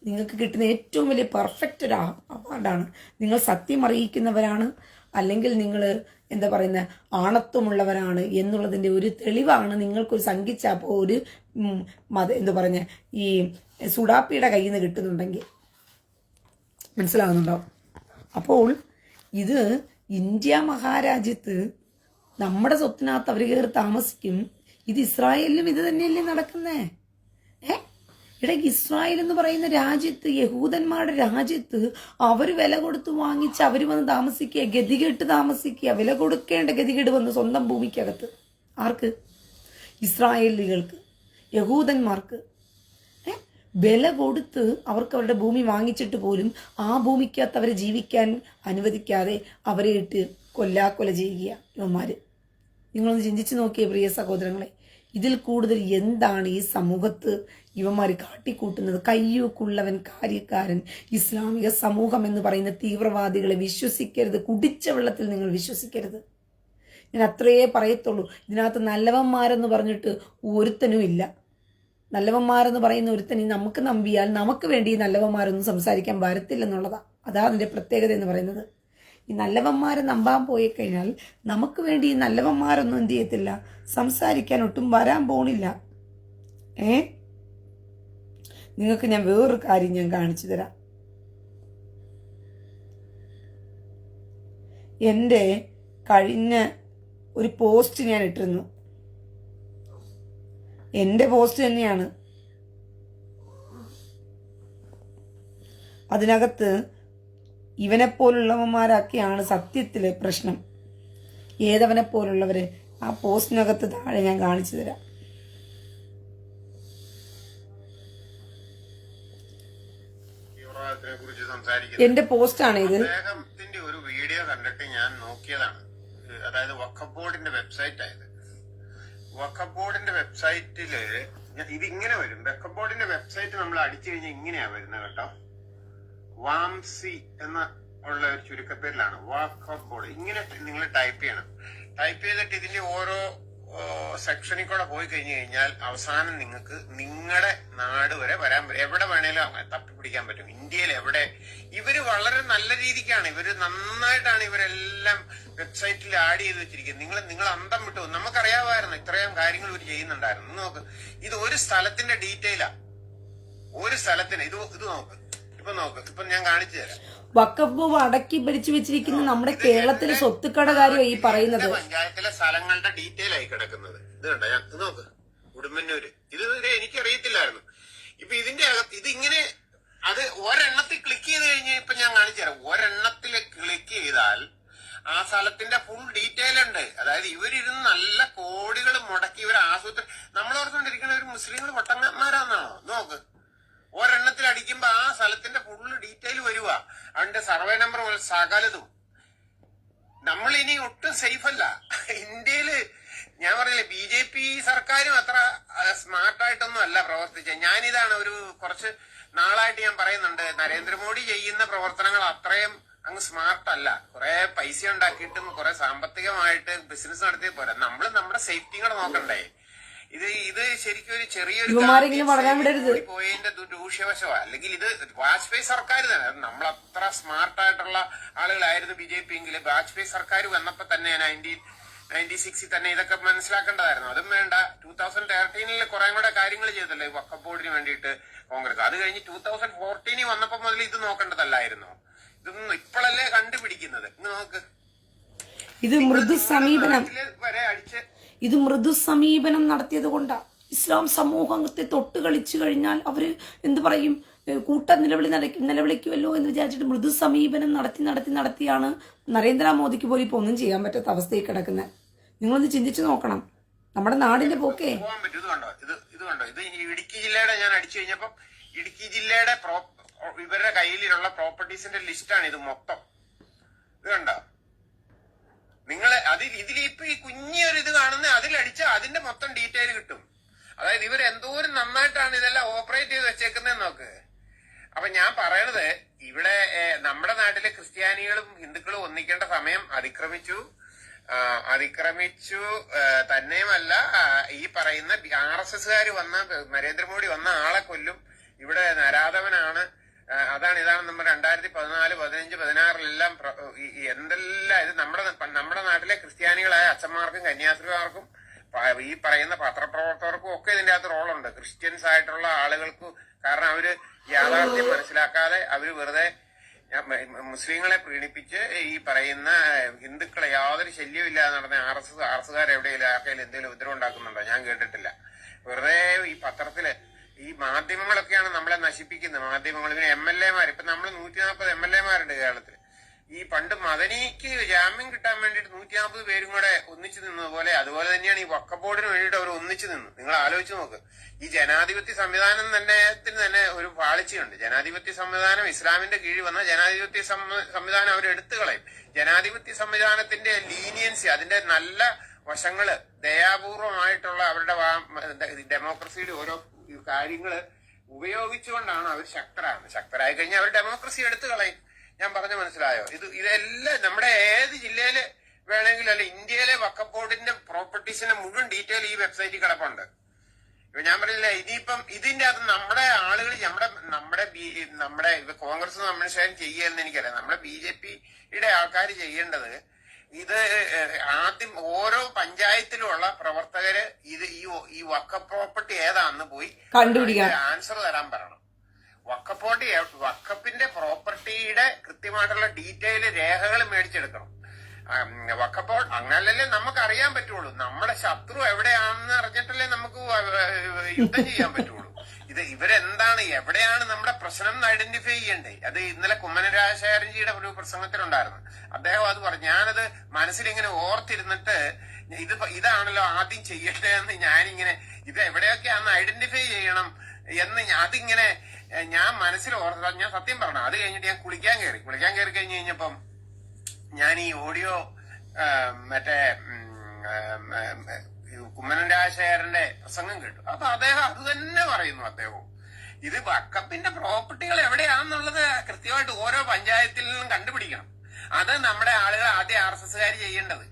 നിങ്ങൾക്ക് കിട്ടുന്ന ഏറ്റവും വലിയ പെർഫെക്റ്റ് ഒരു അവാർഡാണ്. നിങ്ങൾ സത്യം അറിയിക്കുന്നവരാണ്, അല്ലെങ്കിൽ നിങ്ങൾ എന്താ പറയുന്ന ആണത്വമുള്ളവരാണ് എന്നുള്ളതിൻ്റെ ഒരു തെളിവാണ് നിങ്ങൾക്കൊരു സംഘിച്ചപ്പോൾ ഒരു എന്താ പറഞ്ഞ ഈ സുഡാപ്പിയുടെ കയ്യിൽ നിന്ന് കിട്ടുന്നുണ്ടെങ്കിൽ മനസ്സിലാകുന്നുണ്ടോ? അപ്പോൾ ഇത് ഇന്ത്യ മഹാരാജ്യത്ത് നമ്മുടെ സ്വത്തിനകത്ത് അവർ കയറി താമസിക്കും. ഇത് ഇസ്രായേലിലും ഇത് തന്നെയല്ലേ നടക്കുന്നേ? ഇസ്രായേൽ എന്ന് പറയുന്ന രാജ്യത്ത്, യഹൂദന്മാരുടെ രാജ്യത്ത് അവർ വില കൊടുത്ത് വാങ്ങിച്ച് അവർ വന്ന് താമസിക്കുക, ഗതികെട്ട് താമസിക്കുക, വില കൊടുക്കേണ്ട ഗതികേട് വന്ന് സ്വന്തം ഭൂമിക്കകത്ത്. ആർക്ക്? ഇസ്രായേലികൾക്ക്, യഹൂദന്മാർക്ക് വില കൊടുത്ത് അവർക്ക് അവരുടെ ഭൂമി വാങ്ങിച്ചിട്ട് പോലും ആ ഭൂമിക്കകത്ത് അവരെ ജീവിക്കാൻ അനുവദിക്കാതെ അവരെ ഇട്ട് കൊല്ലാക്കൊല ചെയ്യുക ഇവന്മാർ. നിങ്ങളൊന്ന് ചിന്തിച്ചു നോക്കിയേ പ്രിയ സഹോദരങ്ങളെ, ഇതിൽ കൂടുതൽ എന്താണ് ഈ സമൂഹത്ത് ഇവന്മാർ കാട്ടിക്കൂട്ടുന്നത്? കയ്യൂക്കുള്ളവൻ കാര്യക്കാരൻ. ഇസ്ലാമിക സമൂഹം എന്ന് പറയുന്ന തീവ്രവാദികളെ വിശ്വസിക്കരുത്. കുടിച്ച വെള്ളത്തിൽ നിങ്ങൾ വിശ്വസിക്കരുത്. ഞാൻ അത്രയേ പറയത്തുള്ളൂ. ഇതിനകത്ത് നല്ലവന്മാരെന്ന് പറഞ്ഞിട്ട് ഒരുത്തനും ഇല്ല. നല്ലവന്മാരെന്ന് പറയുന്ന ഒരുത്തനെ നമുക്ക് നമ്പിയാൽ നമുക്ക് വേണ്ടി ഈ നല്ലവന്മാരൊന്നും സംസാരിക്കാൻ വരത്തില്ലെന്നുള്ളതാണ്. അതാ അതിൻ്റെ പ്രത്യേകത എന്ന് പറയുന്നത്. ഈ നല്ലവന്മാരെ നമ്പാൻ പോയി കഴിഞ്ഞാൽ നമുക്ക് വേണ്ടി ഈ നല്ലവന്മാരൊന്നും എന്ത് ചെയ്യത്തില്ല, സംസാരിക്കാൻ ഒട്ടും വരാൻ പോണില്ല. നിങ്ങൾക്ക് ഞാൻ വേറൊരു കാര്യം ഞാൻ കാണിച്ചു തരാം. എൻ്റെ കഴിഞ്ഞ ഒരു പോസ്റ്റ് ഞാൻ ഇട്ടിരുന്നു. എൻ്റെ പോസ്റ്റ് തന്നെയാണ്. അതിനകത്ത് ഇവനെപ്പോലുള്ളവന്മാരൊക്കെയാണ് സത്യത്തില് പ്രശ്നം. ഏതവനെ പോലുള്ളവര്? ആ പോസ്റ്റിനകത്ത് താഴെ ഞാൻ കാണിച്ചു തരാം. എന്റെ പോസ്റ്റാണ് ഇത്. അദ്ദേഹത്തിന്റെ ഒരു വീഡിയോ കണ്ടിട്ട് ഞാൻ നോക്കിയതാണ്. അതായത് വഖഫ് ബോർഡിന്റെ വെബ്സൈറ്റ് ആയത്. വഖഫ് ബോർഡിന്റെ വെബ്സൈറ്റില് ഇത് ഇങ്ങനെ വരും. വഖഫ് ബോർഡിന്റെ വെബ്സൈറ്റ് നമ്മൾ അടിച്ചു കഴിഞ്ഞാൽ ഇങ്ങനെയാ വരുന്നത് കേട്ടോ. വാംസി എന്ന ഉള്ള ഒരു ചുരുക്കപ്പേരിലാണ് വഖഫ് ബോർഡ്. ഇങ്ങനെ നിങ്ങൾ ടൈപ്പ് ചെയ്യണം. ടൈപ്പ് ചെയ്തിട്ട് ഇതിന്റെ ഓരോ സെക്ഷനിൽ കൂടെ പോയി കഴിഞ്ഞു കഴിഞ്ഞാൽ അവസാനം നിങ്ങൾക്ക് നിങ്ങളുടെ നാട് വരെ വരാൻ പറ്റും. എവിടെ വേണേലും തപ്പിപ്പിടിക്കാൻ പറ്റും. ഇന്ത്യയിൽ എവിടെ. ഇവര് വളരെ നല്ല രീതിക്കാണ്, ഇവര് നന്നായിട്ടാണ് ഇവരെല്ലാം വെബ്സൈറ്റിൽ ആഡ് ചെയ്ത് വെച്ചിരിക്കുന്നത്. നിങ്ങൾ അന്തം വിട്ടു. നമുക്കറിയാമായിരുന്നു ഇത്രയും കാര്യങ്ങൾ ഇവർ ചെയ്യുന്നുണ്ടായിരുന്നു. നോക്ക്, ഇത് ഒരു സ്ഥലത്തിന്റെ ഡീറ്റെയിലാ. ഒരു സ്ഥലത്തിന് ഇത് നോക്ക്. ഇപ്പൊ ഞാൻ കാണിച്ചു തരാം. വഖഫ് ബോർഡ് അടക്കി ഭരിച്ചു വെച്ചിരിക്കുന്ന നമ്മുടെ കേരളത്തിലെ സ്വത്തുക്കട കാര്യം ഈ പറയുന്നത്. പഞ്ചായത്തിലെ സ്ഥലങ്ങളുടെ ഡീറ്റെയിൽ ആയി കിടക്കുന്നത് ഇത് കണ്ട. ഇത് നോക്ക്, ഉടുമ്പന്നൂര്. ഇത് എനിക്കറിയത്തില്ലായിരുന്നു. ഇപ്പൊ ഇതിന്റെ അകത്ത് ഇതിങ്ങനെ അത് ഒരെണ്ണത്തിൽ ക്ലിക്ക് ചെയ്ത് കഴിഞ്ഞ് ഇപ്പൊ ഞാൻ കാണിച്ചു തരാം. ഒരെണ്ണത്തിൽ ക്ലിക്ക് ചെയ്താൽ ആ സ്ഥലത്തിന്റെ ഫുൾ ഡീറ്റെയിൽ ഉണ്ട്. അതായത് ഇവരിരുന്ന് നല്ല കോടികൾ മുടക്കി ഇവർ ആസൂത്രണം. നമ്മളോർത്തുകൊണ്ടിരിക്കുന്ന ഒരു മുസ്ലിങ്ങൾ പൊട്ടന്മാരാന്നാണോ? നോക്ക്, ഒരെണ്ണത്തിൽ അടിക്കുമ്പോ ആ സ്ഥലത്തിന്റെ ഫുള്ള് ഡീറ്റെയിൽ വരുക. അതിന്റെ സർവേ നമ്പർ പോലെ സകലതും. നമ്മൾ ഇനി ഒട്ടും സേഫ് അല്ല ഇന്ത്യയില്. ഞാൻ പറഞ്ഞില്ലേ, BJP സർക്കാരും അത്ര സ്മാർട്ടായിട്ടൊന്നും അല്ല പ്രവർത്തിച്ചത്. ഞാനിതാണ് ഒരു കുറച്ച് നാളായിട്ട് ഞാൻ പറയുന്നുണ്ട്, നരേന്ദ്രമോദി ചെയ്യുന്ന പ്രവർത്തനങ്ങൾ അത്രയും അങ്ങ് സ്മാർട്ട് അല്ല. കുറെ പൈസ ഉണ്ടാക്കിയിട്ടും കുറെ സാമ്പത്തികമായിട്ട് ബിസിനസ് നടത്തിയ പോരാ. നമ്മൾ നമ്മുടെ സേഫ്റ്റി കൂടെ നോക്കണ്ടേ? ഇത് ശരിക്കും ഒരു ചെറിയൊരു പോയതിന്റെ ദൂഷ്യവശമാ. അല്ലെങ്കിൽ ഇത് വാജ്പേയി സർക്കാർ തന്നെ. നമ്മളത്ര സ്മാർട്ടായിട്ടുള്ള ആളുകളായിരുന്നു BJP എങ്കിൽ വാജ്പേയി സർക്കാർ വന്നപ്പോ തന്നെ 1996 തന്നെ ഇതൊക്കെ മനസ്സിലാക്കേണ്ടതായിരുന്നു. അതും വേണ്ട. 2013 കുറെ കൂടെ കാര്യങ്ങൾ ചെയ്തല്ലേ വഖഫ് ബോർഡിന് വേണ്ടിയിട്ട് കോൺഗ്രസ്. അത് കഴിഞ്ഞ് 2014 വന്നപ്പോ മുതൽ ഇത് നോക്കേണ്ടതല്ലായിരുന്നോ? ഇതൊന്നും ഇപ്പോഴല്ലേ കണ്ടുപിടിക്കുന്നത്. ഇന്ന് നോക്ക്, ഇത് മൃദു സമീപനം വരെ അടിച്ച് ഇത് മൃദു സമീപനം നടത്തിയത് കൊണ്ടാണ്. ഇസ്ലാം സമൂഹത്തെ തൊട്ട് കളിച്ചു കഴിഞ്ഞാൽ അവര് എന്ത് പറയും, കൂട്ട നിലവിളിക്കുമല്ലോ എന്ന് വിചാരിച്ചിട്ട് മൃദു സമീപനം നടത്തിയാണ് നരേന്ദ്രമോദിക്ക് പോലും ഇപ്പൊ ഒന്നും ചെയ്യാൻ പറ്റാത്ത അവസ്ഥയിൽ കിടക്കുന്നത്. നിങ്ങളൊന്ന് ചിന്തിച്ചു നോക്കണം നമ്മുടെ നാടിന്റെ പോക്കേ. പോകാൻ പറ്റും. ഇത് കണ്ടോ, ഇത് ഇടുക്കി ജില്ലയുടെ ഞാൻ അടിച്ചു കഴിഞ്ഞപ്പം ഇടുക്കി ജില്ലയുടെ ഇവരുടെ കയ്യിലുള്ള പ്രോപ്പർട്ടീസിന്റെ ലിസ്റ്റാണ് ഇത് മൊത്തം. ഇത് കണ്ടോ നിങ്ങളെ? ഇതിലിപ്പോ ഈ കുഞ്ഞൊരു ഇത് കാണുന്ന അതിലടിച്ച അതിന്റെ മൊത്തം ഡീറ്റെയിൽ കിട്ടും. അതായത് ഇവർ എന്തോരം നന്നായിട്ടാണ് ഇതെല്ലാം ഓപ്പറേറ്റ് ചെയ്ത് വെച്ചേക്കുന്നതെന്ന് നോക്ക്. അപ്പൊ ഞാൻ പറയണത്, ഇവിടെ നമ്മുടെ നാട്ടിലെ ക്രിസ്ത്യാനികളും ഹിന്ദുക്കളും ഒന്നിക്കേണ്ട സമയം അതിക്രമിച്ചു. തന്നെയുമല്ല, ഈ പറയുന്ന RSSകാര് വന്ന നരേന്ദ്രമോദി വന്ന ആളെ കൊല്ലും. ഇവിടെ നരാധവനാണ്, ഇതാണ് നമ്മൾ 2014, 15, 16 എന്തെല്ലാം ഇത് നമ്മുടെ നാട്ടിലെ അച്ഛന്മാർക്കും കന്യാസ്ത്രീമാർക്കും ഈ പറയുന്ന പത്രപ്രവർത്തകർക്കും ഒക്കെ ഇതിന്റെ അകത്ത് റോളുണ്ട്. ക്രിസ്ത്യൻസ് ആയിട്ടുള്ള ആളുകൾക്ക്, കാരണം അവര് യാഥാർത്ഥ്യം മനസ്സിലാക്കാതെ അവര് വെറുതെ മുസ്ലിങ്ങളെ പ്രീണിപ്പിച്ച് ഈ പറയുന്ന ഹിന്ദുക്കളെ യാതൊരു ശല്യമില്ലാതെ നടന്ന ആർഎസ്കാർ എവിടെയെങ്കിലും ആർക്കെങ്കിലും എന്തെങ്കിലും ഉപദ്രവം ഉണ്ടാക്കുന്നുണ്ടോ? ഞാൻ കേട്ടിട്ടില്ല. വെറുതെ ഈ പത്രത്തില് ഈ മാധ്യമങ്ങളൊക്കെയാണ് നമ്മളെ നശിപ്പിക്കുന്നത്. മാധ്യമങ്ങൾ, പിന്നെ MLA-മാർ, ഇപ്പൊ നമ്മൾ 140 MLA-മാരുണ്ട് കേരളത്തിൽ. ഈ പണ്ട് മദനിക്ക് ജാമ്യം കിട്ടാൻ വേണ്ടിയിട്ട് 140 പേരും കൂടെ ഒന്നിച്ചു നിന്നതുപോലെ, അതുപോലെ തന്നെയാണ് ഈ വഖഫ് ബോർഡിന് വേണ്ടിയിട്ട് അവർ ഒന്നിച്ചു നിന്ന്. നിങ്ങൾ ആലോചിച്ച് നോക്ക്. ഈ ജനാധിപത്യ സംവിധാനം തന്നെ ഒരു പാളിച്ചയുണ്ട്. ജനാധിപത്യ സംവിധാനം ഇസ്ലാമിന്റെ കീഴിൽ വന്ന ജനാധിപത്യ സംവിധാനം അവർ എടുത്തു കളയും. ജനാധിപത്യ സംവിധാനത്തിന്റെ ലീനിയൻസി, അതിന്റെ നല്ല വശങ്ങള്, ദയാപൂർവമായിട്ടുള്ള അവരുടെ ഡെമോക്രസിയുടെ ഓരോ കാര്യങ്ങള് ഉപയോഗിച്ചുകൊണ്ടാണ് അവർ ശക്തരായി കഴിഞ്ഞാൽ അവർ ഡെമോക്രസി എടുത്തു കളയും. ഞാൻ പറഞ്ഞു മനസ്സിലായോ? ഇതെല്ലാം നമ്മുടെ ഏത് ജില്ലയില് വേണമെങ്കിലും, അല്ല ഇന്ത്യയിലെ വഖഫ് ബോർഡിന്റെ പ്രോപ്പർട്ടീസിന്റെ മുഴുവൻ ഡീറ്റെയിൽ ഈ വെബ്സൈറ്റിൽ കിടപ്പുണ്ട്. ഇപ്പൊ ഞാൻ പറഞ്ഞില്ല, ഇനിയിപ്പം ഇതിന്റെ അത് നമ്മുടെ ആളുകൾ നമ്മുടെ കോൺഗ്രസ് കമ്മ്യൂണിസ്റ്റ് ചെയ്യുകയെന്ന് എനിക്കറിയാം. നമ്മുടെ BJPയുടെ ആൾക്കാർ ചെയ്യേണ്ടത്, ഇത് ആദ്യം ഓരോ പഞ്ചായത്തിലുള്ള പ്രവർത്തകര് ഈ വഖഫ് പ്രോപ്പർട്ടി ഏതാന്ന് പോയി കണ്ടുപിടിക്കാൻ ആൻസർ തരാൻ പറയണം. വഖഫിന്റെ പ്രോപ്പർട്ടിയുടെ കൃത്യമായിട്ടുള്ള ഡീറ്റെയിൽ രേഖകൾ മേടിച്ചെടുക്കണം. വഖഫ് അങ്ങനല്ലേ നമുക്ക് അറിയാൻ പറ്റുള്ളൂ. നമ്മുടെ ശത്രു എവിടെയാണെന്ന് അറിഞ്ഞിട്ടല്ലേ നമുക്ക് യുദ്ധം ചെയ്യാൻ പറ്റുള്ളൂ. ഇവരെന്താണ്, എവിടെയാണ് നമ്മുടെ പ്രശ്നം എന്ന് ഐഡന്റിഫൈ ചെയ്യണ്ടേ? അത് ഇന്നലെ കുമ്മനം രാജശേഖരൻജിയുടെ ഒരു പ്രസംഗത്തിലുണ്ടായിരുന്നു. അദ്ദേഹം അത് പറഞ്ഞു. ഞാനത് മനസ്സിലിങ്ങനെ ഓർത്തിരുന്നിട്ട് ഇതാണല്ലോ ആദ്യം ചെയ്യേണ്ടതെന്ന് ഞാനിങ്ങനെ, ഇത് എവിടെയൊക്കെയാണെന്ന് ഐഡന്റിഫൈ ചെയ്യണം എന്ന് അതിങ്ങനെ ഞാൻ മനസ്സിൽ ഓർത്തതാ. ഞാൻ സത്യം പറഞ്ഞു. അത് കഴിഞ്ഞിട്ട് ഞാൻ കുളിക്കാൻ കയറി കഴിഞ്ഞപ്പം ഞാൻ ഈ ഓഡിയോ മറ്റേ കുമ്മനം രാജശേഖരന്റെ പ്രസംഗം കേട്ടു. അപ്പൊ അദ്ദേഹം അത് തന്നെ പറയുന്നു. അദ്ദേഹവും ഇത് വഖഫിന്റെ പ്രോപ്പർട്ടികൾ എവിടെയാണെന്നുള്ളത് കൃത്യമായിട്ട് ഓരോ പഞ്ചായത്തിൽ നിന്നും കണ്ടുപിടിക്കണം. അത് നമ്മുടെ ആളുകൾ ആദ്യം RSSകാർ ചെയ്യേണ്ടത്.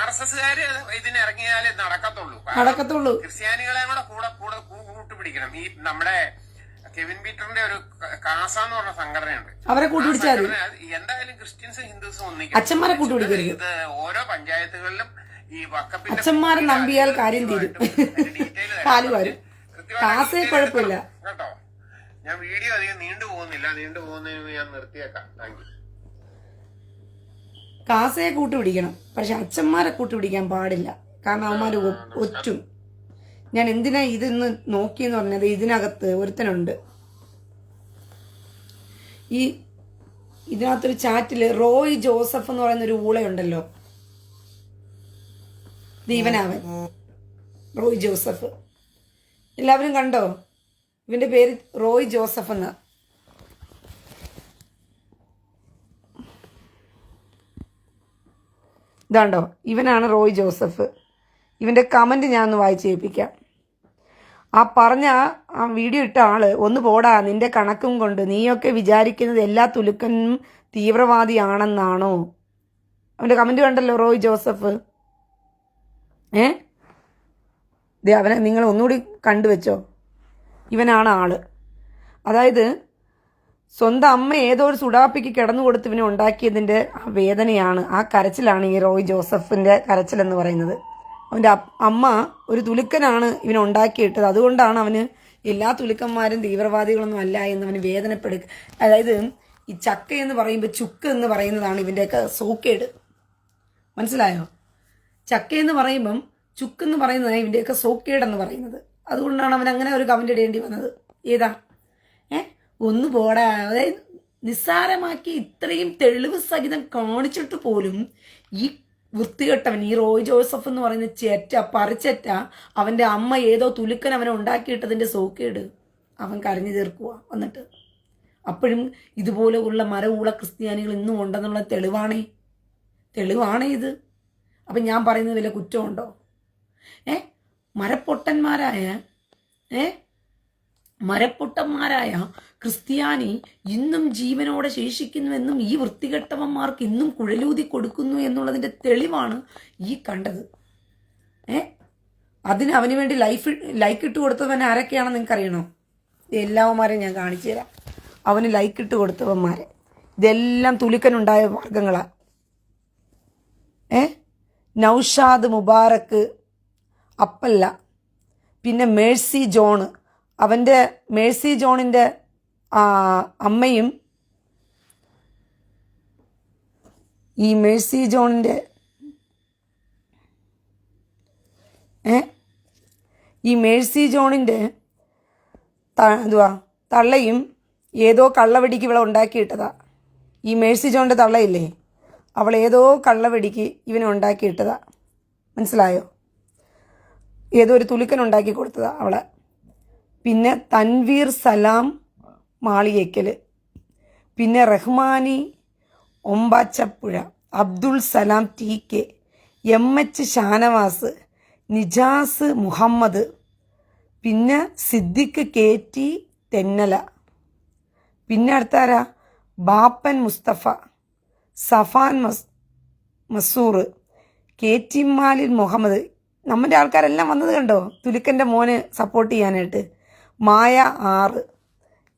RSSകാര് ഇതിനിറങ്ങിയാലേ നടക്കത്തുള്ളൂ. ക്രിസ്ത്യാനികളെ കൂടെ കൂട്ടുപിടിക്കണം. ഈ നമ്മുടെ കെവിൻ പീറ്ററിന്റെ ഒരു കാസ എന്ന് പറഞ്ഞ സംഘടനയുണ്ട്. അവരെ കൂട്ടുപിടിച്ചാൽ എന്തായാലും ക്രിസ്ത്യൻസും ഹിന്ദുസും ഒന്നിക്കും. ഇത് ഓരോ പഞ്ചായത്തുകളിലും ഈ വഖഫിന്റെ അച്ഛന്മാരെ നമ്പിയാൽ കാര്യം തീരും. കുഴപ്പമില്ല കേട്ടോ. ഞാൻ വീഡിയോ അധികം നീണ്ടുപോകുന്നതിന് ഞാൻ നിർത്തിയേക്കാം. Thank you. കാസയെ കൂട്ടുപിടിക്കണം, പക്ഷെ അച്ഛന്മാരെ കൂട്ടുപിടിക്കാൻ പാടില്ല. കാരണം അവന്മാര് ഒറ്റും. ഞാൻ എന്തിനാ ഇതിന്ന് നോക്കിയെന്ന് പറഞ്ഞത്, ഇതിനകത്ത് ഒരുത്തനുണ്ട്. ഇതിനകത്തൊരു ചാറ്റില് റോയ് ജോസഫ് എന്ന് പറയുന്ന ഒരു ഊളയുണ്ടല്ലോ, ദീപനാവൻ റോയ് ജോസഫ്. എല്ലാവരും കണ്ടോ? ഇവന്റെ പേര് റോയ് ജോസഫ് എന്ന്. ഇതാണ്ടോ, ഇവനാണ് റോയ് ജോസഫ്. ഇവന്റെ കമന്റ് ഞാൻ ഒന്ന് വായിച്ച് കേൾപ്പിക്കാം. ആ വീഡിയോ ഇട്ട ആള്, ഒന്ന് പോടാ നിന്റെ കണക്കും കൊണ്ട്, നീയൊക്കെ വിചാരിക്കുന്നത് എല്ലാ തുലുക്കനും തീവ്രവാദിയാണെന്നാണോ? അവന്റെ കമന്റ് കണ്ടല്ലോ, റോയ് ജോസഫ്. അവനെ നിങ്ങൾ ഒന്നുകൂടി കണ്ടുവെച്ചോ. ഇവനാണ് ആള്. അതായത് സ്വന്തം അമ്മ ഏതോ ഒരു സുഡാപ്പിക്ക് കിടന്നു കൊടുത്ത് ഇവനെ ഉണ്ടാക്കിയതിന്റെ ആ വേദനയാണ്, ആ കരച്ചിലാണ് ഈ റോയ് ജോസഫിന്റെ കരച്ചിലെന്ന് പറയുന്നത്. അവന്റെ അമ്മ ഒരു തുലുക്കനാണ് ഇവനെ ഉണ്ടാക്കിയിട്ടത്. അതുകൊണ്ടാണ് അവന് എല്ലാ തുലുക്കന്മാരും തീവ്രവാദികളൊന്നും അല്ല എന്ന് അവന് വേദനപ്പെടുക. അതായത് ഈ ചക്ക എന്ന് പറയുമ്പോൾ ചുക്ക് എന്ന് പറയുന്നതാണ് ഇവന്റെയൊക്കെ സോക്കേട്. മനസ്സിലായോ? ചക്ക എന്ന് പറയുമ്പം ചുക്ക് എന്ന് പറയുന്നതാണ് ഇവന്റെയൊക്കെ സോക്കേടെന്ന് പറയുന്നത്. അതുകൊണ്ടാണ് അവൻ അങ്ങനെ ഒരു കമന്റ് ഇടേണ്ടി വന്നത്. ഏതാ ഒന്ന് പോടാ. അതായത് നിസ്സാരമാക്കി ഇത്രയും തെളിവ് സഹിതം കാണിച്ചിട്ട് പോലും ഈ വൃത്തികെട്ടവൻ, ഈ റോയ് ജോസഫ് എന്ന് പറയുന്ന പറിച്ചെറ്റ അവന്റെ അമ്മ ഏതോ തുലുക്കൻ അവനെ ഉണ്ടാക്കിയിട്ടതിന്റെ സോക്കേട് അവൻ കരഞ്ഞു തീർക്കുക. വന്നിട്ട് അപ്പോഴും ഇതുപോലെയുള്ള മരവുള്ള ക്രിസ്ത്യാനികൾ ഇന്നും ഉണ്ടെന്നുള്ള തെളിവാണേ ഇത്. അപ്പം ഞാൻ പറയുന്നത് വല്ല കുറ്റമുണ്ടോ? മരപ്പൊട്ടന്മാരായ ക്രിസ്ത്യാനി ഇന്നും ജീവനോടെ ശേഷിക്കുന്നുവെന്നും ഈ വൃത്തികെട്ടവന്മാർക്ക് ഇന്നും കുഴലൂതി കൊടുക്കുന്നു എന്നുള്ളതിന്റെ തെളിവാണ് ഈ കണ്ടത്. അതിന് അവന് വേണ്ടി ലൈക്ക് ഇട്ട് കൊടുത്തവൻ ആരൊക്കെയാണെന്ന് നിങ്ങൾക്ക് അറിയണോ? എല്ലാവന്മാരെയും ഞാൻ കാണിച്ചു തരാം. അവന് ലൈക്ക് ഇട്ട് കൊടുത്തവന്മാരെ ഇതെല്ലാം തുലുക്കനുണ്ടായ വർഗങ്ങളാ. നൗഷാദ് മുബാറക്ക് അപ്പല്ല, പിന്നെ മേഴ്സി ജോൺ, അവൻ്റെ മേഴ്സി ജോണിൻ്റെ അമ്മയും ഈ മേഴ്സി ജോണിൻ്റെ എന്തുവാ തള്ളയും ഏതോ കള്ളവെടിക്ക് ഇവളെ ഉണ്ടാക്കിയിട്ടതാ. ഈ മേഴ്സി ജോണിൻ്റെ തള്ളയില്ലേ, അവൾ ഏതോ കള്ളവെടിക്ക് ഇവനെ ഉണ്ടാക്കിയിട്ടതാ. മനസ്സിലായോ? ഏതോ ഒരു തുലുക്കൻ ഉണ്ടാക്കി കൊടുത്തതാ അവളെ. പിന്നെ തൻവീർ സലാം മാളിയേക്കൽ, പിന്നെ റഹ്മാനി ഒമ്പാച്ചപ്പുഴ, അബ്ദുൾ സലാം TK, MH ഷാനവാസ്, നിജാസ് മുഹമ്മദ്, പിന്നെ സിദ്ദിഖ് KT തെന്നല, പിന്നെ അടുത്താരാ ബാപ്പൻ മുസ്തഫ, സഫാൻ മസൂർ, KT മാലിൽ മുഹമ്മദ്. നമ്മുടെ ആൾക്കാരെല്ലാം വന്നത് കണ്ടോ തുലുക്കൻ്റെ മോന് സപ്പോർട്ട് ചെയ്യാനായിട്ട്. മായ 6,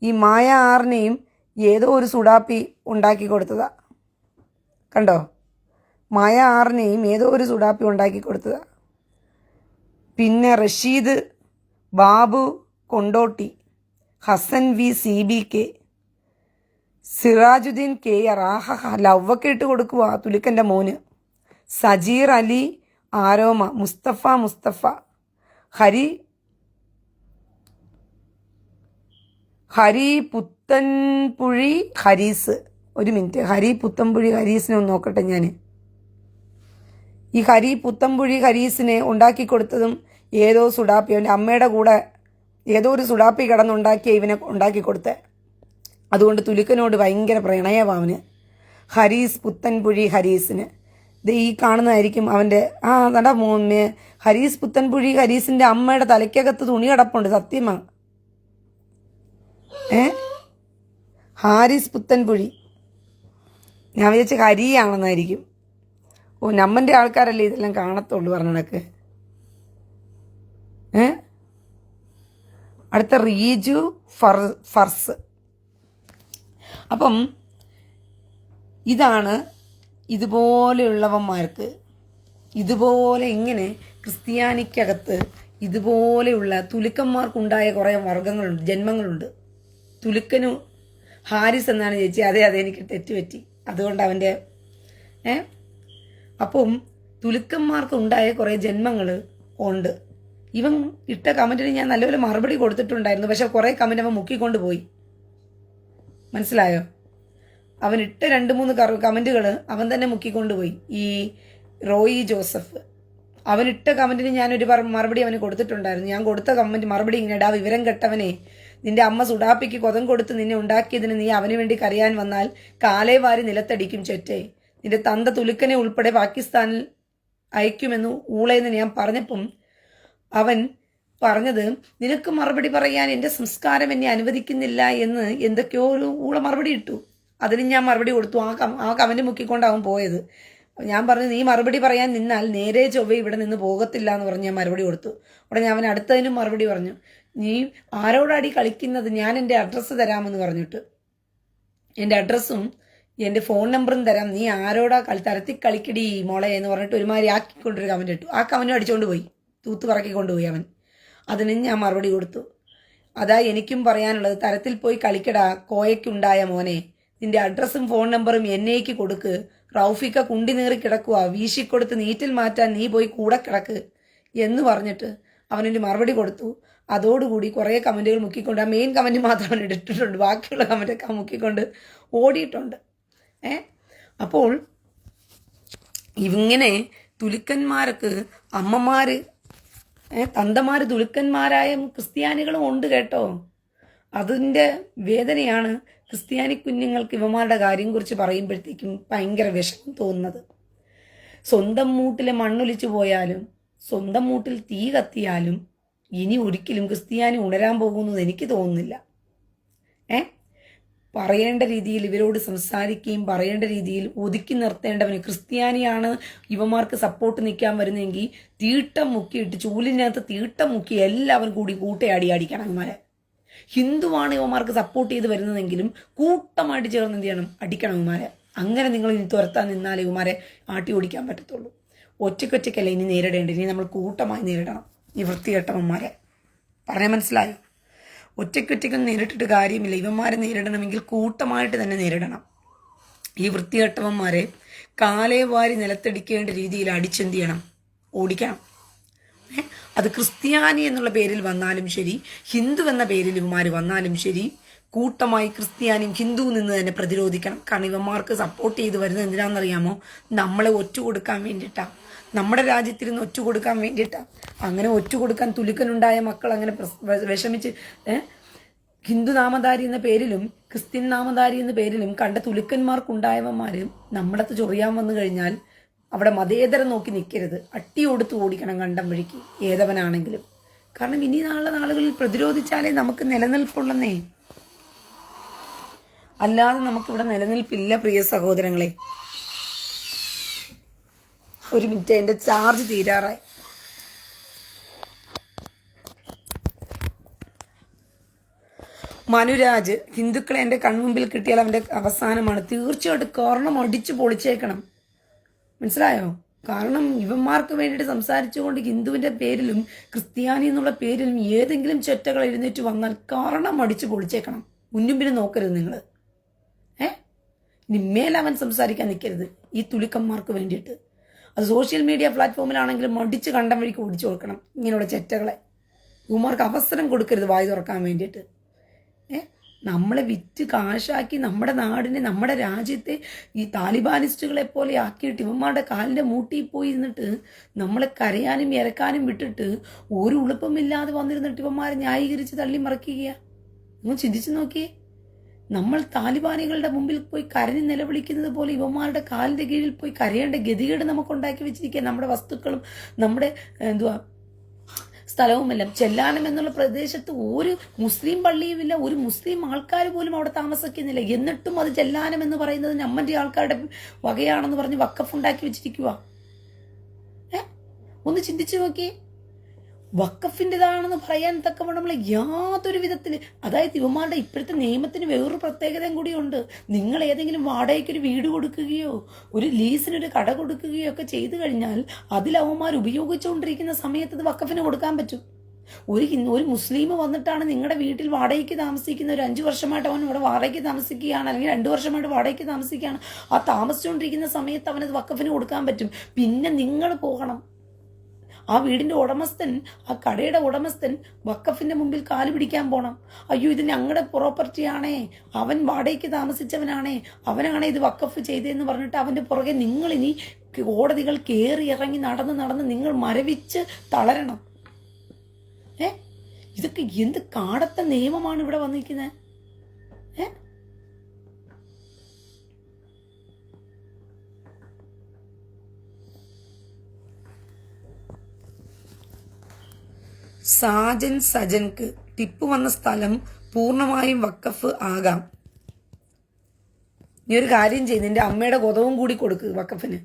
ഈ മായ 6നെയും ഏതോ ഒരു സുഡാപ്പി ഉണ്ടാക്കി കൊടുത്തതാ. കണ്ടോ, മായ 6നെയും ഏതോ ഒരു സുഡാപ്പി ഉണ്ടാക്കി കൊടുത്തതാ. പിന്നെ Rasheed Babu Kondotty, Hasan V CBK, Sirajuddin KR, ലവ്വൊക്കെ ഇട്ട് കൊടുക്കുക തുലുക്കൻ്റെ മോന്. സജീർ അലി ആരോമ, മുസ്തഫ, ഹരി പുത്തൻപുഴി ഹരീസ്. ഒരു മിനിറ്റ്, ഹരി പുത്തൻപുഴി ഹരീസിനെ ഒന്ന് നോക്കട്ടെ ഞാൻ. ഈ ഹരി പുത്തൻപുഴി ഹരീസിനെ ഉണ്ടാക്കി കൊടുത്തതും ഏതോ സുഡാപ്പി, അവൻ്റെ അമ്മയുടെ കൂടെ ഏതോ ഒരു സുഡാപ്പി കിടന്നുണ്ടാക്കിയ ഇവനെ ഉണ്ടാക്കി കൊടുത്തേ. അതുകൊണ്ട് തുലുക്കനോട് ഭയങ്കര പ്രണയമാണ് അവന്. ഹരീസ് പുത്തൻപുഴി ഹരീസിന്. ഇത് ഈ കാണുന്നതായിരിക്കും അവൻ്റെ നട ഹരീസ് പുത്തൻപുഴി ഹരീസിൻ്റെ അമ്മയുടെ തലയ്ക്കകത്ത് തുണി കിടപ്പുണ്ട്. സത്യമാണ്. ഹാരിസ് പുത്തൻപുഴി, ഞാൻ വിചാരിച്ച ഹരിയാണെന്നായിരിക്കും. നമ്മൻ്റെ ആൾക്കാരല്ലേ ഇതെല്ലാം കാണത്തുള്ളൂ പറഞ്ഞണക്ക്. അടുത്ത റീജു ഫർസ്. അപ്പം ഇതാണ് ഇതുപോലെയുള്ളവന്മാർക്ക്, ഇതുപോലെ ഇങ്ങനെ ക്രിസ്ത്യാനിക്കകത്ത് ഇതുപോലെയുള്ള തുലുക്കന്മാർക്കുണ്ടായ കുറേ വർഗങ്ങളുണ്ട്, ജന്മങ്ങളുണ്ട്. തുലുക്കനു ഹാരിസ് എന്നാണ് ചേച്ചി. അതെ എനിക്ക് തെറ്റുപറ്റി. അതുകൊണ്ട് അവൻ്റെ അപ്പം തുലുക്കന്മാർക്ക് ഉണ്ടായ കുറേ ജന്മങ്ങൾ ഉണ്ട്. ഇവൻ ഇട്ട കമൻറ്റിന് ഞാൻ നല്ലപോലെ മറുപടി കൊടുത്തിട്ടുണ്ടായിരുന്നു. പക്ഷെ കുറേ കമൻറ്റ് അവൻ മുക്കിക്കൊണ്ട് പോയി. മനസ്സിലായോ? അവൻ ഇട്ട 2-3 കമൻറ്റുകൾ അവൻ തന്നെ മുക്കിക്കൊണ്ടുപോയി. ഈ റോയി ജോസഫ് അവനിട്ട കമൻറ്റിന് ഞാനൊരു മറുപടി അവന് കൊടുത്തിട്ടുണ്ടായിരുന്നു. ഞാൻ കൊടുത്ത മറുപടി ഇങ്ങനെ, ഇടാ വിവരം കെട്ടവനെ, നിന്റെ അമ്മ സുഡാപ്പിക്ക് കൊതം കൊടുത്ത് നിന്നെ ഉണ്ടാക്കിയതിന് നീ അവന് വേണ്ടി കരയാൻ വന്നാൽ കാലേ വാരി നിലത്തടിക്കും ചെറ്റേ. നിന്റെ തന്ത തുലുക്കനെ ഉൾപ്പെടെ പാകിസ്ഥാനിൽ അയക്കുമെന്ന് ഊളയെന്ന് ഞാൻ പറഞ്ഞപ്പം അവൻ പറഞ്ഞത്, നിനക്ക് മറുപടി പറയാൻ എൻ്റെ സംസ്കാരം എന്നെ അനുവദിക്കുന്നില്ല എന്ന് എന്തൊക്കെയോ ഒരു ഊള മറുപടി ഇട്ടു. അതിന് ഞാൻ മറുപടി കൊടുത്തു. ആ കമൻറ്റ് മുക്കിക്കൊണ്ട് അവൻ പോയത്. ഞാൻ പറഞ്ഞു, നീ മറുപടി പറയാൻ നിന്നാൽ നേരെ ചൊവ്വ ഇവിടെ നിന്ന് പോകത്തില്ല എന്ന് പറഞ്ഞ് ഞാൻ മറുപടി കൊടുത്തു. ഉടനെ അവൻ അടുത്തതിനും മറുപടി പറഞ്ഞു, നീ ആരോടാടി കളിക്കുന്നത്, ഞാൻ എൻ്റെ അഡ്രസ്സ് തരാമെന്ന് പറഞ്ഞിട്ട്. എൻ്റെ അഡ്രസ്സും എൻ്റെ ഫോൺ നമ്പറും തരാം, നീ ആരോടാ തരത്തി കളിക്കടി മോളെ എന്ന് പറഞ്ഞിട്ട് ഒരുമാതിരി ആക്കിക്കൊണ്ടൊരു കമൻറ്റ് ഇട്ടു. ആ കമൻറ്റും അടിച്ചുകൊണ്ട് പോയി, തൂത്ത് പറക്കിക്കൊണ്ടുപോയി അവൻ. അതിന് ഞാൻ മറുപടി കൊടുത്തു. അതാ എനിക്കും പറയാനുള്ളത്, തരത്തിൽ പോയി കളിക്കടാ കോയയ്ക്കുണ്ടായ മോനെ. നിന്റെ അഡ്രസ്സും ഫോൺ നമ്പറും എന്നേക്ക് കൊടുക്ക്. റൗഫിക്ക കുണ്ടി നീറി കിടക്കുക, വീശിക്കൊടുത്ത് നീറ്റിൽ മാറ്റാൻ നീ പോയി കൂടെ കിടക്ക് എന്ന് പറഞ്ഞിട്ട് അവനൊരു മറുപടി കൊടുത്തു. അതോടുകൂടി കുറേ കമൻറ്റുകൾ മുക്കിക്കൊണ്ട്, ആ മെയിൻ കമൻറ്റ് മാത്രം അവൻ ഇട്ടിട്ടുണ്ട്, ബാക്കിയുള്ള കമൻറ്റൊക്കെ മുക്കിക്കൊണ്ട് ഓടിയിട്ടുണ്ട്. അപ്പോൾ ഇങ്ങനെ തുലുക്കന്മാർക്ക് അമ്മമാർ തന്തമാർ തുലുക്കന്മാരായ ക്രിസ്ത്യാനികളും ഉണ്ട് കേട്ടോ. അതിൻ്റെ വേദനയാണ് ക്രിസ്ത്യാനി കുഞ്ഞുങ്ങൾക്ക് ഇവന്മാരുടെ കാര്യം കുറിച്ച് പറയുമ്പോഴത്തേക്കും ഭയങ്കര വിഷമം തോന്നുന്നത്. സ്വന്തം മൂട്ടിലെ മണ്ണൊലിച്ചു പോയാലും സ്വന്തം മൂട്ടിൽ തീ കത്തിയാലും ഇനി ഒരിക്കലും ക്രിസ്ത്യാനി ഉണരാൻ പോകുന്നത് എനിക്ക് തോന്നുന്നില്ല. പറയേണ്ട രീതിയിൽ ഇവരോട് സംസാരിക്കുകയും പറയേണ്ട രീതിയിൽ ഒതുക്കി നിർത്തേണ്ടവന്, ക്രിസ്ത്യാനിയാണ് ഇവന്മാർക്ക് സപ്പോർട്ട് നിൽക്കാൻ വരുന്നതെങ്കിൽ തീട്ടം മുക്കിയിട്ട് ചൂലിനകത്ത് തീട്ടം മുക്കി എല്ലാവരും കൂടി കൂട്ടയാടി അടിക്കണം ഇവന്മാരെ. ഹിന്ദുവാണ് ഇവന്മാർക്ക് സപ്പോർട്ട് ചെയ്ത് വരുന്നതെങ്കിലും കൂട്ടമായിട്ട് ചേർന്ന് എന്ത് ചെയ്യണം, അടിക്കണം ഇവന്മാരെ. അങ്ങനെ നിങ്ങൾ ഇനി തുരത്താൻ നിന്നാലേ ഇവന്മാരെ ആട്ടി ഓടിക്കാൻ പറ്റത്തുള്ളൂ. ഒറ്റയ്ക്കൊറ്റയ്ക്കല്ല ഇനി നേരിടേണ്ടത്, ഇനി നമ്മൾ കൂട്ടമായി നേരിടണം ഈ വൃത്തികെട്ടവന്മാരെ. പറഞ്ഞാൽ മനസ്സിലായോ? ഒറ്റയ്ക്കൊറ്റയ്ക്കൊന്നും നേരിട്ടിട്ട് കാര്യമില്ല. ഇവന്മാരെ നേരിടണമെങ്കിൽ കൂട്ടമായിട്ട് തന്നെ നേരിടണം. ഈ വൃത്തികെട്ടവന്മാരെ കാലേ വാരി നിലത്തടിക്കേണ്ട രീതിയിൽ അടിച്ചെന്ത് ചെയ്യണം? ഓടിക്കണം. അത് ക്രിസ്ത്യാനി എന്നുള്ള പേരിൽ വന്നാലും ശരി, ഹിന്ദു എന്ന പേരിൽ ഇവന്മാർ വന്നാലും ശരി, കൂട്ടമായി ക്രിസ്ത്യാനിയും ഹിന്ദുവും നിന്ന് തന്നെ പ്രതിരോധിക്കണം. കാരണം ഇവന്മാർക്ക് സപ്പോർട്ട് ചെയ്ത് വരുന്നത് എന്തിനാണെന്നറിയാമോ? നമ്മളെ ഒറ്റ കൊടുക്കാൻ വേണ്ടിയിട്ടാണ്, നമ്മുടെ രാജ്യത്തിരുന്ന് ഒറ്റ കൊടുക്കാൻ വേണ്ടിയിട്ടാണ്. അങ്ങനെ ഒറ്റ കൊടുക്കാൻ തുലുക്കനുണ്ടായ മക്കൾ അങ്ങനെ വിഷമിച്ച് ഹിന്ദു നാമധാരി എന്ന പേരിലും ക്രിസ്ത്യൻ നാമധാരി എന്ന പേരിലും കണ്ട തുലുക്കന്മാർക്കുണ്ടായവന്മാരും നമ്മളത്ത് ചൊറിയാൻ വന്നു കഴിഞ്ഞാൽ അവിടെ മതേതരം നോക്കി നിൽക്കരുത്, അട്ടി കൊടുത്ത് ഓടിക്കണം കണ്ടം വഴിക്ക്, ഏതവനാണെങ്കിലും. കാരണം ഇനി നാളുകളിൽ പ്രതിരോധിച്ചാലേ നമുക്ക് നിലനിൽപ്പുള്ളന്നേ, അല്ലാതെ നമുക്കിവിടെ നിലനിൽപ്പില്ല പ്രിയ സഹോദരങ്ങളെ. ഒരു മിനിറ്റ്, എൻ്റെ ചാർജ് തീരാറായി. മനുരാജ്, ഹിന്ദുക്കളെ എൻ്റെ കൺമുമ്പിൽ കിട്ടിയാൽ അവൻ്റെ അവസാനമാണ്. തീർച്ചയായിട്ടും കാരണം അടിച്ചു പൊളിച്ചേക്കണം, മനസ്സിലായോ? കാരണം ഇവന്മാർക്ക് വേണ്ടിയിട്ട് സംസാരിച്ചുകൊണ്ട് ഹിന്ദുവിൻ്റെ പേരിലും ക്രിസ്ത്യാനി എന്നുള്ള പേരിലും ഏതെങ്കിലും ചെറ്റകൾ എഴുന്നേറ്റ് വന്നാൽ കാരണം അടിച്ചു പൊളിച്ചേക്കണം. മുന്നും പിന്നെ നോക്കരുത് നിങ്ങൾ. ഇനി മേലവൻ സംസാരിക്കാൻ നിൽക്കരുത് ഈ തുലുക്കന്മാർക്ക് വേണ്ടിയിട്ട്. അത് സോഷ്യൽ മീഡിയ പ്ലാറ്റ്ഫോമിലാണെങ്കിലും മടിച്ച് കണ്ടം വഴിക്ക് ഓടിച്ചു കൊടുക്കണം ഇങ്ങനെയുള്ള ചെറ്റകളെ. ഇവന്മാർക്ക് അവസരം കൊടുക്കരുത് വായി തുറക്കാൻ വേണ്ടിയിട്ട്. നമ്മളെ വിറ്റ് കാശാക്കി നമ്മുടെ നാടിനെ, നമ്മുടെ രാജ്യത്തെ ഈ താലിബാനിസ്റ്റുകളെ പോലെ ആക്കിയിട്ട് ഇവന്മാരുടെ കാലിൻ്റെ മൂട്ടിൽ പോയി ഇരുന്നിട്ട് നമ്മളെ കരയാനും ഇരക്കാനും വിട്ടിട്ട് ഒരു ഉളുപ്പമില്ലാതെ വന്നിരുന്നിട്ട് ഇവന്മാരെ ന്യായീകരിച്ച് തള്ളി മറിക്കുകയാണ്. നിങ്ങൾ ചിന്തിച്ചു നോക്കിയേ, നമ്മൾ താലിബാനികളുടെ മുമ്പിൽ പോയി കരഞ്ഞ് നിലവിളിക്കുന്നത് പോലെ ഇവന്മാരുടെ കാലിൻ്റെ കീഴിൽ പോയി കരയേണ്ട ഗതികേട് നമുക്ക് ഉണ്ടാക്കി വെച്ചിരിക്കുക. നമ്മുടെ വസ്തുക്കളും നമ്മുടെ സ്ഥലവുമെല്ലാം. ചെല്ലാനം എന്നുള്ള പ്രദേശത്ത് ഒരു മുസ്ലിം പള്ളിയുമില്ല, ഒരു മുസ്ലിം ആൾക്കാർ പോലും അവിടെ താമസിക്കുന്നില്ല. എന്നിട്ടും അത് ചെല്ലാനം എന്ന് പറയുന്നത് നമ്മൻ്റെ ആൾക്കാരുടെ വകയാണെന്ന് പറഞ്ഞ് വഖഫ് ഉണ്ടാക്കി വെച്ചിരിക്കുക. ഒന്ന് ചിന്തിച്ചു നോക്കിയേ, വഖഫിൻ്റെതാണെന്ന് പറയാൻ തക്കവണ്ണമുള്ള യാതൊരു വിധത്തിൽ, അതായത് ഇവന്മാരുടെ ഇപ്പോഴത്തെ നിയമത്തിന് വേറൊരു പ്രത്യേകതയും കൂടിയുണ്ട്. നിങ്ങൾ ഏതെങ്കിലും വാടകയ്ക്കൊരു വീട് കൊടുക്കുകയോ ഒരു ലീസിനൊരു കട കൊടുക്കുകയോ ഒക്കെ ചെയ്തു കഴിഞ്ഞാൽ അതിൽ അവന്മാർ ഉപയോഗിച്ചുകൊണ്ടിരിക്കുന്ന സമയത്ത് അത് വഖഫിന് കൊടുക്കാൻ പറ്റും. ഒരു മുസ്ലിം വന്നിട്ടാണ് നിങ്ങളുടെ വീട്ടിൽ വാടകയ്ക്ക് താമസിക്കുന്ന, ഒരു 5 വർഷമായിട്ട് അവൻ ഇവിടെ വാടകയ്ക്ക് താമസിക്കുകയാണ്, അല്ലെങ്കിൽ 2 വർഷമായിട്ട് വാടകയ്ക്ക് താമസിക്കുകയാണ്, ആ താമസിച്ചുകൊണ്ടിരിക്കുന്ന സമയത്ത് അവനത് വഖഫിന് കൊടുക്കാൻ പറ്റും. പിന്നെ നിങ്ങൾ പോകണം, ആ വീടിൻ്റെ ഉടമസ്ഥൻ, ആ കടയുടെ ഉടമസ്ഥൻ വഖഫിൻ്റെ മുമ്പിൽ കാല് പിടിക്കാൻ പോണം. അയ്യോ ഇത് ഞങ്ങളുടെ പ്രോപ്പർട്ടിയാണേ, അവൻ വാടകയ്ക്ക് താമസിച്ചവനാണേ, അവനാണേ ഇത് വഖഫ് ചെയ്തതെന്ന് പറഞ്ഞിട്ട് അവൻ്റെ പുറകെ നിങ്ങളിനി കോടതികൾ കയറി ഇറങ്ങി നടന്ന് നിങ്ങൾ മരവിച്ച് തളരണം. ഇതൊക്കെ എന്ത് കാടത്ത നിയമമാണ് ഇവിടെ വന്നിരിക്കുന്നത്? സജൻക്ക് ടിപ്പു വന്ന സ്ഥലം പൂർണ്ണമായും വഖഫ് ആകാം. നീ ഒരു കാര്യം ചെയ്ത് നിന്റെ അമ്മയുടെ ഗോതവും കൂടി കൊടുക്ക് വഖഫിന്,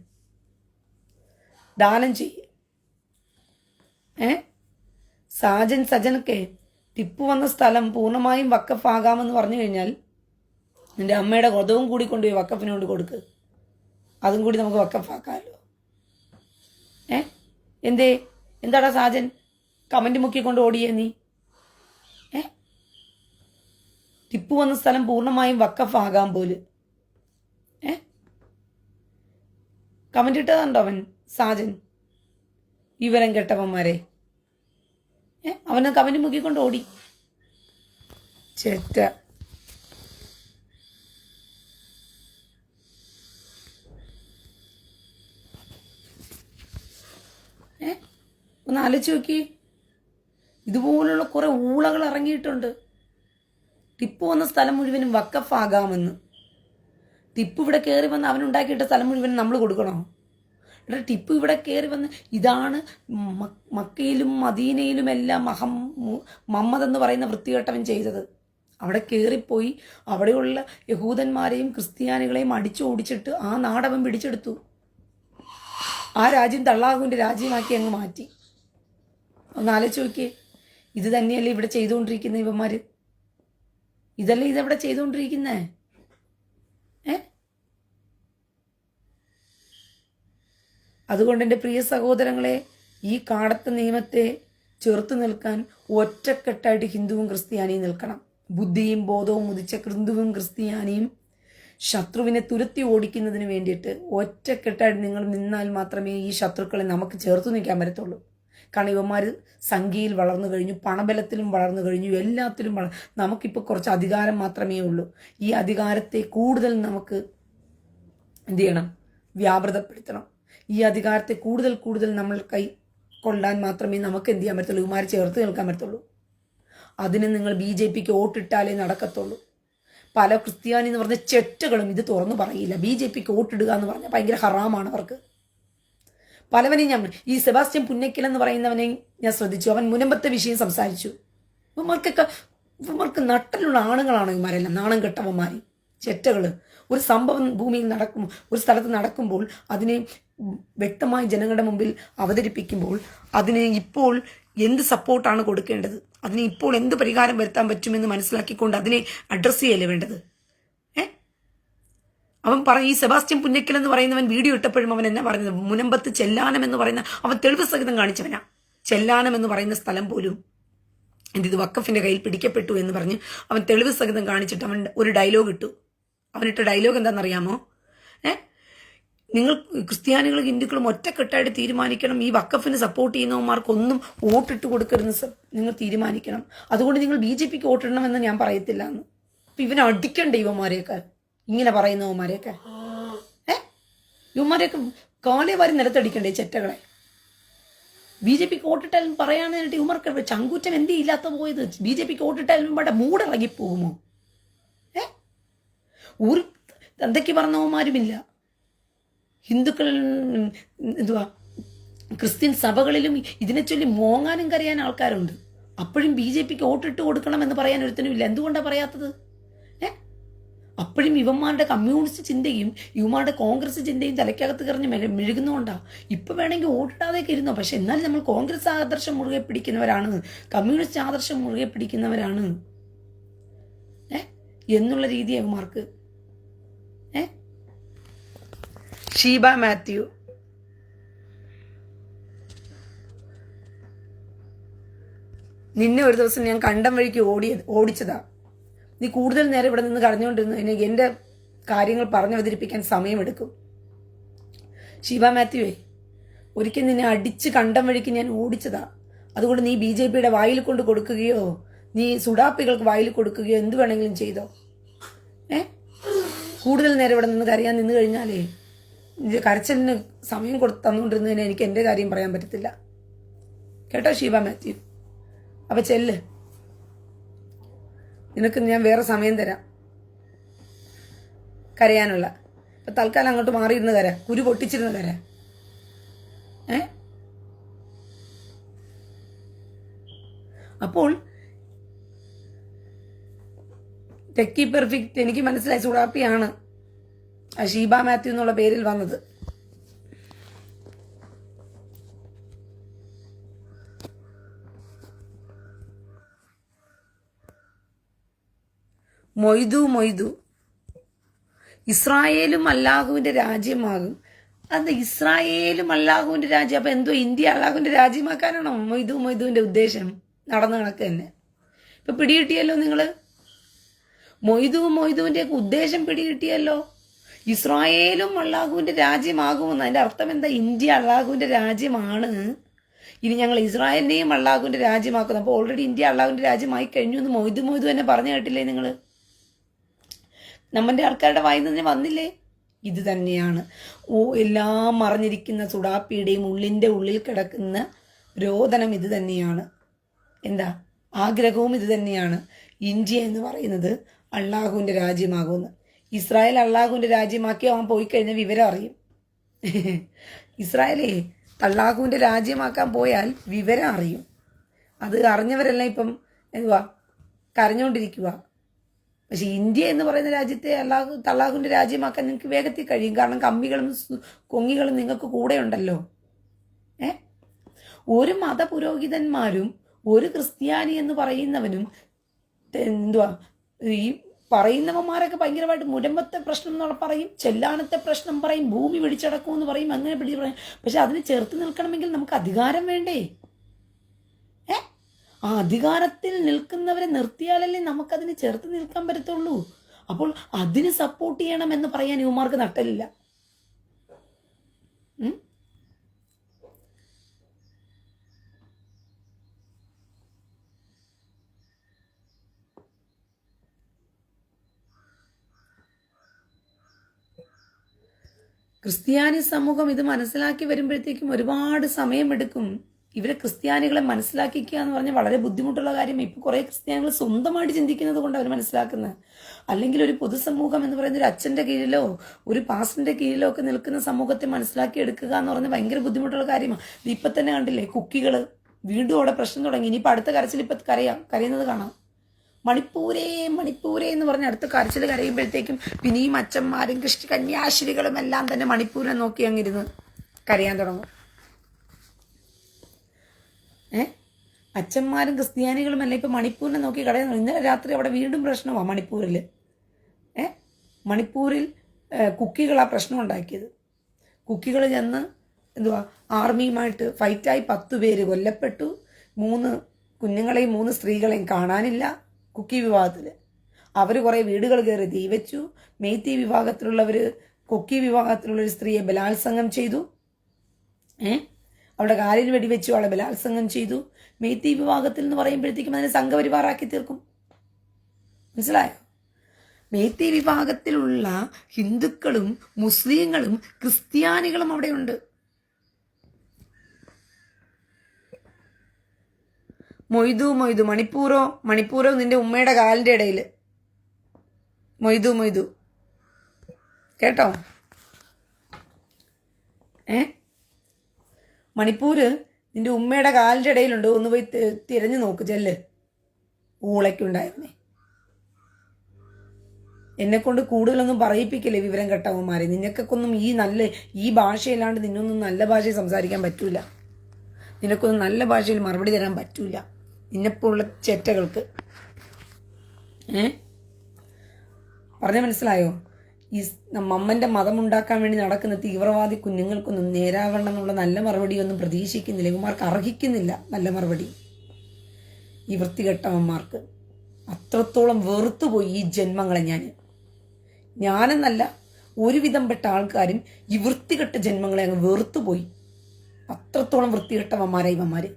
ദാനം ചെയ്യ്. സജൻക്ക് ടിപ്പു വന്ന സ്ഥലം പൂർണ്ണമായും വഖഫ് ആകാമെന്ന് പറഞ്ഞു കഴിഞ്ഞാൽ നിന്റെ അമ്മയുടെ ഗോതവും കൂടി കൊണ്ടുപോയി വഖഫിന് കൊണ്ട് കൊടുക്ക്. അതും കൂടി നമുക്ക് വഖഫാക്കാമല്ലോ. എന്താടാ സാജൻ കമന്റ് മുക്കിക്കൊണ്ട് ഓടിയേ നീ? ടിപ്പു വന്ന സ്ഥലം പൂർണ്ണമായും വഖഫ് ആകാൻ പോലും കമന്റ് ഇട്ടതുണ്ടോ അവൻ സാജൻ? വിവരം കെട്ടവന്മാരെ, അവന് കമന്റ് മുക്കിക്കൊണ്ട് ഓടി ചേറ്റ. ഒന്ന് ആലോചിച്ച് നോക്കി, ഇതുപോലുള്ള കുറെ ഊളകൾ ഇറങ്ങിയിട്ടുണ്ട്. ടിപ്പു വന്ന സ്ഥലം മുഴുവനും വഖഫ് ആകാമെന്ന്. ടിപ്പു ഇവിടെ കയറി വന്ന് അവനുണ്ടാക്കിയിട്ട സ്ഥലം മുഴുവനും നമ്മൾ കൊടുക്കണോ? ഇവിടെ ടിപ്പു ഇവിടെ കയറി വന്ന് ഇതാണ് മക്കയിലും മദീനയിലുമെല്ലാം മുഹമ്മദ് എന്ന് പറയുന്ന വൃത്തികെട്ടവൻ ചെയ്തത്. അവിടെ കയറിപ്പോയി അവിടെയുള്ള യഹൂദന്മാരെയും ക്രിസ്ത്യാനികളെയും ഓടിച്ചിട്ട് ആ നാടവൻ പിടിച്ചെടുത്തു. ആ രാജ്യം തള്ളാഹുവിൻ്റെ രാജ്യമാക്കി അങ്ങ് മാറ്റി. ഒന്ന് ആലോചിച്ച് നോക്കിയേ, ഇത് തന്നെയല്ലേ ഇവിടെ ചെയ്തുകൊണ്ടിരിക്കുന്ന ഇവന്മാർ? ഇതല്ലേ ഇതെവിടെ ചെയ്തുകൊണ്ടിരിക്കുന്നേ? അതുകൊണ്ട് എൻ്റെ പ്രിയ സഹോദരങ്ങളെ, ഈ കാടത്ത നിയമത്തെ ചെറുത്ത് നിൽക്കാൻ ഒറ്റക്കെട്ടായിട്ട് ഹിന്ദുവും ക്രിസ്ത്യാനിയും നിൽക്കണം. ബുദ്ധിയും ബോധവും ഉദിച്ച ഹിന്ദുവും ക്രിസ്ത്യാനിയും ശത്രുവിനെ തുരത്തി ഓടിക്കുന്നതിന് വേണ്ടിയിട്ട് ഒറ്റക്കെട്ടായിട്ട് നിങ്ങൾ നിന്നാൽ മാത്രമേ ഈ ശത്രുക്കളെ നമുക്ക് ചേർത്ത് നിൽക്കാൻ പറ്റത്തുള്ളൂ. കാരണം ഇവന്മാർ സംഖ്യയിൽ വളർന്നു കഴിഞ്ഞു, പണബലത്തിലും വളർന്നു കഴിഞ്ഞു, എല്ലാത്തിലും നമുക്കിപ്പോൾ കുറച്ച് അധികാരം മാത്രമേ ഉള്ളൂ. ഈ അധികാരത്തെ കൂടുതൽ നമുക്ക് എന്ത് ചെയ്യണം? വ്യാപൃതപ്പെടുത്തണം. ഈ അധികാരത്തെ കൂടുതൽ നമ്മൾ കൊള്ളാൻ മാത്രമേ നമുക്ക് എന്ത് ചെയ്യാൻ പറ്റത്തുള്ളൂ? ഇവന്മാരെ ചേർത്ത് നിൽക്കാൻ പറ്റത്തുള്ളൂ. അതിന് നിങ്ങൾ BJPക്ക് വോട്ടിട്ടാലേ നടക്കത്തുള്ളൂ. പല ക്രിസ്ത്യാനി എന്ന് പറഞ്ഞ ചെറ്റകളും ഇത് തുറന്നു പറയില്ല. BJPക്ക് വോട്ടിടുക എന്ന് പറഞ്ഞാൽ ഭയങ്കര ഹറാമാണ് അവർക്ക്. പലവനെയും ഈ സെബാസ്റ്റ്യൻ പുന്നക്കൽ എന്ന് പറയുന്നവനെ ഞാൻ ശ്രദ്ധിച്ചു. അവൻ മുനമ്പത്തെ വിഷയം സംസാരിച്ചു. ഇവന്മാർക്ക് നട്ടലുള്ള ആണുങ്ങളാണ് ഇവന്മാരെല്ലാം, നാണം കെട്ടവന്മാർ, ചെറ്റകൾ. ഒരു സംഭവം ഭൂമിയിൽ ഒരു സ്ഥലത്ത് നടക്കുമ്പോൾ അതിനെ വ്യക്തമായി ജനങ്ങളുടെ മുമ്പിൽ അവതരിപ്പിക്കുമ്പോൾ അതിന് ഇപ്പോൾ എന്ത് സപ്പോർട്ടാണ് കൊടുക്കേണ്ടത്, അതിന് ഇപ്പോൾ എന്ത് പരിഹാരം വരുത്താൻ പറ്റുമെന്ന് മനസ്സിലാക്കിക്കൊണ്ട് അതിനെ അഡ്രസ്സ് ചെയ്യല്ലേ വേണ്ടത്. അവൻ ഈ സെബാസ്റ്റ്യൻ പുന്നക്കൽ എന്ന് പറയുന്നവൻ വീഡിയോ ഇട്ടപ്പോഴും അവൻ എന്നാ പറഞ്ഞത്? മുനമ്പത്ത് ചെല്ലാനം എന്ന് പറയുന്ന അവൻ തെളിവ് സഹിതം കാണിച്ചവനാ. ചെല്ലാനം എന്ന് പറയുന്ന സ്ഥലം പോലും ഇത് വഖഫിന്റെ കയ്യിൽ പിടിക്കപ്പെട്ടു എന്ന് പറഞ്ഞ് അവൻ തെളിവ് സഹിതം കാണിച്ചിട്ട് അവൻ ഒരു ഡയലോഗ് ഇട്ടു. അവനിട്ട ഡയലോഗ് എന്താണെന്നറിയാമോ? നിങ്ങൾ ക്രിസ്ത്യാനികളും ഹിന്ദുക്കളും ഒറ്റക്കെട്ടായിട്ട് തീരുമാനിക്കണം, ഈ വഖഫിന് സപ്പോർട്ട് ചെയ്യുന്നവന്മാർക്കൊന്നും വോട്ടിട്ട് കൊടുക്കരുതെന്ന് നിങ്ങൾ തീരുമാനിക്കണം. അതുകൊണ്ട് നിങ്ങൾ BJPക്ക് വോട്ടിടണമെന്ന് ഞാൻ പറയത്തില്ല എന്ന്. അപ്പം ഇവനെ അടിക്കണ്ടേ ഇവന്മാരെയൊക്കെ, ഇങ്ങനെ പറയുന്നവന്മാരെയൊക്കെ? ഇവന്മാരെയൊക്കെ കാലേ വാരി നിലത്തടിക്കണ്ടേ ചെറ്റകളെ? BJPക്ക് വോട്ടിട്ടാലും പറയാനായിട്ട് ഇവന്മാർക്ക് ചങ്കൂറ്റം എന്തേ ഇല്ലാത്ത പോയത്? BJPക്ക് വോട്ടിട്ടാലും ഇവിടെ മൂടിറങ്ങിപ്പോകുമോ? ഒരു എന്തൊക്കെ പറഞ്ഞവന്മാരുമില്ല. ഹിന്ദുക്കൾ ക്രിസ്ത്യൻ സഭകളിലും ഇതിനെ ചൊല്ലി മോങ്ങാനും കരയാൻ ആൾക്കാരുണ്ട്. അപ്പോഴും BJPക്ക് വോട്ടിട്ട് കൊടുക്കണം എന്ന് പറയാൻ ഒരുത്തനും ഇല്ല. എന്തുകൊണ്ടാണ് പറയാത്തത്? അപ്പോഴും ഇവന്മാരുടെ കമ്മ്യൂണിസ്റ്റ് ചിന്തയും ഇവന്മാരുടെ കോൺഗ്രസ് ചിന്തയും തലയ്ക്കകത്ത് കറിഞ്ഞ് മെഴുകുന്നതുകൊണ്ടാണ്. ഇപ്പം വേണമെങ്കിൽ വോട്ടിട്ടാതെയൊക്കെ ഇരുന്നോ, പക്ഷെ എന്നാലും നമ്മൾ കോൺഗ്രസ് ആദർശം മുറുകെ പിടിക്കുന്നവരാണ്, കമ്മ്യൂണിസ്റ്റ് ആദർശം മുറുകെ പിടിക്കുന്നവരാണ് എന്നുള്ള രീതി അവന്മാർക്ക്. ഷീബ മാത്യു, നിന്നെ ഒരു ദിവസം ഞാൻ കണ്ടം വഴിക്ക് ഓടിച്ചതാ. നീ കൂടുതൽ നേരം ഇവിടെ നിന്ന് കരഞ്ഞുകൊണ്ടിരുന്നു. എനിക്ക് എൻ്റെ കാര്യങ്ങൾ പറഞ്ഞവതരിപ്പിക്കാൻ സമയമെടുക്കും. ഷീബ മാത്യുവേ, ഒരിക്കൽ നിന്നെ അടിച്ച് കണ്ടം വഴിക്ക് ഞാൻ ഓടിച്ചതാ. അതുകൊണ്ട് നീ BJPയുടെ വായിൽ കൊണ്ട് കൊടുക്കുകയോ നീ സുഡാപ്പികൾക്ക് വായിൽ കൊടുക്കുകയോ എന്ത് വേണമെങ്കിലും ചെയ്തോ. കൂടുതൽ നേരം ഇവിടെ നിന്ന് കരയാൻ നിന്ന് കഴിഞ്ഞാലേ കരച്ചലിന് സമയം തന്നുകൊണ്ടിരുന്നതിന് എനിക്ക് എൻ്റെ കാര്യം പറയാൻ പറ്റത്തില്ല. കേട്ടോ ഷീബ മാത്യു? അപ്പം ചെല്ല്, നിനക്ക് ഞാൻ വേറെ സമയം തരാം കരയാനുള്ള. ഇപ്പം തൽക്കാലം അങ്ങോട്ട് മാറിയിരുന്ന് കര, കുരു പൊട്ടിച്ചിരുന്ന് കര. അപ്പോൾ ടെക്കി പെർഫെക്റ്റ് എനിക്ക് മനസ്സിലായി സുഡാപ്പിയാണ് ആ ഷീബ മാത്യു എന്നുള്ള പേരിൽ വന്നത്. മൊയ്തു ഇസ്രായേലും അല്ലാഹുവിന്റെ രാജ്യമാകും. അത് ഇസ്രായേലും അല്ലാഹുവിന്റെ രാജ്യം. അപ്പൊ എന്തോ ഇന്ത്യ അല്ലാഹുവിന്റെ രാജ്യമാക്കാനാണോ മൊയ്തുവിന്റെ ഉദ്ദേശം? നടന്ന കണക്ക് തന്നെ ഇപ്പൊ പിടികിട്ടിയല്ലോ നിങ്ങള്. മൊയ്തുവിന്റെ ഒക്കെ ഉദ്ദേശം പിടികിട്ടിയല്ലോ. ഇസ്രായേലും അല്ലാഹുവിന്റെ രാജ്യമാകുമെന്ന്. അതിന്റെ അർത്ഥം എന്താ? ഇന്ത്യ അല്ലാഹുവിന്റെ രാജ്യമാണ്, ഇനി ഞങ്ങൾ ഇസ്രായേലിനെയും അല്ലാഹുവിന്റെ രാജ്യമാക്കുന്നു. അപ്പോൾ ഓൾറെഡി ഇന്ത്യ അല്ലാഹുവിന്റെ രാജ്യമായി കഴിഞ്ഞു എന്ന് മൊയ്തു തന്നെ പറഞ്ഞു കേട്ടില്ലേ നിങ്ങൾ? നമ്മുടെ ആൾക്കാരുടെ വായിൽ നിന്ന് വന്നില്ലേ? ഇത് തന്നെയാണ് എല്ലാം മറഞ്ഞിരിക്കുന്ന സുഡാപ്പിയുടെയും ഉള്ളിൻ്റെ ഉള്ളിൽ കിടക്കുന്ന രോദനം ഇത് തന്നെയാണ്. എന്താ ആഗ്രഹവും ഇത് തന്നെയാണ്. ഇന്ത്യ എന്ന് പറയുന്നത് അള്ളാഹുവിൻ്റെ രാജ്യമാകുമെന്ന്. ഇസ്രായേൽ അള്ളാഹുവിൻ്റെ രാജ്യമാക്കി അവൻ പോയി കഴിഞ്ഞാൽ വിവരം അറിയും. ഇസ്രായേലേ അള്ളാഹുവിൻ്റെ രാജ്യമാക്കാൻ പോയാൽ വിവരം അറിയും. അത് അറിഞ്ഞവരെല്ലാം ഇപ്പം എന്തുവാ കരഞ്ഞുകൊണ്ടിരിക്കുക. പക്ഷെ ഇന്ത്യ എന്ന് പറയുന്ന രാജ്യത്തെ അള്ളാഹുവിൻ്റെ രാജ്യമാക്കാൻ നിങ്ങൾക്ക് വേഗത്തിൽ കഴിയും. കാരണം കമ്മികളും കൊങ്ങികളും നിങ്ങൾക്ക് കൂടെ ഉണ്ടല്ലോ. ഒരു മതപുരോഹിതന്മാരും ഒരു ക്രിസ്ത്യാനി എന്ന് പറയുന്നവനും എന്തുവാ ഈ പറയുന്നവന്മാരൊക്കെ ഭയങ്കരമായിട്ട് മുരമ്പത്തെ പ്രശ്നം എന്ന് പറയും, ചെല്ലാനത്തെ പ്രശ്നം പറയും, ഭൂമി പിടിച്ചടക്കുമെന്ന് പറയും, അങ്ങനെ പിടിച്ച് പറയും. പക്ഷെ അതിന് ചേർത്ത് നിൽക്കണമെങ്കിൽ നമുക്ക് അധികാരം വേണ്ടേ? ആ അധികാരത്തിൽ നിൽക്കുന്നവരെ നിർത്തിയാലല്ലേ നമുക്കതിന് ചേർത്ത് നിൽക്കാൻ പറ്റത്തുള്ളൂ. അപ്പോൾ അതിന് സപ്പോർട്ട് ചെയ്യണം എന്ന് പറയാൻ യുവമാർക്ക് നട്ടലില്ല. ക്രിസ്ത്യാനി സമൂഹം ഇത് മനസ്സിലാക്കി വരുമ്പോഴത്തേക്കും ഒരുപാട് സമയമെടുക്കും. ഇവരെ ക്രിസ്ത്യാനികളെ മനസ്സിലാക്കിക്കുക എന്ന് പറഞ്ഞാൽ വളരെ ബുദ്ധിമുട്ടുള്ള കാര്യം. ഇപ്പൊ കുറെ ക്രിസ്ത്യാനികൾ സ്വന്തമായിട്ട് ചിന്തിക്കുന്നത് കൊണ്ട് അവർ മനസ്സിലാക്കുന്നത്. അല്ലെങ്കിൽ ഒരു പൊതുസമൂഹം എന്ന് പറയുന്ന ഒരു അച്ഛന്റെ കീഴിലോ ഒരു പാസ്റ്ററിന്റെ കീഴിലോ ഒക്കെ നിൽക്കുന്ന സമൂഹത്തെ മനസ്സിലാക്കി എടുക്കുക എന്ന് പറഞ്ഞാൽ ഭയങ്കര ബുദ്ധിമുട്ടുള്ള കാര്യമാണ്. ഇപ്പൊ തന്നെ കണ്ടില്ലേ, കുക്കികള് വീണ്ടും അവിടെ പ്രശ്നം തുടങ്ങി. ഇനിയിപ്പോൾ അടുത്ത കരച്ചിൽ ഇപ്പൊ കരയുന്നത് കാണാം. മണിപ്പൂരേ എന്ന് പറഞ്ഞ് അടുത്ത കരച്ചിൽ കരയുമ്പോഴത്തേക്കും പിന്നെയും അച്ഛന്മാരും കന്യാശ്രീകളും എല്ലാം തന്നെ മണിപ്പൂരിനെ നോക്കി അങ്ങിരുന്ന് കരയാൻ തുടങ്ങും. അച്ഛന്മാരും ക്രിസ്ത്യാനികളും എല്ലാം ഇപ്പൊ മണിപ്പൂരിനെ നോക്കി കടയാൻ. ഇന്നലെ രാത്രി അവിടെ വീണ്ടും പ്രശ്നമാണ് മണിപ്പൂരിൽ. മണിപ്പൂരിൽ കുക്കികളാ പ്രശ്നം ഉണ്ടാക്കിയത്. കുക്കികൾ ചെന്ന് ആർമിയുമായിട്ട് ഫൈറ്റായി 10 പേര് കൊല്ലപ്പെട്ടു. 3 കുഞ്ഞുങ്ങളെയും 3 സ്ത്രീകളെയും കാണാനില്ല. കുക്കി വിഭാഗത്തിൽ അവർ കുറേ വീടുകൾ കയറി തീ വെച്ചു. മെയ്ത്തി വിഭാഗത്തിലുള്ളവർ കുക്കി വിഭാഗത്തിലുള്ളൊരു സ്ത്രീയെ ബലാത്സംഗം ചെയ്തു. അവളുടെ കാലിൽ വെടിവെച്ചു അവളെ ബലാത്സംഗം ചെയ്തു. മെയ്ത്തി വിഭാഗത്തിൽ എന്ന് പറയുമ്പോഴത്തേക്കും അതിനെ സംഘപരിവാറാക്കി തീർക്കും. മനസ്സിലായോ? മെയ്ത്തി വിഭാഗത്തിലുള്ള ഹിന്ദുക്കളും മുസ്ലിങ്ങളും ക്രിസ്ത്യാനികളും അവിടെയുണ്ട്. മൊയ്തു മണിപ്പൂരോ നിന്റെ ഉമ്മയുടെ കാലിന്റെ ഇടയിൽ മൊയ്തു കേട്ടോ. മണിപ്പൂര് നിന്റെ ഉമ്മയുടെ കാലിന്റെ ഇടയിലുണ്ട്. ഒന്ന് പോയി തിരഞ്ഞു നോക്ക് ചെല്ല്. ഊളയ്ക്കുണ്ടായിരുന്നേ. എന്നെക്കൊണ്ട് കൂടുതലൊന്നും പറയിപ്പിക്കല്ലേ വിവരം കെട്ടവന്മാരെ. നിനക്കൊന്നും ഈ ഭാഷയില്ലാണ്ട് നിന്നൊന്നും നല്ല ഭാഷയിൽ സംസാരിക്കാൻ പറ്റൂല. നിനക്കൊന്നും നല്ല ഭാഷയിൽ മറുപടി തരാൻ പറ്റൂല നിന്നെപ്പോലുള്ള ചേറ്റകൾക്ക്. പറഞ്ഞ മനസ്സിലായോ? ഈ അമ്മന്റെ മതം ഉണ്ടാക്കാൻ വേണ്ടി നടക്കുന്ന തീവ്രവാദി കുഞ്ഞുങ്ങൾക്കൊന്നും നേരാവണ്ണം എന്നുള്ള നല്ല മറുപടിയൊന്നും പ്രതീക്ഷിക്കുന്നില്ല. ഇവന്മാർക്ക് അർഹിക്കുന്നില്ല നല്ല മറുപടി. ഈ വൃത്തികെട്ടവന്മാർക്ക് അത്രത്തോളം വെറുത്തുപോയി ഈ ജന്മങ്ങളെ. ഞാനെന്നല്ല ഒരുവിധം പെട്ട ആൾക്കാരും ഈ വൃത്തികെട്ട ജന്മങ്ങളെ അങ്ങ് വെറുത്തുപോയി. അത്രത്തോളം വൃത്തികെട്ടവന്മാരായി ഇവന്മാര്.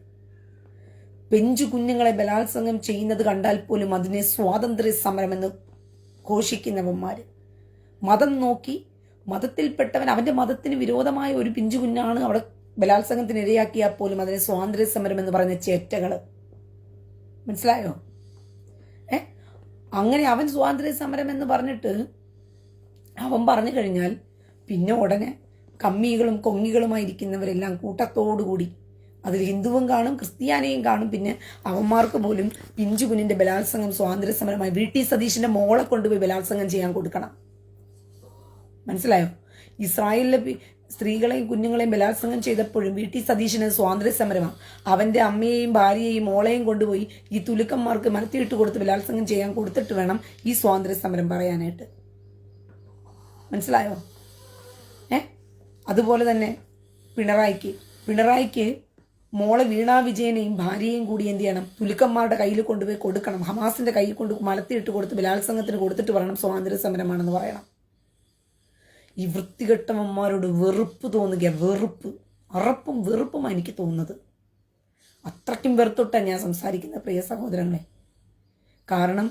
പെഞ്ചു കുഞ്ഞുങ്ങളെ ബലാത്സംഗം ചെയ്യുന്നത് കണ്ടാൽ പോലും അതിനെ സ്വാതന്ത്ര്യ സമരമെന്ന് ഘോഷിക്കുന്നവന്മാര്. മതം നോക്കി മതത്തിൽപ്പെട്ടവൻ അവന്റെ മതത്തിന് വിരോധമായ ഒരു പിഞ്ചു കുഞ്ഞാണ് അവിടെ ബലാത്സംഗത്തിന് ഇരയാക്കിയാൽ പോലും അതിനെ സ്വാതന്ത്ര്യ സമരം എന്ന് പറയുന്ന ചേറ്റകള്. മനസ്സിലായോ? അങ്ങനെ അവൻ സ്വാതന്ത്ര്യ സമരം എന്ന് പറഞ്ഞിട്ട് അവൻ പറഞ്ഞു കഴിഞ്ഞാൽ പിന്നെ ഉടനെ കമ്മികളും കൊങ്ങികളുമായിരിക്കുന്നവരെല്ലാം കൂട്ടത്തോടുകൂടി അതിൽ ഹിന്ദുവും കാണും ക്രിസ്ത്യാനിയും കാണും. പിന്നെ അവന്മാർക്ക് പോലും പിഞ്ചു കുഞ്ഞിന്റെ ബലാത്സംഗം സ്വാതന്ത്ര്യ സമരമായി. VT സതീശന്റെ മോളെ കൊണ്ടുപോയി ബലാത്സംഗം ചെയ്യാൻ കൊടുക്കണം. മനസ്സിലായോ? ഇസ്രായേലിലെ സ്ത്രീകളെയും കുഞ്ഞുങ്ങളെയും ബലാത്സംഗം ചെയ്തപ്പോഴും VT സതീശന് സ്വാതന്ത്ര്യ സമരമാണ്. അവന്റെ അമ്മയെയും ഭാര്യയെയും മോളെയും കൊണ്ടുപോയി ഈ തുലുക്കന്മാർക്ക് മനത്തിയിട്ട് കൊടുത്ത് ബലാത്സംഗം ചെയ്യാൻ കൊടുത്തിട്ട് വേണം ഈ സ്വാതന്ത്ര്യ സമരം പറയാനായിട്ട്. മനസ്സിലായോ? അതുപോലെ തന്നെ പിണറായിക്ക് മോളെ വീണ വിജയനെയും ഭാര്യയെയും കൂടി എന്ത് ചെയ്യണം? തുലുക്കന്മാരുടെ കയ്യിൽ കൊണ്ടുപോയി കൊടുക്കണം. ഹമാസിന്റെ കയ്യിൽ കൊണ്ട് മലത്തിയിട്ട് കൊടുത്ത് ബലാത്സംഗത്തിന് കൊടുത്തിട്ട് പറയണം സ്വാതന്ത്ര്യ സമരമാണെന്ന് പറയണം. ഈ വൃത്തികെട്ടവന്മാരോട് വെറുപ്പ് തോന്നുക. അറപ്പും വെറുപ്പുമാണ് എനിക്ക് തോന്നുന്നത്. അത്രയ്ക്കും വെറുത്തൊട്ടാണ് ഞാൻ സംസാരിക്കുന്ന പ്രിയ സഹോദരങ്ങളെ. കാരണം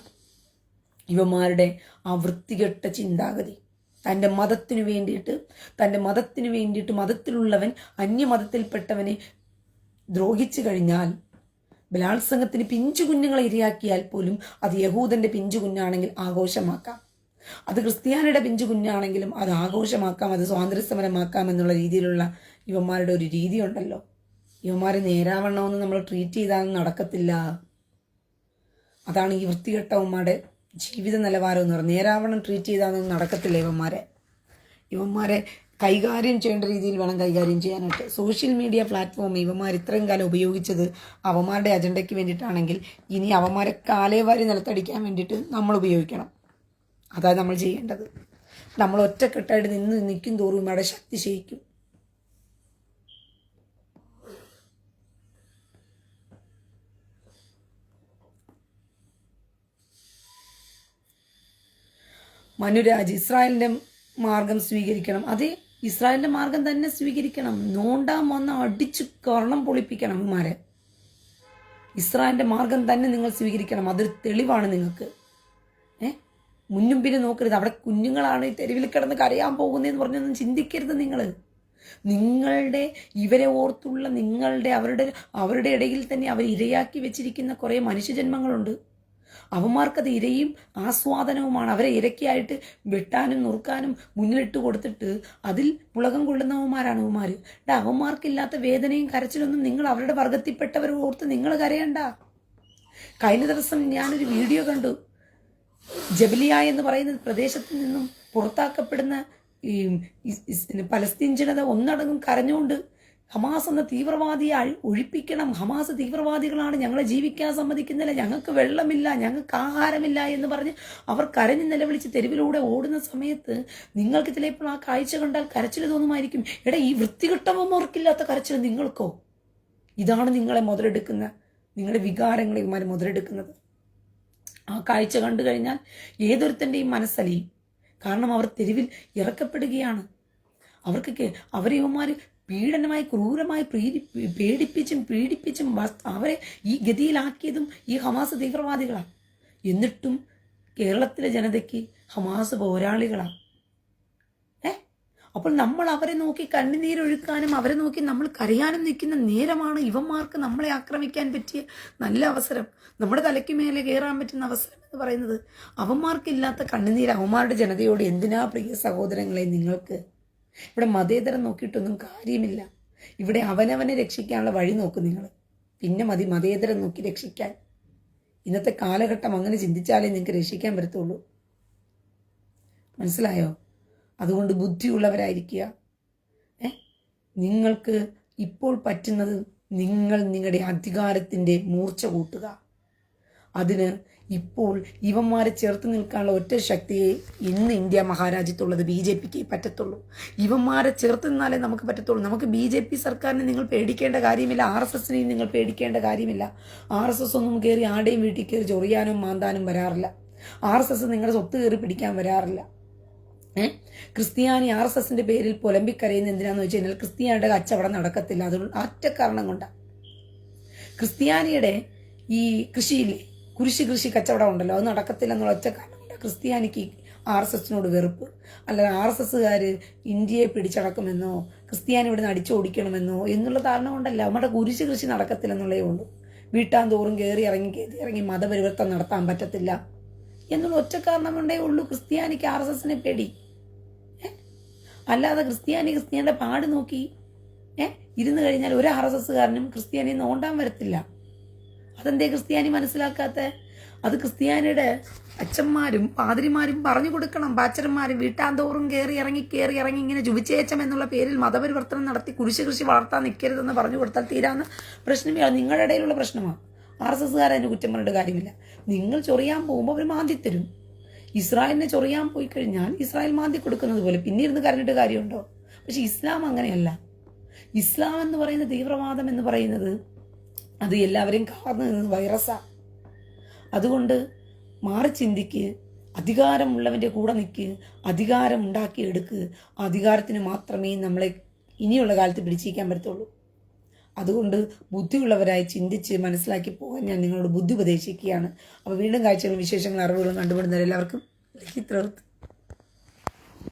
ഇവന്മാരുടെ ആ വൃത്തികെട്ട ചിന്താഗതി തൻ്റെ മതത്തിനു വേണ്ടിയിട്ട് മതത്തിലുള്ളവൻ അന്യമതത്തിൽപ്പെട്ടവനെ ദ്രോഹിച്ചു കഴിഞ്ഞാൽ ബലാത്സംഗത്തിന് പിഞ്ചു കുഞ്ഞുങ്ങളെ ഇരയാക്കിയാൽ പോലും അത് യഹൂദന്റെ പിഞ്ചു കുഞ്ഞാണെങ്കിൽ ആഘോഷമാക്കാം. അത് ക്രിസ്ത്യാനിയുടെ പിഞ്ചു കുഞ്ഞാണെങ്കിലും അത് ആഘോഷമാക്കാം, അത് സ്വാതന്ത്ര്യ സമരമാക്കാം എന്നുള്ള രീതിയിലുള്ള ഇവന്മാരുടെ ഒരു രീതി ഉണ്ടല്ലോ. ഇവന്മാരെ നേരാവണ്ണമെന്ന് നമ്മൾ ട്രീറ്റ് ചെയ്താൽ നടക്കത്തില്ല. അതാണ് ഈ വൃത്തികെട്ടവന്മാരുടെ ജീവിത നിലവാരം എന്ന് പറയുന്നത്. നേരാവണ്ണം ട്രീറ്റ് ചെയ്താലൊന്നും നടക്കത്തില്ല. ഇവന്മാരെ കൈകാര്യം ചെയ്യേണ്ട രീതിയിൽ വേണം കൈകാര്യം ചെയ്യാനായിട്ട്. സോഷ്യൽ മീഡിയ പ്ലാറ്റ്ഫോം ഇവന്മാർ ഇത്രയും കാലം ഉപയോഗിച്ചത് അവന്മാരുടെ അജണ്ടയ്ക്ക് വേണ്ടിയിട്ടാണെങ്കിൽ ഇനി അവന്മാരെ കാലേവാരി നിലത്തടിക്കാൻ വേണ്ടിയിട്ട് നമ്മൾ ഉപയോഗിക്കണം. അതാ നമ്മൾ ചെയ്യേണ്ടത്. നമ്മൾ ഒറ്റക്കെട്ടായിട്ട് നിൽക്കും തോറും ഇവിടെ ശക്തി ക്ഷയിക്കും. മനുരാജ്, ഇസ്രായേലിന്റെ മാർഗം സ്വീകരിക്കണം. അതെ, ഇസ്രായേലിന്റെ മാർഗം തന്നെ സ്വീകരിക്കണം. നോണ്ടാൻ വന്ന് അടിച്ചു കർണം പൊളിപ്പിക്കണം ഇവന്മാരെ. ഇസ്രായേലിന്റെ മാർഗം തന്നെ നിങ്ങൾ സ്വീകരിക്കണം. അതൊരു തെളിവാണ് നിങ്ങൾക്ക്. മുന്നും പിന്നെ നോക്കരുത്. അവിടെ കുഞ്ഞുങ്ങളാണ് ഈ തെരുവിൽ കിടന്ന് കരയാൻ പോകുന്നതെന്ന് പറഞ്ഞൊന്നും ചിന്തിക്കരുത് നിങ്ങൾ. നിങ്ങളുടെ ഇവരെ ഓർത്തുള്ള നിങ്ങളുടെ അവരുടെ ഇടയിൽ തന്നെ അവർ ഇരയാക്കി വെച്ചിരിക്കുന്ന കുറേ മനുഷ്യജന്മങ്ങളുണ്ട്. അവന്മാർക്കത് ഇരയും ആസ്വാദനവുമാണ്. അവരെ ഇരയ്ക്കായിട്ട് വെട്ടാനും നുറുക്കാനും മുന്നിലിട്ട് കൊടുത്തിട്ട് അതിൽ പുളകം കൊള്ളുന്നവന്മാരാണ് അവന്മാർ. അവന്മാർക്കില്ലാത്ത വേദനയും കരച്ചിലൊന്നും നിങ്ങൾ അവരുടെ വർഗത്തിൽപ്പെട്ടവരെ ഓർത്ത് നിങ്ങൾ കരയണ്ട. കഴിഞ്ഞ ദിവസം ഞാനൊരു വീഡിയോ കണ്ടു. ജബലിയ എന്ന് പറയുന്ന പ്രദേശത്ത് നിന്നും പുറത്താക്കപ്പെടുന്ന ഈ പലസ്തീൻ ജനത ഒന്നടങ്കം കരഞ്ഞുകൊണ്ട് ഹമാസ് എന്ന തീവ്രവാദിയെ ഒഴിപ്പിക്കണം, ഹമാസ് തീവ്രവാദികളാണ്, ഞങ്ങളെ ജീവിക്കാൻ സമ്മതിക്കുന്നില്ല, ഞങ്ങൾക്ക് വെള്ളമില്ല, ഞങ്ങൾക്ക് ആഹാരമില്ല എന്ന് പറഞ്ഞ് അവർ കരഞ്ഞ് നിലവിളിച്ച് തെരുവിലൂടെ ഓടുന്ന സമയത്ത് നിങ്ങൾക്ക് ചിലപ്പോൾ ആ കാഴ്ച കണ്ടാൽ കരച്ചിൽ തോന്നുമായിരിക്കും. എടാ, ഈ വൃത്തികെട്ടവന്മാർക്കില്ലാത്ത കരച്ചിൽ നിങ്ങൾക്കോ? ഇതാണ് നിങ്ങളെ മുതലെടുക്കുന്ന, നിങ്ങളുടെ വികാരങ്ങളെ ഇവന്മാർ മുതലെടുക്കുന്നത്. ആ കാഴ്ച കണ്ടു കഴിഞ്ഞാൽ ഏതൊരുത്തൻ്റെയും മനസ്സലിയും. കാരണം അവർ തെരുവിൽ ഇറക്കപ്പെടുകയാണ്. അവരെ ഇവന്മാർ പീഡനമായി ക്രൂരമായി പീഡിപ്പിച്ചും അവരെ ഈ ഗതിയിലാക്കിയതും ഈ ഹമാസ് തീവ്രവാദികളാണ്. എന്നിട്ടും കേരളത്തിലെ ജനതയ്ക്ക് ഹമാസ് പോരാളികളാണ്. അപ്പോൾ നമ്മൾ അവരെ നോക്കി കണ്ണുനീരൊഴുക്കാനും അവരെ നോക്കി നമ്മൾ കരയാനും നിൽക്കുന്ന നേരമാണ് ഇവന്മാർക്ക് നമ്മളെ ആക്രമിക്കാൻ പറ്റിയ നല്ല അവസരം, നമ്മുടെ തലയ്ക്ക് മേലെ കയറാൻ പറ്റുന്ന അവസരം എന്ന് പറയുന്നത്. അവന്മാർക്കില്ലാത്ത കണ്ണുനീര് അവന്മാരുടെ ജനതയോട് എന്തിനാ പ്രിയ സഹോദരങ്ങളെ നിങ്ങൾക്ക്? ഇവിടെ മതേതരം നോക്കിയിട്ടൊന്നും കാര്യമില്ല. ഇവിടെ അവനവനെ രക്ഷിക്കാനുള്ള വഴി നോക്കും നിങ്ങൾ. പിന്നെ മതി മതേതരം നോക്കി രക്ഷിക്കാൻ. ഇന്നത്തെ കാലഘട്ടം അങ്ങനെ ചിന്തിച്ചാലേ നിങ്ങൾക്ക് രക്ഷിക്കാൻ പറ്റത്തുള്ളൂ. മനസ്സിലായോ? അതുകൊണ്ട് ബുദ്ധിയുള്ളവരായിരിക്കുക. നിങ്ങൾക്ക് ഇപ്പോൾ പറ്റുന്നത് നിങ്ങൾ നിങ്ങളുടെ അധികാരത്തിൻ്റെ മൂർച്ച കൂട്ടുക. അതിന് ഇപ്പോൾ ഇവന്മാരെ ചേർത്ത് നിൽക്കാനുള്ള ഒറ്റ ശക്തിയെ ഇന്ന് ഇന്ത്യ മഹാരാജ്യത്തുള്ളത് BJPക്ക് പറ്റത്തുള്ളൂ. ഇവന്മാരെ ചേർത്ത് നിന്നാലേ നമുക്ക് പറ്റത്തുള്ളൂ. നമുക്ക് BJP സർക്കാരിനെ നിങ്ങൾ പേടിക്കേണ്ട കാര്യമില്ല, RSSനെയും നിങ്ങൾ പേടിക്കേണ്ട കാര്യമില്ല. RSS ഒന്നും കയറി ആടെയും വീട്ടിൽ കയറി ചൊറിയാനും മാന്താനും വരാറില്ല. RSS നിങ്ങളുടെ സ്വത്ത് കയറി പിടിക്കാൻ വരാറില്ല. ക്രിസ്ത്യാനി RSSന്റെ പേരിൽ പുലമ്പിക്കരയുന്ന എന്തിനാന്ന് വെച്ച് കഴിഞ്ഞാൽ ക്രിസ്ത്യാനിയുടെ കച്ചവടം നടക്കത്തില്ല. അതുകൊണ്ട് ഒറ്റ കാരണം കൊണ്ടാണ്. ക്രിസ്ത്യാനിയുടെ ഈ കൃഷിയില്ലേ, കൃഷി കച്ചവടം ഉണ്ടല്ലോ, അത് നടക്കത്തില്ല എന്നുള്ള ഒറ്റ കാരണം കൊണ്ടാണ് ക്രിസ്ത്യാനിക്ക് RSSനോട് വെറുപ്പ്. അല്ലാതെ RSSകാർ ഇന്ത്യയെ പിടിച്ചടക്കുമെന്നോ ക്രിസ്ത്യാനി ഇവിടെ നിന്ന് അടിച്ചോടിക്കണമെന്നോ എന്നുള്ള കാരണം കൊണ്ടല്ല. നമ്മുടെ കൃഷി നടക്കത്തില്ലെന്നുള്ളേ ഉള്ളൂ. വീട്ടാന്തോറും കയറി ഇറങ്ങി മതപരിവർത്തനം നടത്താൻ പറ്റത്തില്ല എന്നുള്ള ഒറ്റ കാരണം കൊണ്ടേ ഉള്ളൂ ക്രിസ്ത്യാനിക്ക് RSSനെ പേടി. അല്ലാതെ ക്രിസ്ത്യാനിയുടെ പാട് നോക്കി ഇരുന്ന് കഴിഞ്ഞാൽ ഒരു RSSകാരനും ക്രിസ്ത്യാനിയെ നോണ്ടാൻ വരത്തില്ല. അതെന്തേ ക്രിസ്ത്യാനി മനസ്സിലാക്കാത്ത? അത് ക്രിസ്ത്യാനിയുടെ അച്ഛന്മാരും പാതിരിമാരും പറഞ്ഞു കൊടുക്കണം. പാച്ചന്മാരും വീട്ടാന്തോറും കയറി ഇറങ്ങി ഇങ്ങനെ ചുവിച്ചേച്ചം എന്നുള്ള പേരിൽ മതപരിവർത്തനം നടത്തി കൃഷി വളർത്താൻ നിൽക്കരുതെന്ന് പറഞ്ഞു കൊടുത്താൽ തീരാവുന്ന പ്രശ്നമേ അത് നിങ്ങളുടെ ഇടയിലുള്ള പ്രശ്നമാണ്. RSSകാരതിന് കുറ്റം പറഞ്ഞിട്ട് കാര്യമില്ല. നിങ്ങൾ ചൊറിയാൻ പോകുമ്പോൾ അവർ മാന്തിത്തരും. ഇസ്രായേലിനെ ചൊറിയാൻ പോയി കഴിഞ്ഞാൽ ഇസ്രായേൽ മാന്തി കൊടുക്കുന്നത് പോലെ പിന്നെ ഇരുന്ന് കരഞ്ഞിട്ട് കാര്യമുണ്ടോ? പക്ഷെ ഇസ്ലാം അങ്ങനെയല്ല. ഇസ്ലാം എന്ന് പറയുന്ന തീവ്രവാദം എന്ന് പറയുന്നത് അത് എല്ലാവരെയും കാർന്നു നിന്ന് വൈറസാണ്. അതുകൊണ്ട് മാറി ചിന്തിക്ക്, അധികാരമുള്ളവൻ്റെ കൂടെ നിൽക്ക്, അധികാരം ഉണ്ടാക്കിയെടുക്ക്. അധികാരത്തിന് മാത്രമേ നമ്മളെ ഇനിയുള്ള കാലത്ത് പിടിച്ചിരിക്കാൻ പറ്റത്തുള്ളൂ. അതുകൊണ്ട് ബുദ്ധിയുള്ളവരായി ചിന്തിച്ച് മനസ്സിലാക്കി പോകാൻ ഞാൻ നിങ്ങളോട് ബുദ്ധി ഉപദേശിക്കുകയാണ്. അപ്പോൾ വീണ്ടും കാഴ്ചകളും വിശേഷങ്ങളും അറിവുകളും കണ്ടുപിടുന്നവരെല്ലാവർക്കും